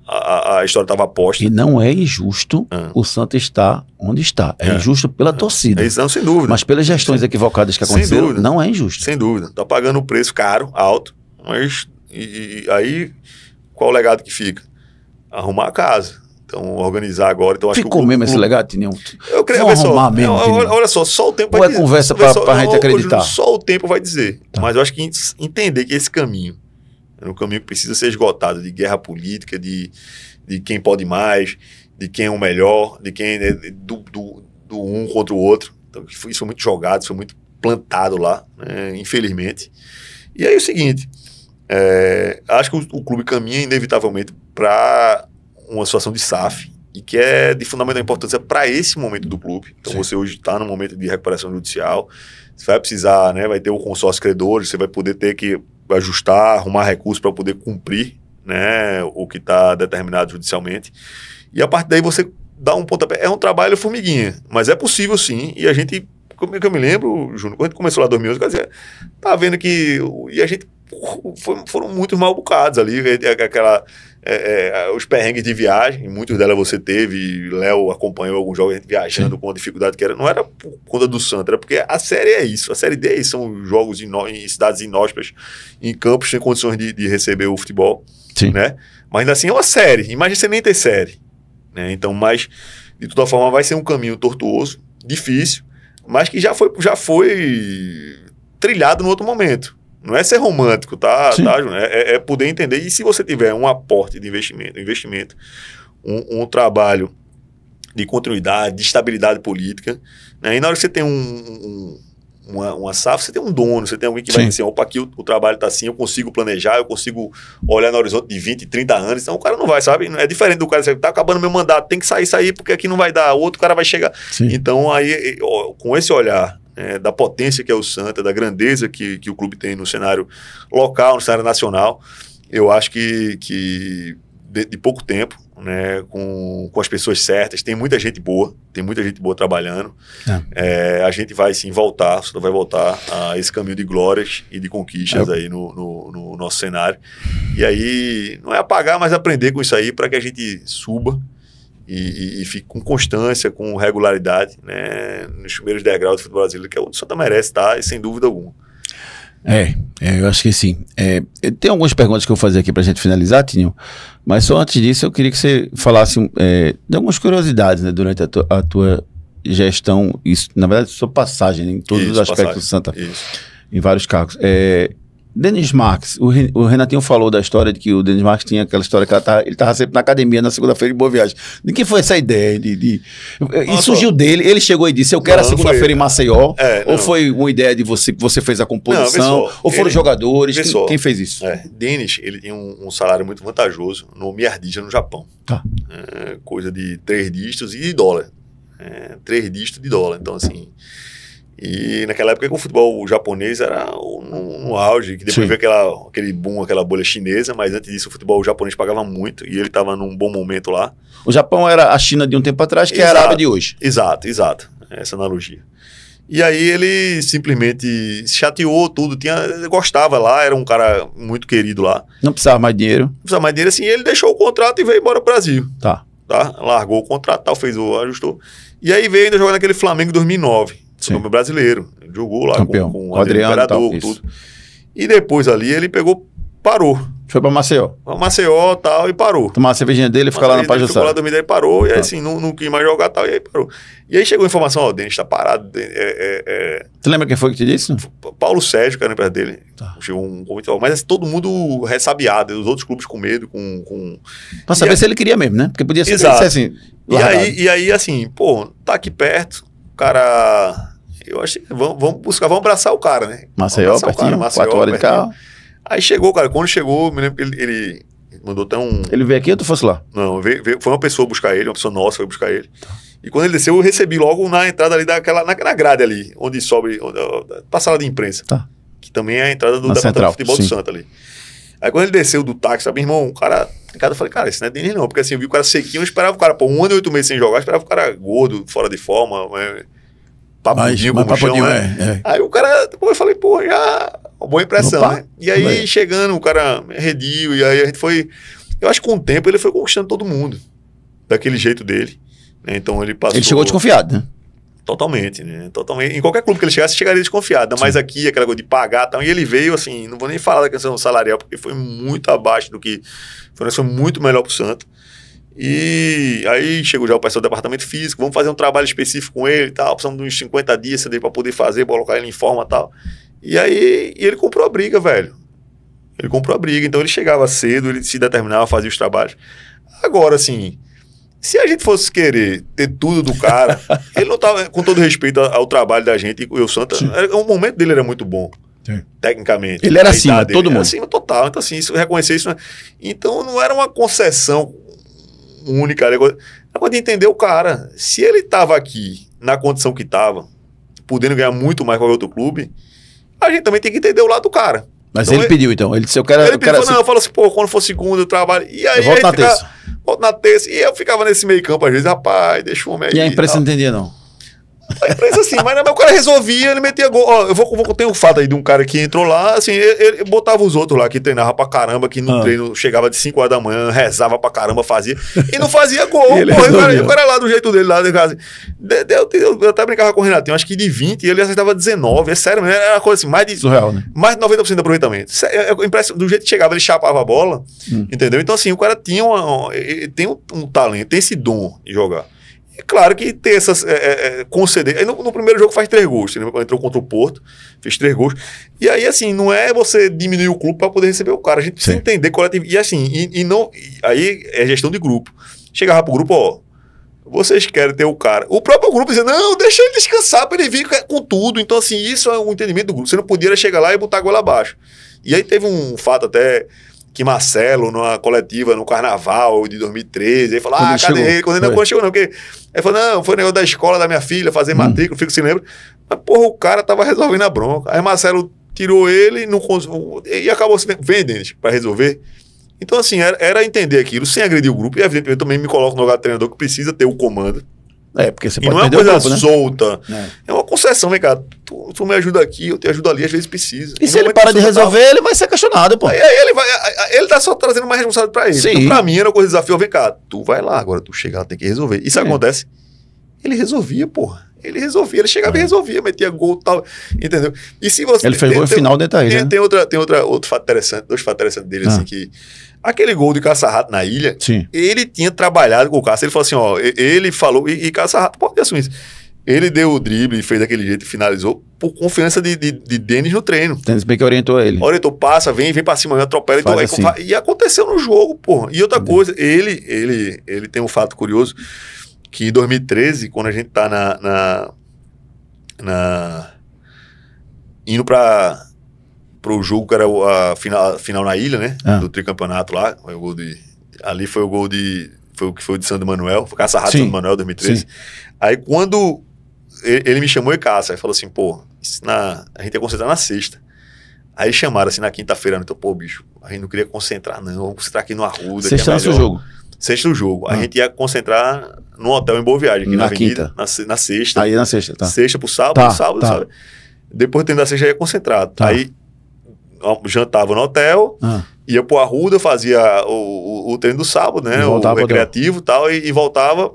a história estava posta. E não é injusto o Santa estar onde está. É injusto pela torcida. É isso, não, sem dúvida. Mas pelas gestões equivocadas que aconteceram, não é injusto. Sem dúvida. Está pagando um preço caro, alto. Mas aí, qual o legado que fica? Arrumar a casa. Então, organizar agora. Então, acho ficou que mesmo esse legado, Tininho? Eu creio, olha só o tempo vai dizer. Ou é conversa para a gente acreditar? Só o tempo vai dizer. Tá. Mas eu acho que entender que esse caminho é um caminho que precisa ser esgotado de guerra política, de quem pode mais, de quem é o melhor, de quem é do um contra o outro. Então, isso foi muito jogado, isso foi muito plantado lá, né, infelizmente. E aí é o seguinte, acho que o clube caminha inevitavelmente para uma situação de SAF, e que é de fundamental importância para esse momento do clube. Então, você hoje está no momento de recuperação judicial, você vai precisar, né, vai ter o consórcio credores, você vai poder ter que ajustar, arrumar recursos para poder cumprir, né, o que está determinado judicialmente. E a partir daí você dá um pontapé. É um trabalho formiguinha, mas é possível sim. E a gente, como eu me lembro, Júnior, quando a gente começou lá em 2011, tá vendo que... E a gente... Foram muitos mal bocados ali, os perrengues de viagem, muitos delas você teve, Léo acompanhou alguns jogos, a gente viajando com a dificuldade que era, não era por conta do Santa, era porque a Série é isso, a Série D é isso, são jogos em cidades inóspitas, em campos sem condições de receber o futebol, né? Mas ainda assim é uma série, imagina você nem ter série, né? Então, mas de toda forma vai ser um caminho tortuoso, difícil, mas que já foi trilhado no outro momento. Não é ser romântico, tá Júnior? É poder entender. E se você tiver um aporte de investimento, um trabalho de continuidade, de estabilidade política, né? E na hora que você tem uma SAF, você tem um dono, você tem alguém que vai dizer, opa, aqui o trabalho tá assim, eu consigo planejar, eu consigo olhar no horizonte de 20, 30 anos, então o cara não vai, sabe? É diferente do cara, você tá acabando meu mandato, tem que sair, porque aqui não vai dar, outro cara vai chegar. Sim. Então, aí, com esse olhar, da potência que é o Santa, da grandeza que o clube tem no cenário local, no cenário nacional, eu acho que de pouco tempo, né, com as pessoas certas, tem muita gente boa trabalhando, a gente vai sim voltar a esse caminho de glórias e de conquistas aí no nosso cenário, e aí não é apagar, mas aprender com isso aí para que a gente suba e fique com constância, com regularidade, né, nos primeiros degraus do futebol brasileiro, que é onde o Santa merece estar, e sem dúvida alguma. Eu acho que sim. Tem algumas perguntas que eu vou fazer aqui pra gente finalizar, Tininho, mas só antes disso eu queria que você falasse de algumas curiosidades, né, durante a tua gestão, isso, na verdade, sua passagem, né, em todos os aspectos do Santa, em vários cargos. Denis Marques, o Renatinho falou da história de que o Denis Marques tinha aquela história que ele estava sempre na academia na segunda-feira de Boa Viagem. De quem foi essa ideia? E surgiu dele, ele chegou e disse, eu quero a segunda-feira em Maceió, ou foi uma ideia de você, que você fez a composição, ou foram jogadores, quem fez isso? Denis, ele tinha um salário muito vantajoso no Miyardija, no Japão. Coisa de 3 dígitos e de dólar. 3 dígitos de dólar, então assim... E naquela época o futebol japonês era no auge, que depois veio aquele boom, aquela bolha chinesa, mas antes disso o futebol japonês pagava muito e ele estava num bom momento lá. O Japão era a China de um tempo atrás, que é a Arábia de hoje. Exato, essa analogia. E aí ele simplesmente se chateou tudo, gostava lá, era um cara muito querido lá. Não precisava mais dinheiro. Assim, ele deixou o contrato e veio embora pro Brasil. Tá? Largou o contrato, ajustou. E aí veio ainda jogar naquele Flamengo 2009. Nome brasileiro, ele jogou lá com o Adriano Imperador, tudo. E depois ali ele parou. Foi pra Maceió. E parou. Tomar a cervejinha dele e ficar lá na Pajuçara. Ficou lá dormir, daí parou, e aí assim, não quis mais jogar tal, e aí parou. E aí chegou a informação, o Denis tá parado. Você lembra quem foi que te disse? Paulo Sérgio, cara, perto dele. Chegou um convite, mas assim, todo mundo ressabiado, os outros clubes com medo, Pra saber se ele queria mesmo, né? Porque podia ser assim. E aí, assim, tá aqui perto, o cara... Eu achei, vamos abraçar o cara, né? Maceió, pertinho, 4 horas de carro. Aí chegou, cara, quando chegou, me lembro que ele mandou até um... Ele veio aqui ou tu fosse lá? Não, foi uma pessoa buscar ele, uma pessoa nossa foi buscar ele. E quando ele desceu, eu recebi logo na entrada ali na grade ali, onde sobe, pra sala de imprensa. Que também é a entrada do departamento de futebol do Santa ali. Aí quando ele desceu do táxi, sabe, irmão, o cara... Eu falei, cara, isso não é Denis não, porque assim, eu vi o cara sequinho, eu esperava o cara, 1 ano e 8 meses sem jogar, eu esperava o cara gordo, fora de forma, papudinho como o chão, né? Aí o cara, depois eu falei, pô, já, uma boa impressão, né? E aí, chegando, o cara rediu, e aí a gente foi... Eu acho que com o tempo ele foi conquistando todo mundo, daquele jeito dele, né? Então ele passou... Ele chegou desconfiado, né? Totalmente, né? Totalmente. Em qualquer clube que ele chegasse, chegaria desconfiado. Mas aqui, aquela coisa de pagar, e ele veio assim, não vou nem falar da questão salarial, porque foi muito abaixo do que... Foi muito melhor pro Santa. E aí chegou já o pessoal do departamento físico, vamos fazer um trabalho específico com ele e tal, precisamos de uns 50 dias para poder fazer, colocar ele em forma e tal. E aí ele comprou a briga, velho. Ele comprou a briga, então ele chegava cedo, ele se determinava a fazer os trabalhos. Agora, assim, se a gente fosse querer ter tudo do cara, ele não tava, com todo respeito ao trabalho da gente, e o Santa, o momento dele era muito bom. Sim. Tecnicamente. Ele era acima, todo mundo. Era acima total. Então, assim, reconhecer isso. Então, não era uma concessão única. Era coisa de entender o cara. Se ele estava aqui, na condição que estava, podendo ganhar muito mais que qualquer outro clube, a gente também tem que entender o lado do cara. Mas então, ele pediu, então. Ele disse, eu quero... Ele pediu, não, eu falo assim, pô, quando for segundo eu trabalho... E aí, eu volto na terça. Volto na terça. E eu ficava nesse meio campo, às vezes, rapaz, deixa o homem aí. E a imprensa não entendia, não. A imprensa assim, mas o cara resolvia, ele metia gol. Ó, eu tenho um fato aí de um cara que entrou lá, assim, ele botava os outros lá, que treinava pra caramba, que no treino chegava de 5 horas da manhã, rezava pra caramba, fazia, e não fazia gol. O cara lá do jeito dele, lá de casa. Eu até brincava com o Renatinho, acho que de 20, e ele acertava 19, é sério, era uma coisa assim, mais de surreal, né? Mais de 90% de aproveitamento. Do jeito que chegava, ele chapava a bola, entendeu? Então, assim, o cara tinha tem um talento, tem esse dom de jogar. É claro que tem essas... conceder... Aí no primeiro jogo faz 3 gols. Ele entrou contra o Porto, fez 3 gols. E aí, assim, não é você diminuir o clube para poder receber o cara. A gente precisa entender coletivo. E assim, aí é gestão de grupo. Chegava pro grupo, ó, vocês querem ter o cara. O próprio grupo dizia, não, deixa ele descansar para ele vir com tudo. Então, assim, isso é um entendimento do grupo. Você não podia chegar lá e botar a goela abaixo. E aí teve um fato até... que Marcelo, numa coletiva no Carnaval de 2013, ele falou, cadê ele? Quando ele não chegou não, porque ele falou, não, foi o negócio da escola da minha filha, fazer matrícula, fico se lembra. Mas, porra, o cara tava resolvendo a bronca. Aí Marcelo tirou ele e acabou se vendendo para resolver. Então, assim, era entender aquilo, sem agredir o grupo, e evidentemente eu também me coloco no lugar do treinador que precisa ter o comando. Porque você pode não é uma coisa solta, é uma concessão, vem cá, tu me ajuda aqui, eu te ajudo ali, às vezes precisa. E se ele para de resolver, ele vai ser questionado, pô. Aí ele tá só trazendo mais responsabilidade pra ele. Sim. Então, pra mim era uma coisa de desafio, vem cá, tu vai lá, agora tu chega lá, tem que resolver. Isso acontece. Ele resolvia, porra. Ele resolvia, ele chegava e resolvia, metia gol e tal, entendeu? E se você... Ele fez gol no final dentro aí, né? Tem outro fato interessante, 2 fatos interessantes dele, assim, que... Aquele gol de Caça-Rato na ilha, ele tinha trabalhado com o Caça. Ele falou assim, ó, ele falou, e Caça-Rato pode assumir isso. Ele deu o drible e fez daquele jeito e finalizou por confiança de Denis no treino. Denis bem que orientou ele. Orientou, passa, vem pra cima, atropela. Então, assim. E aconteceu no jogo, porra. E outra coisa, ele tem um fato curioso, que em 2013, quando a gente tá indo pro jogo que era a final na ilha, né? Do tricampeonato lá. Ali foi o gol de... Foi o que foi de Sandro Manuel. Foi Caça-Rato Sandro Manuel, 2013. Sim. Aí quando ele me chamou e Caça, aí falou assim, pô, a gente ia concentrar na sexta. Aí chamaram assim na quinta-feira, então, pô, bicho, a gente não queria concentrar não, vamos concentrar aqui no Arruda. Sexta é o jogo. Sexta do jogo. A gente ia concentrar no hotel em Boa Viagem, aqui na Avenida, na sexta. Aí na sexta, tá. Sexta pro sábado, sabe? Depois do tempo da sexta ia concentrado. Aí jantava no hotel, ia pro Arruda, fazia o treino do sábado, né? O recreativo e tal, e voltava.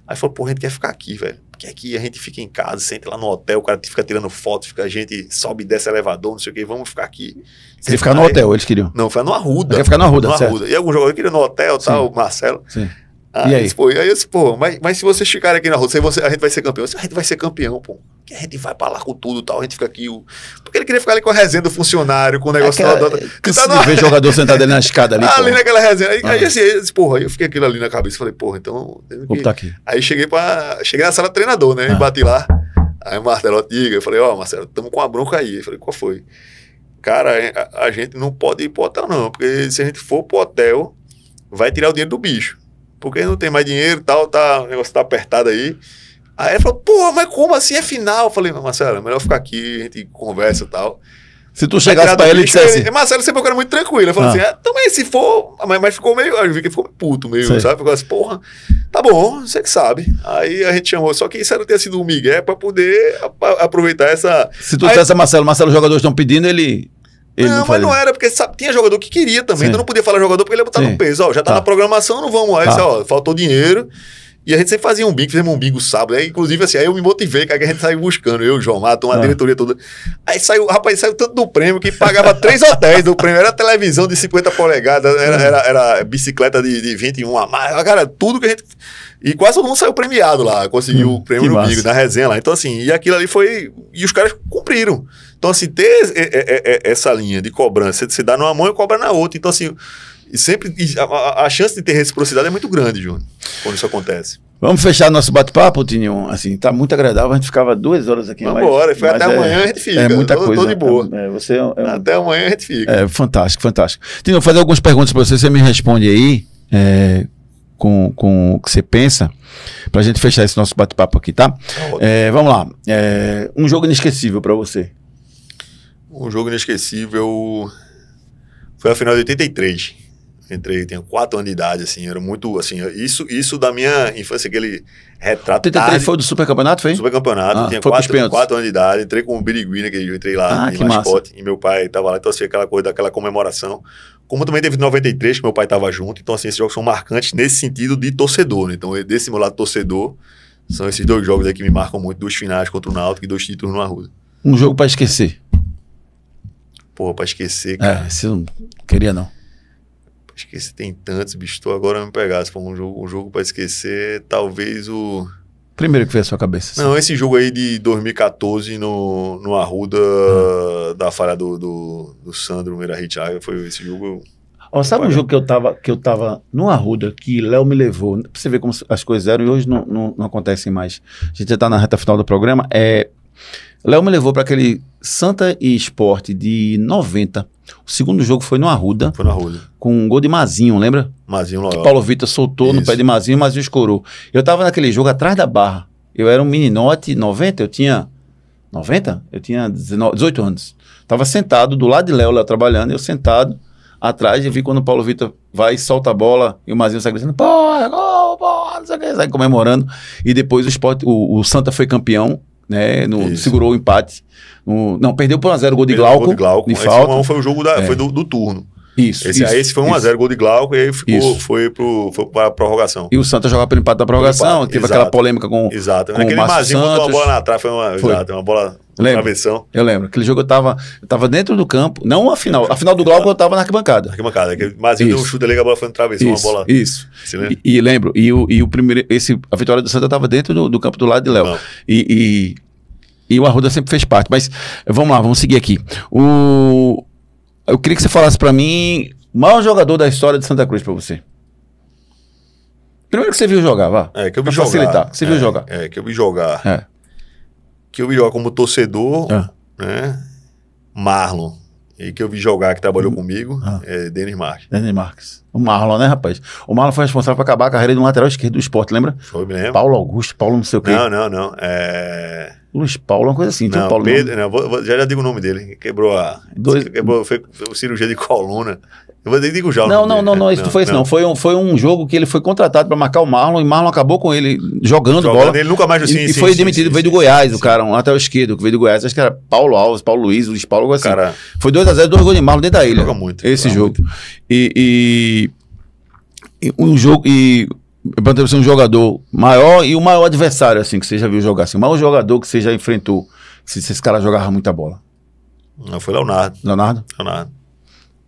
Aí falou, pô, a gente quer ficar aqui, velho. Porque aqui a gente fica em casa, senta lá no hotel, o cara fica tirando foto, a gente sobe e desce elevador, não sei o que, vamos ficar aqui. Queria ficar no hotel, eles queriam. Não, foi no Arruda. Quer ficar no Arruda, certo. E algum jogador queria no hotel, tal, o Marcelo. Sim. E aí? Aí eu disse, pô, mas se vocês ficarem aqui na rua, a gente vai ser campeão. A gente vai ser campeão, pô. Que a gente vai pra lá com tudo e tal, a gente fica aqui. Porque ele queria ficar ali com a resenha do funcionário, com o negócio ver jogador sentado ali na escada ali. Ali naquela resenha. Aí assim, eu disse, porra, eu fiquei aquilo ali na cabeça. Falei, porra, então. Vou botar aqui. Aí cheguei na sala do treinador, né? E bati lá. Aí o Marcelo diga, eu falei, ó, Marcelo, estamos com uma bronca aí. Eu falei, qual foi? Cara, a gente não pode ir pro hotel, não. Porque se a gente for pro hotel, vai tirar o dinheiro do bicho. Porque não tem mais dinheiro e tal, o negócio tá apertado aí. Aí ele falou, pô, mas como assim é final? Eu falei, não, Marcelo, é melhor ficar aqui, a gente conversa e tal. Se tu chegasse pra ele e dissesse... Marcelo sempre é um cara muito tranquilo. Ele falou assim, também se for... Mas ficou meio... Eu vi que ficou puto meio, sabe? Ficou assim, porra, tá bom, você que sabe. Aí a gente chamou. Só que isso era ter sido um migué pra poder aproveitar essa... Se tu dissesse a Marcelo, os jogadores estão pedindo, ele não mas não era, porque sabe, tinha jogador que queria também. Então não podia falar jogador porque ele ia botar no peso. Ó, já tá na programação, não vamos. Aí, ó, faltou dinheiro. E a gente sempre fazia um bingo, fizemos um bingo sábado. Aí, inclusive, assim, aí eu me motivei, que a gente saiu buscando, eu, João Mato, uma diretoria toda. Aí saiu, rapaz, saiu tanto do prêmio que pagava 3 hotéis do prêmio. Era televisão de 50 polegadas, era bicicleta de 21 a mais. Cara, tudo que a gente... E quase todo mundo saiu premiado lá, conseguiu o prêmio no bingo, na resenha lá. Então, assim, e aquilo ali foi... E os caras cumpriram. Então, assim, ter essa linha de cobrança, você dá numa mão e cobra na outra. Então, assim... E sempre a chance de ter reciprocidade é muito grande, Júnior, quando isso acontece. Vamos fechar nosso bate-papo, Tininho? Assim, tá muito agradável, a gente ficava 2 horas aqui. Vamos embora, foi até amanhã a gente fica. É muita coisa. Tô de boa. Até amanhã a gente fica. É fantástico, fantástico. Tininho, vou fazer algumas perguntas para você me responde aí, com o que você pensa, pra gente fechar esse nosso bate-papo aqui, tá? Vamos lá. Um jogo inesquecível para você. Um jogo inesquecível foi a final de 83. Tenho 4 anos de idade, assim, era muito, assim, isso da minha infância, aquele retrato. 83 foi do Supercampeonato, foi? Supercampeonato, tinha 4 anos de idade, entrei com o Birigui, né, que eu entrei lá em mascote, e meu pai tava lá, então assim, aquela coisa daquela comemoração. Como também teve 93, que meu pai tava junto, então assim, esses jogos são marcantes nesse sentido de torcedor, né? Então desse meu lado torcedor, são esses 2 jogos aí que me marcam muito, 2 finais contra o Náutico e 2 títulos no Arruda. Um jogo pra esquecer. Porra, pra esquecer, cara. Você não queria, não. Esqueci, tem tantos, bicho. Tô agora me pegar. Se for um jogo pra esquecer, talvez o... Primeiro que veio à sua cabeça. Assim. Não, esse jogo aí de 2014 no Arruda, da falha do Sandro Meira-Hitiaga, foi esse jogo... Sabe um jogo que eu tava no Arruda, que Léo me levou, pra você ver como as coisas eram, e hoje não acontecem mais. A gente já tá na reta final do programa. Léo me levou para aquele Santa e Sport de 90. O segundo jogo foi no Arruda. Foi no Arruda. Com um gol de Mazinho, lembra? Mazinho Loyal. Que Paulo Vitor soltou no pé de Mazinho e Mazinho escorou. Eu tava naquele jogo atrás da barra. Eu era um meninote, 90, eu tinha... 90? Eu tinha 18 anos. Tava sentado do lado de Léo trabalhando, eu sentado atrás, e vi quando o Paulo Vitor vai e solta a bola, e o Mazinho sai gritando, porra, gol, porra, não sei o que, sai comemorando. E depois o Santa foi campeão, né, segurou o empate. Não, perdeu por 1x0 o gol de Glauco. De falta. Foi o jogo foi do turno. Esse foi 1x0 gol de Glauco, e aí foi para a prorrogação. E o Santa jogava pelo empate da prorrogação, teve aquela polêmica com aquele Mazinho botou uma bola na trave, foi uma bola travessão. Eu lembro, aquele jogo eu tava dentro do campo, não a final do Glauco eu tava na arquibancada. Aquele Mazinho deu um chute ali, a bola foi no travessão, uma bola... Isso, e lembro, e o primeiro, a vitória do Santa tava dentro do campo do lado de Léo. E o Arruda sempre fez parte, mas vamos lá, vamos seguir aqui. Eu queria que você falasse pra mim o maior jogador da história de Santa Cruz pra você. Primeiro que você viu jogar, vá. Que eu vi jogar. Facilitar, que você viu jogar. Que eu vi jogar. Que eu vi jogar como torcedor, né? Marlon. E que eu vi jogar, que trabalhou comigo, Denis Marques. Denis Marques. O Marlon, né, rapaz? O Marlon foi responsável por acabar a carreira de um lateral esquerdo do Sport, lembra? Foi, me lembro. Paulo Augusto, Paulo não sei o quê. Não. Luiz Paulo, uma coisa assim. Não, Paulo Pedro, não, já digo o nome dele. Quebrou foi cirurgia de coluna. Eu digo já o nome dele. Não, isso não foi isso não. Foi um jogo que ele foi contratado para marcar o Marlon, e Marlon acabou com ele jogando bola. Ele nunca mais assim. E foi demitido, veio do Goiás, o cara, um lateral esquerdo que veio do Goiás. Acho que era Paulo Alves, Paulo Luiz, Luiz Paulo, assim. Cara, foi 2x0, 2 gols de Marlon dentro da ilha. Joga muito. Esse jogo. E um jogo... Para você um jogador maior e o maior adversário, assim, que você já viu jogar, assim, o maior jogador que você já enfrentou, se esse cara jogava muita bola. Não, foi Leonardo.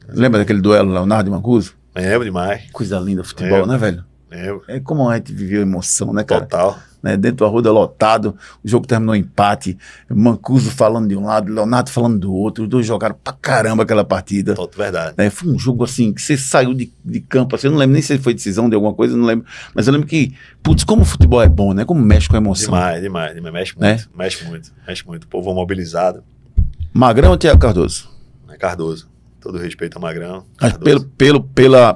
Lembra daquele duelo Leonardo e Mancuso? Lembro demais. Coisa linda futebol, né, velho? Lembro. É como a gente viveu emoção, né, cara? Total. Né, dentro do Arruda lotado, o jogo terminou em empate, Mancuso falando de um lado, Leonardo falando do outro, os dois jogaram pra caramba aquela partida. Verdade. Foi um jogo assim, que você saiu de campo, assim, eu não lembro nem se foi decisão de alguma coisa, não lembro, mas eu lembro que, putz, como o futebol é bom, né, como mexe com a emoção. Demais, mexe muito, o povo mobilizado. Magrão ou Thiago Cardoso? Cardoso, todo respeito ao Magrão.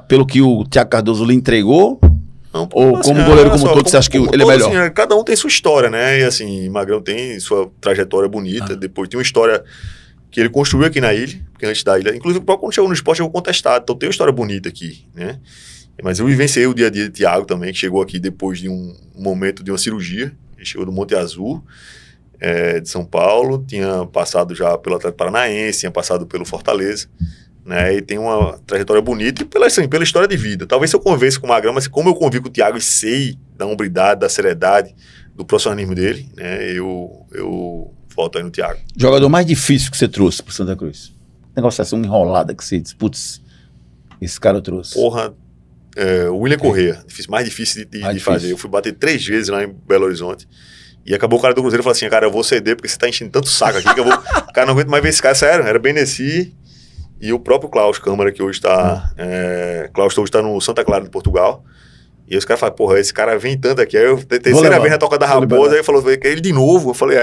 Pelo que o Thiago Cardoso lhe entregou... Não, ou assim, como goleiro como todo, você acha que ele é melhor? Assim, cada um tem sua história, né? E assim, Magrão tem sua trajetória bonita, depois tem uma história que ele construiu aqui na ilha, porque antes da ilha, inclusive quando chegou no esporte, chegou contestado, então tem uma história bonita aqui, né? Mas eu vivenciei o dia a dia de Thiago também, que chegou aqui depois de um momento de uma cirurgia. Ele chegou do Monte Azul, de São Paulo, tinha passado já pelo Atlético Paranaense, tinha passado pelo Fortaleza, né? E tem uma trajetória bonita e pela história de vida. Talvez se eu convivesse com o Magrão, mas como eu convivo com o Thiago e sei da hombridade, da seriedade, do profissionalismo dele, né? Eu volto aí no Thiago. Jogador mais difícil que você trouxe pro Santa Cruz? Negociação enrolada que você disse, putz, esse cara eu trouxe. Porra, o William Correa, mais difícil de fazer. Eu fui bater 3 vezes lá em Belo Horizonte. E acabou o cara do Cruzeiro e falou assim, cara, eu vou ceder porque você tá enchendo tanto saco aqui que eu vou... Cara, não aguento mais ver esse cara, sério. Era Beneci e o próprio Klaus Câmara, que hoje está... Klaus hoje está no Santa Clara de Portugal. E aí os caras falam, porra, esse cara vem tanto aqui. Aí eu, terceira vez na Toca da Raposa, aí ele falou, ele de novo. Eu falei,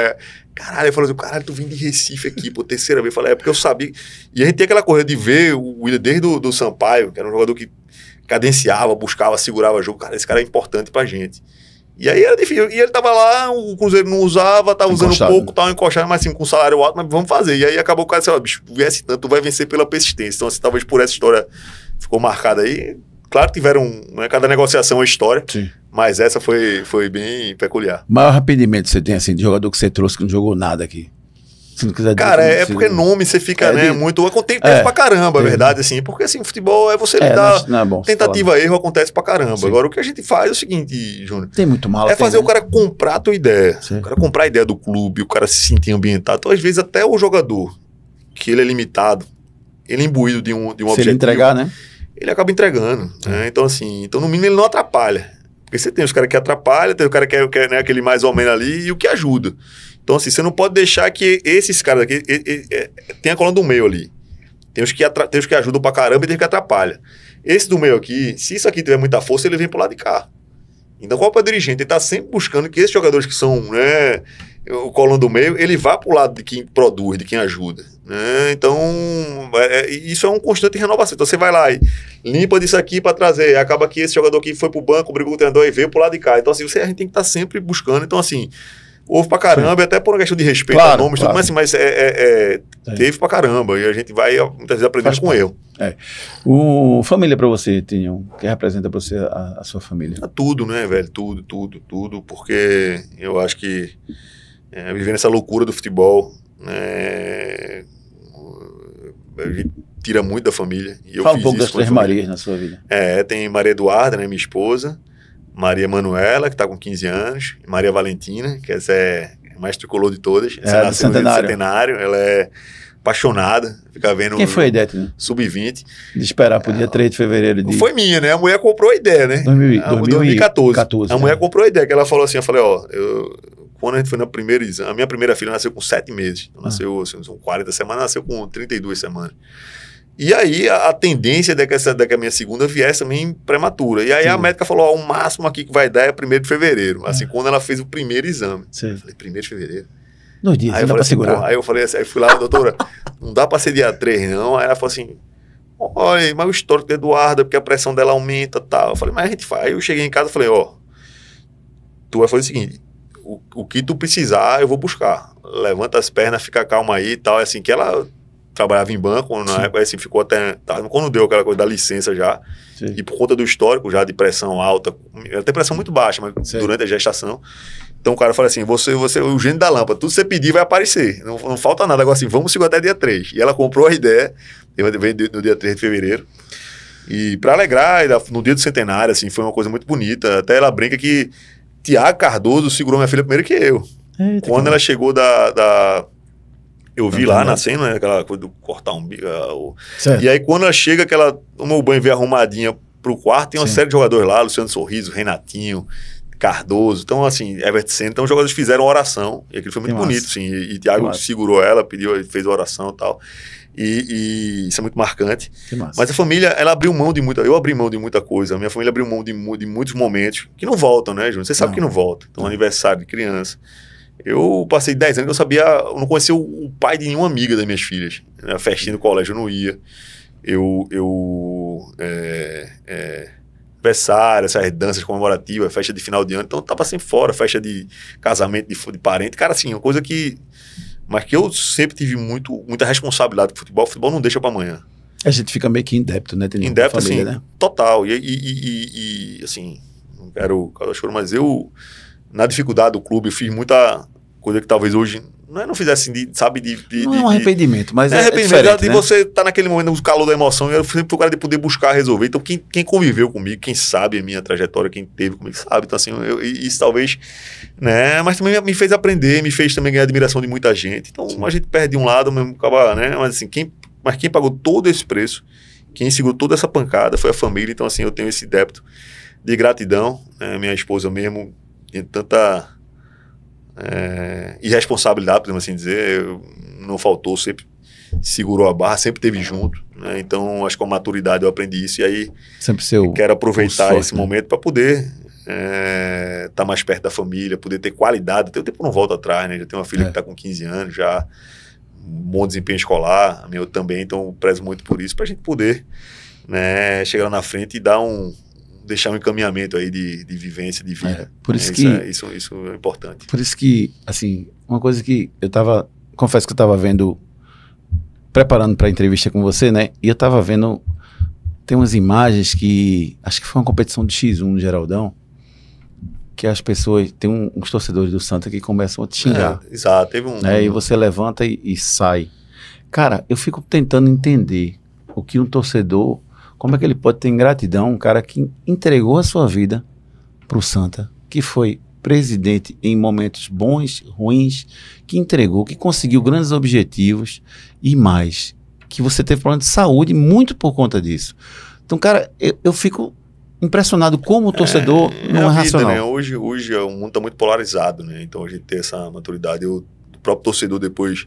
caralho, ele falou assim, caralho, tu vem de Recife aqui, pô, terceira vez. Eu falei, porque eu sabia. E a gente tem aquela coisa de ver o William desde do Sampaio, que era um jogador que cadenciava, buscava, segurava jogo. Cara, esse cara é importante pra gente. E aí era difícil. E ele tava lá, o Cruzeiro não usava, tava usando pouco, tava encostado, mas assim, com salário alto, mas vamos fazer. E aí acabou o cara disse, bicho, tu viesse tanto, tu vai vencer pela persistência. Então, assim, talvez por essa história ficou marcada aí. Claro que tiveram, né, cada negociação é história, sim, mas essa foi bem peculiar. Maior arrependimento você tem, assim, de jogador que você trouxe que não jogou nada aqui? Se não quiser dizer, cara, porque nome você fica, né, muito... Tem tempo pra caramba, a verdade, assim, porque assim, futebol é você lidar... Não é bom, tentativa, erro acontece pra caramba. Sim. Agora, o que a gente faz é o seguinte, Júnior... Tem muito mal. É fazer o cara comprar a tua ideia. Sim. O cara comprar a ideia do clube, o cara se sentir ambientado. Então, às vezes, até o jogador, que ele é limitado, ele é imbuído de um objetivo... Se ele entregar, né? Ele acaba entregando, né? Então, assim, no mínimo ele não atrapalha. Porque você tem os caras que atrapalham, tem o cara que é, né, aquele mais ou menos ali e o que ajuda. Então, assim, você não pode deixar que esses caras aqui... tem a coluna do meio ali. Tem os que ajudam pra caramba e tem os que atrapalham. Esse do meio aqui, se isso aqui tiver muita força, ele vem pro lado de cá. Então, qual é o dirigente? Ele tá sempre buscando que esses jogadores que são, né, o coluna do meio, ele vá pro lado de quem produz, de quem ajuda. Né? Então, isso é um constante renovação. Então, você vai lá e limpa disso aqui para trazer. Acaba que esse jogador aqui foi pro banco, brigou com o treinador e veio pro lado de cá. Então, assim, a gente tem que estar sempre buscando. Então, assim, houve pra caramba, até por uma questão de respeito a nomes, claro. Tudo, mas teve pra caramba. E a gente vai, muitas vezes, aprendendo com erro. Família pra você, Tinho, o que representa pra você a sua família? Tudo, né, velho? Tudo. Porque eu acho que viver nessa loucura do futebol, né, a gente tira muito da família. E fala um pouco das 3 Marias na sua vida. Tem Maria Eduarda, né, minha esposa, Maria Manuela, que está com 15 anos, e Maria Valentina, que essa é a mais tricolor de todas. Essa nasceu no Centenário, ela é apaixonada, fica vendo... Quem foi a ideia, né? Sub-20. De esperar pro dia 3 de fevereiro. Foi minha, né? A mulher comprou a ideia, né? 2014. A mulher comprou a ideia, que ela falou assim, eu falei, quando a gente foi no primeiro exame, a minha primeira filha nasceu com 7 meses. Então, nasceu, assim, são 40 semanas, nasceu com 32 semanas. E aí, a tendência é que a minha segunda viesse também prematura. E aí, sim, a médica falou, o máximo aqui que vai dar é 1º de fevereiro. Assim, quando ela fez o primeiro exame. Sim. Eu falei, 1º de fevereiro? 2 dias, aí não dá pra segurar. Aí eu falei assim, aí fui lá, doutora, não dá pra ser dia 3, não. Aí ela falou assim, olha, mas o histórico da Eduarda, porque a pressão dela aumenta e tal. Eu falei, mas a gente faz. Aí eu cheguei em casa e falei, tu vai fazer o seguinte, o que tu precisar, eu vou buscar. Levanta as pernas, fica calma aí e tal. Assim, que ela trabalhava em banco, na época, assim, ficou até... Quando deu aquela coisa da licença já, sim, e por conta do histórico já de pressão alta, ela tem pressão muito baixa, mas sim, durante a gestação. Então o cara fala assim, você o gênio da lâmpada, tudo que você pedir vai aparecer, não falta nada. Agora assim, vamos segurar até dia 3. E ela comprou a ideia, veio no dia 3 de fevereiro, e para alegrar, no dia do centenário, assim, foi uma coisa muito bonita. Até ela brinca que Thiago Cardoso segurou minha filha primeiro que eu. Eita, quando ela chegou eu vi lá nascendo, né, aquela coisa do cortar um bico. E aí quando ela chega, que ela tomou o banho e veio arrumadinha pro quarto, tem uma, sim, série de jogadores lá, Luciano Sorriso, Renatinho, Cardoso, então assim, Everton Senna, então os jogadores fizeram oração, e aquilo foi muito bonito, assim, e Thiago segurou ela, fez a oração e tal, e isso é muito marcante. Mas a família, ela abriu mão de muita, eu abri mão de muita coisa, a minha família abriu mão de muitos momentos, que não voltam, né, Júnior? Você sabe que não volta, então aniversário de criança. Eu passei 10 anos que eu não conhecia o pai de nenhuma amiga das minhas filhas. Na festinha do colégio eu não ia. Aniversário, essas danças comemorativas, festa de final de ano, então eu tava sempre fora, festa de casamento de parente. Cara, assim, uma coisa que mas que eu sempre tive muita responsabilidade com o futebol. O futebol não deixa para amanhã. A gente fica meio que em débito, né? Em débito, família, assim, né? Total. E assim, não quero causar choro, mas eu, na dificuldade do clube, eu fiz muita coisa que talvez hoje não fizesse, sabe? Não é um arrependimento, mas é arrependimento de você estar naquele momento, no calor da emoção, e eu sempre fui o cara de poder buscar resolver. Então, quem conviveu comigo, quem sabe a minha trajetória, quem teve comigo, sabe. Então, assim, isso talvez, né? Mas também me fez aprender, me fez também ganhar admiração de muita gente. Então, a gente perde um lado, mesmo acaba, né? Mas assim, quem pagou todo esse preço, quem segurou toda essa pancada foi a família. Então, assim, eu tenho esse débito de gratidão, né? Minha esposa mesmo tem tanta irresponsabilidade, podemos assim dizer, não faltou, sempre segurou a barra, sempre esteve junto, né? Então, acho que com a maturidade eu aprendi isso, e aí sempre quero aproveitar esse momento para poder estar mais perto da família, poder ter qualidade. O tempo não volta atrás, né? Já tenho uma filha que está com 15 anos, já bom desempenho escolar, a minha também, então eu prezo muito por isso, para a gente poder, né, chegar lá na frente e deixar um encaminhamento aí de vivência, de vida. Por isso isso é importante. Por isso que, assim, uma coisa que confesso que eu estava vendo, preparando para a entrevista com você, né, e eu estava vendo, tem umas imagens que, acho que foi uma competição de X1 no Geraldão, que as pessoas, tem uns torcedores do Santa que começam a te xingar. Exato, teve e você levanta e sai. Cara, eu fico tentando entender o que um torcedor, como é que ele pode ter ingratidão, um cara que entregou a sua vida pro Santa, que foi presidente em momentos bons, ruins, que entregou, que conseguiu grandes objetivos e mais, que você teve problema de saúde muito por conta disso. Então, cara, eu fico impressionado como o torcedor não é racional. Né? Hoje o mundo está muito polarizado, né? Então a gente tem essa maturidade. O próprio torcedor depois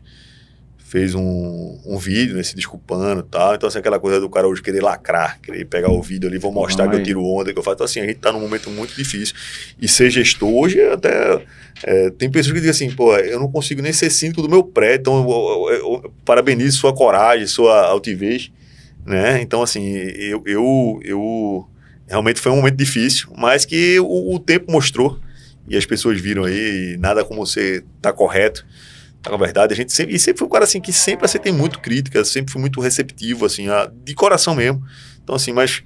fez um vídeo, né, se desculpando e tal. Então, assim, aquela coisa do cara hoje querer lacrar, querer pegar o vídeo ali, vou mostrar que eu tiro onda, que eu faço. Então, assim, a gente tá num momento muito difícil. E ser gestor hoje até... tem pessoas que dizem assim, pô, eu não consigo nem ser síndico do meu prédio, então eu parabenizo sua coragem, sua altivez, né? Então, assim, eu realmente foi um momento difícil, mas que o tempo mostrou, e as pessoas viram aí, e nada como você tá correto. Na verdade, a gente sempre foi um cara assim que sempre aceitei muito crítica, sempre fui muito receptivo, assim, de coração mesmo. Então, assim, mas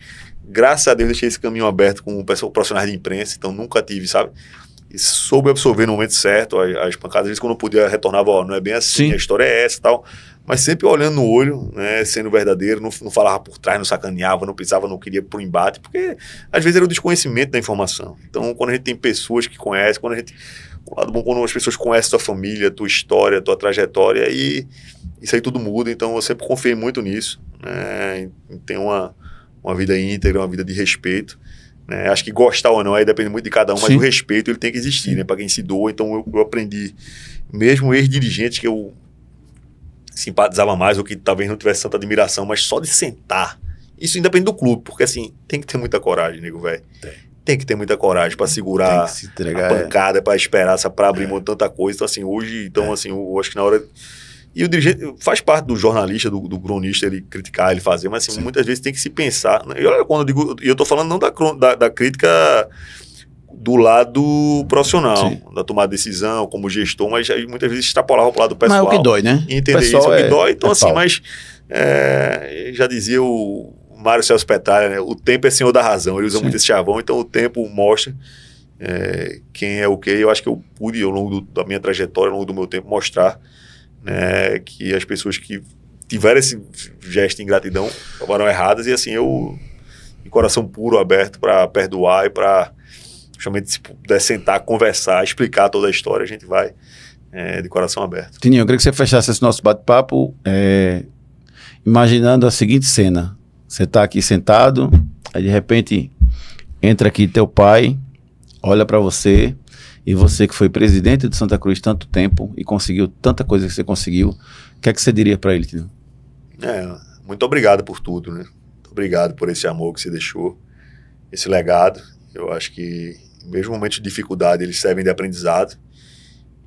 graças a Deus deixei esse caminho aberto com o profissionais de imprensa, então nunca tive, sabe? E soube absorver no momento certo as pancadas. Às vezes, quando eu podia, retornava, ó, não é bem assim, a história é essa e tal. Mas sempre olhando no olho, né, sendo verdadeiro, não falava por trás, não sacaneava, não pensava, não queria pro embate, porque às vezes era o desconhecimento da informação. Então, quando a gente tem pessoas que conhecem, o lado bom, quando as pessoas conhecem tua família, tua história, tua trajetória, e isso aí tudo muda. Então, eu sempre confiei muito nisso, né, em ter uma vida íntegra, uma vida de respeito. Né? Acho que gostar ou não, aí depende muito de cada um, mas o respeito ele tem que existir, né, para quem se doa. Então, eu aprendi, mesmo ex-dirigentes que eu simpatizava mais, ou que talvez não tivesse tanta admiração, mas só de sentar, isso independe do clube, porque assim, tem que ter muita coragem, nego, velho. Tem que ter muita coragem para segurar a pancada, para esperar, para abrir mão de tanta coisa. Então, assim, hoje, assim, eu acho que na hora... E o dirigente faz parte do jornalista, do cronista, ele criticar, ele fazer, mas assim, muitas vezes tem que se pensar. Né? E olha, quando eu digo, e eu tô falando não da crítica do lado profissional, da tomada de decisão, como gestor, mas muitas vezes extrapolava para o lado pessoal. Mas é o que dói, né? E entender isso é o que dói. Então, assim, mas já dizia o Mário Celso Petralha, né? O tempo é senhor da razão. Ele usa muito esse chavão, então o tempo mostra quem é o quê. Eu acho que eu pude, ao longo da minha trajetória, ao longo do meu tempo, mostrar, né, que as pessoas que tiveram esse gesto de ingratidão acabaram erradas, e assim, eu, de coração puro, aberto para perdoar e para, justamente, se puder sentar, conversar, explicar toda a história, a gente vai de coração aberto. Tininho, eu queria que você fechasse esse nosso bate-papo imaginando a seguinte cena. Você está aqui sentado, aí de repente entra aqui teu pai, olha para você, e você que foi presidente do Santa Cruz tanto tempo e conseguiu tanta coisa que você conseguiu, o que é que você diria para ele, Tininho? Muito obrigado por tudo, né? Muito obrigado por esse amor que você deixou, esse legado. Eu acho que, mesmo em momentos de dificuldade, eles servem de aprendizado.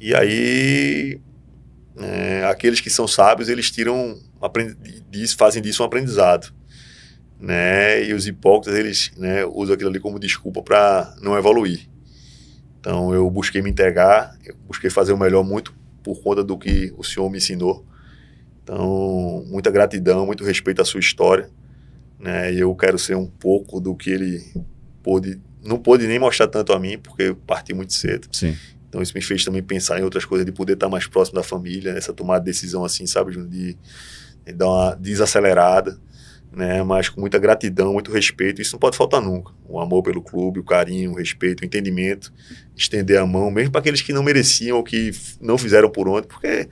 E aí, aqueles que são sábios, eles fazem disso um aprendizado. Né? E os hipócritas, eles, né, usam aquilo ali como desculpa para não evoluir. Então, eu busquei me entregar, eu busquei fazer o melhor muito por conta do que o senhor me ensinou. Então, muita gratidão, muito respeito à sua história, né? E eu quero ser um pouco do que ele não pôde nem mostrar tanto a mim, porque eu parti muito cedo. Sim. Então isso me fez também pensar em outras coisas, de poder estar mais próximo da família, essa tomada de decisão assim, sabe, Júnior, de dar uma desacelerada, né? Mas com muita gratidão, muito respeito, isso não pode faltar nunca. O amor pelo clube, o carinho, o respeito, o entendimento, estender a mão, mesmo para aqueles que não mereciam ou que não fizeram por onde, porque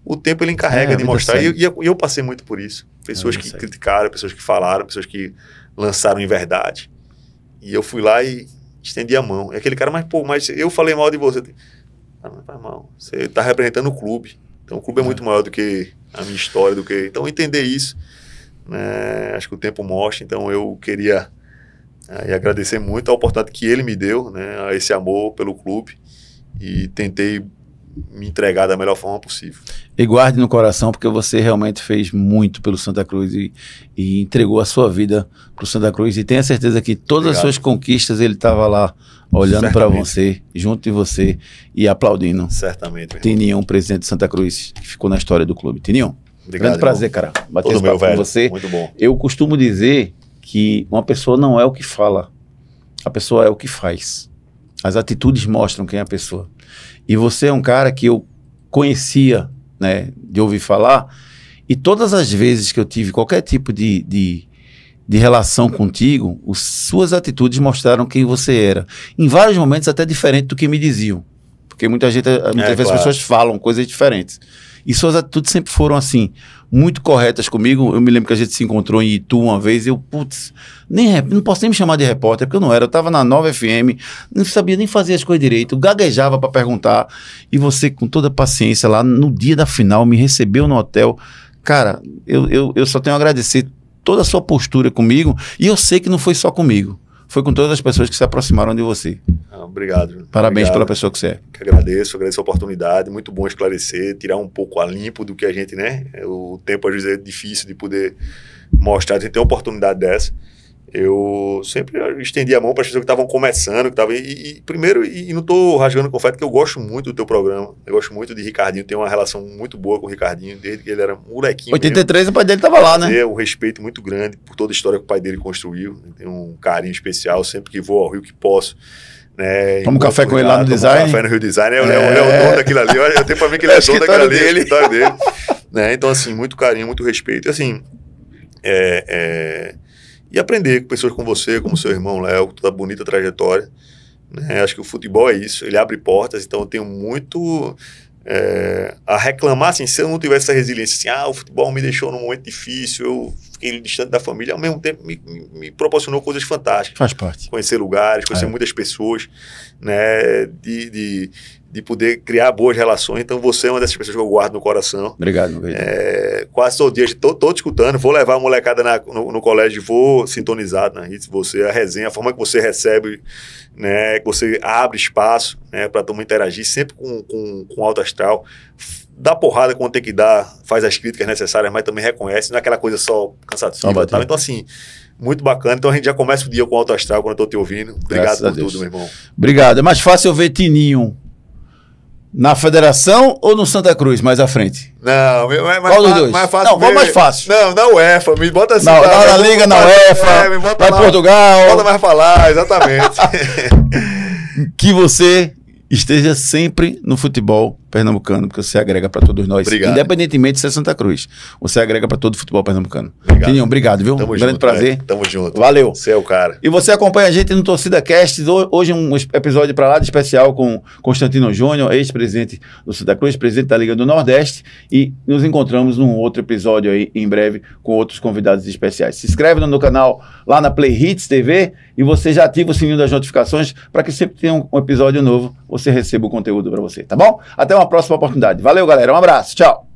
o tempo ele encarrega de mostrar, e eu passei muito por isso. Pessoas que criticaram, pessoas que falaram, pessoas que lançaram em verdade. E eu fui lá e estendi a mão. E aquele cara, mas eu falei mal de você. Não faz mal. Você está representando o clube. Então o clube é muito maior do que a minha história, Então entender isso, né, acho que o tempo mostra. Então eu queria agradecer muito a oportunidade que ele me deu, né, esse amor pelo clube, e tentei me entregar da melhor forma possível. E guarde no coração, porque você realmente fez muito pelo Santa Cruz e entregou a sua vida para o Santa Cruz, e tenha certeza que todas as suas conquistas ele estava lá olhando para você, junto de você e aplaudindo. Certamente. Tininho, presidente de Santa Cruz, que ficou na história do clube. Tininho, grande prazer, cara, bater esse papo com você. Muito bom. Eu costumo dizer que uma pessoa não é o que fala, a pessoa é o que faz. As atitudes mostram quem é a pessoa. E você é um cara que eu conhecia, né, de ouvir falar, e todas as vezes que eu tive qualquer tipo de relação contigo, suas atitudes mostraram quem você era. Em vários momentos até diferente do que me diziam. Porque muitas vezes as pessoas falam coisas diferentes. E suas atitudes sempre foram assim, muito corretas comigo. Eu me lembro que a gente se encontrou em Itu uma vez, e eu, não posso nem me chamar de repórter, porque eu não era. Eu estava na Nova FM, não sabia nem fazer as coisas direito, gaguejava para perguntar. E você, com toda a paciência, lá no dia da final, me recebeu no hotel. Cara, eu só tenho a agradecer toda a sua postura comigo, e eu sei que não foi só comigo. Foi com todas as pessoas que se aproximaram de você. Obrigado. Parabéns pela pessoa que você é. Que agradeço a oportunidade. Muito bom esclarecer, tirar um pouco a limpo do que a gente, né? O tempo às vezes é difícil de poder mostrar. A gente tem uma oportunidade dessa. Eu sempre estendi a mão para as pessoas que estavam começando, primeiro, não estou rasgando confete, que eu gosto muito do teu programa. Eu gosto muito de Ricardinho, tenho uma relação muito boa com o Ricardinho, desde que ele era molequinho. 83 mesmo. O pai dele estava lá, né? Um respeito muito grande por toda a história que o pai dele construiu. Tenho um carinho especial sempre que vou ao Rio, que posso. Né, Tomo café com ele lá no Design. Café no Rio Design, ele é o dono daquilo ali. Eu tenho para mim que ele é dono daquilo ali, é o escritório dele. Né? Então, assim, muito carinho, muito respeito. E assim, e aprender com pessoas como você, como seu irmão Léo, toda a bonita trajetória. Né? Acho que o futebol é isso, ele abre portas, então eu tenho muito a reclamar, assim, se eu não tivesse essa resiliência, assim, o futebol me deixou num momento difícil, eu fiquei distante da família, ao mesmo tempo me proporcionou coisas fantásticas. Faz parte. Conhecer lugares, conhecer muitas pessoas, né, de poder criar boas relações. Então você é uma dessas pessoas que eu guardo no coração. Obrigado, meu querido. Quase todo dia, estou te escutando, vou levar a molecada no colégio, vou sintonizar na Hits, você, a resenha, a forma que você recebe, né, que você abre espaço, né, para todo mundo interagir, sempre com alto astral, dá porrada quando tem que dar, faz as críticas necessárias, mas também reconhece, não é aquela coisa só cansativa. Tal. Então assim, muito bacana. Então a gente já começa o dia com alto astral quando eu estou te ouvindo. Obrigado por tudo, meu irmão. Obrigado. É mais fácil eu ver Tininho na Federação ou no Santa Cruz, mais à frente? Não, qual dos dois? Mais fácil. Não, qual mais fácil? Não, na UEFA, me bota assim. Na Liga, na UEFA, vai Portugal. Bota mais falar, exatamente. Que você esteja sempre no futebol pernambucano, porque você agrega para todos nós. Obrigado. Independentemente de ser Santa Cruz, você agrega para todo o futebol pernambucano. Obrigado. Obrigado, viu? Tamo grande junto, prazer. Tamo junto. Valeu. Você é o cara. E você acompanha a gente no Torcida Cast. Hoje um episódio para lá de especial com Constantino Júnior, ex-presidente do Santa Cruz, presidente da Liga do Nordeste, e nos encontramos num outro episódio aí em breve com outros convidados especiais. Se inscreve no canal lá na Play Hits TV e você já ativa o sininho das notificações para que sempre tenha um episódio novo, você receba o conteúdo para você, tá bom? Até uma próxima oportunidade. Valeu, galera. Um abraço. Tchau.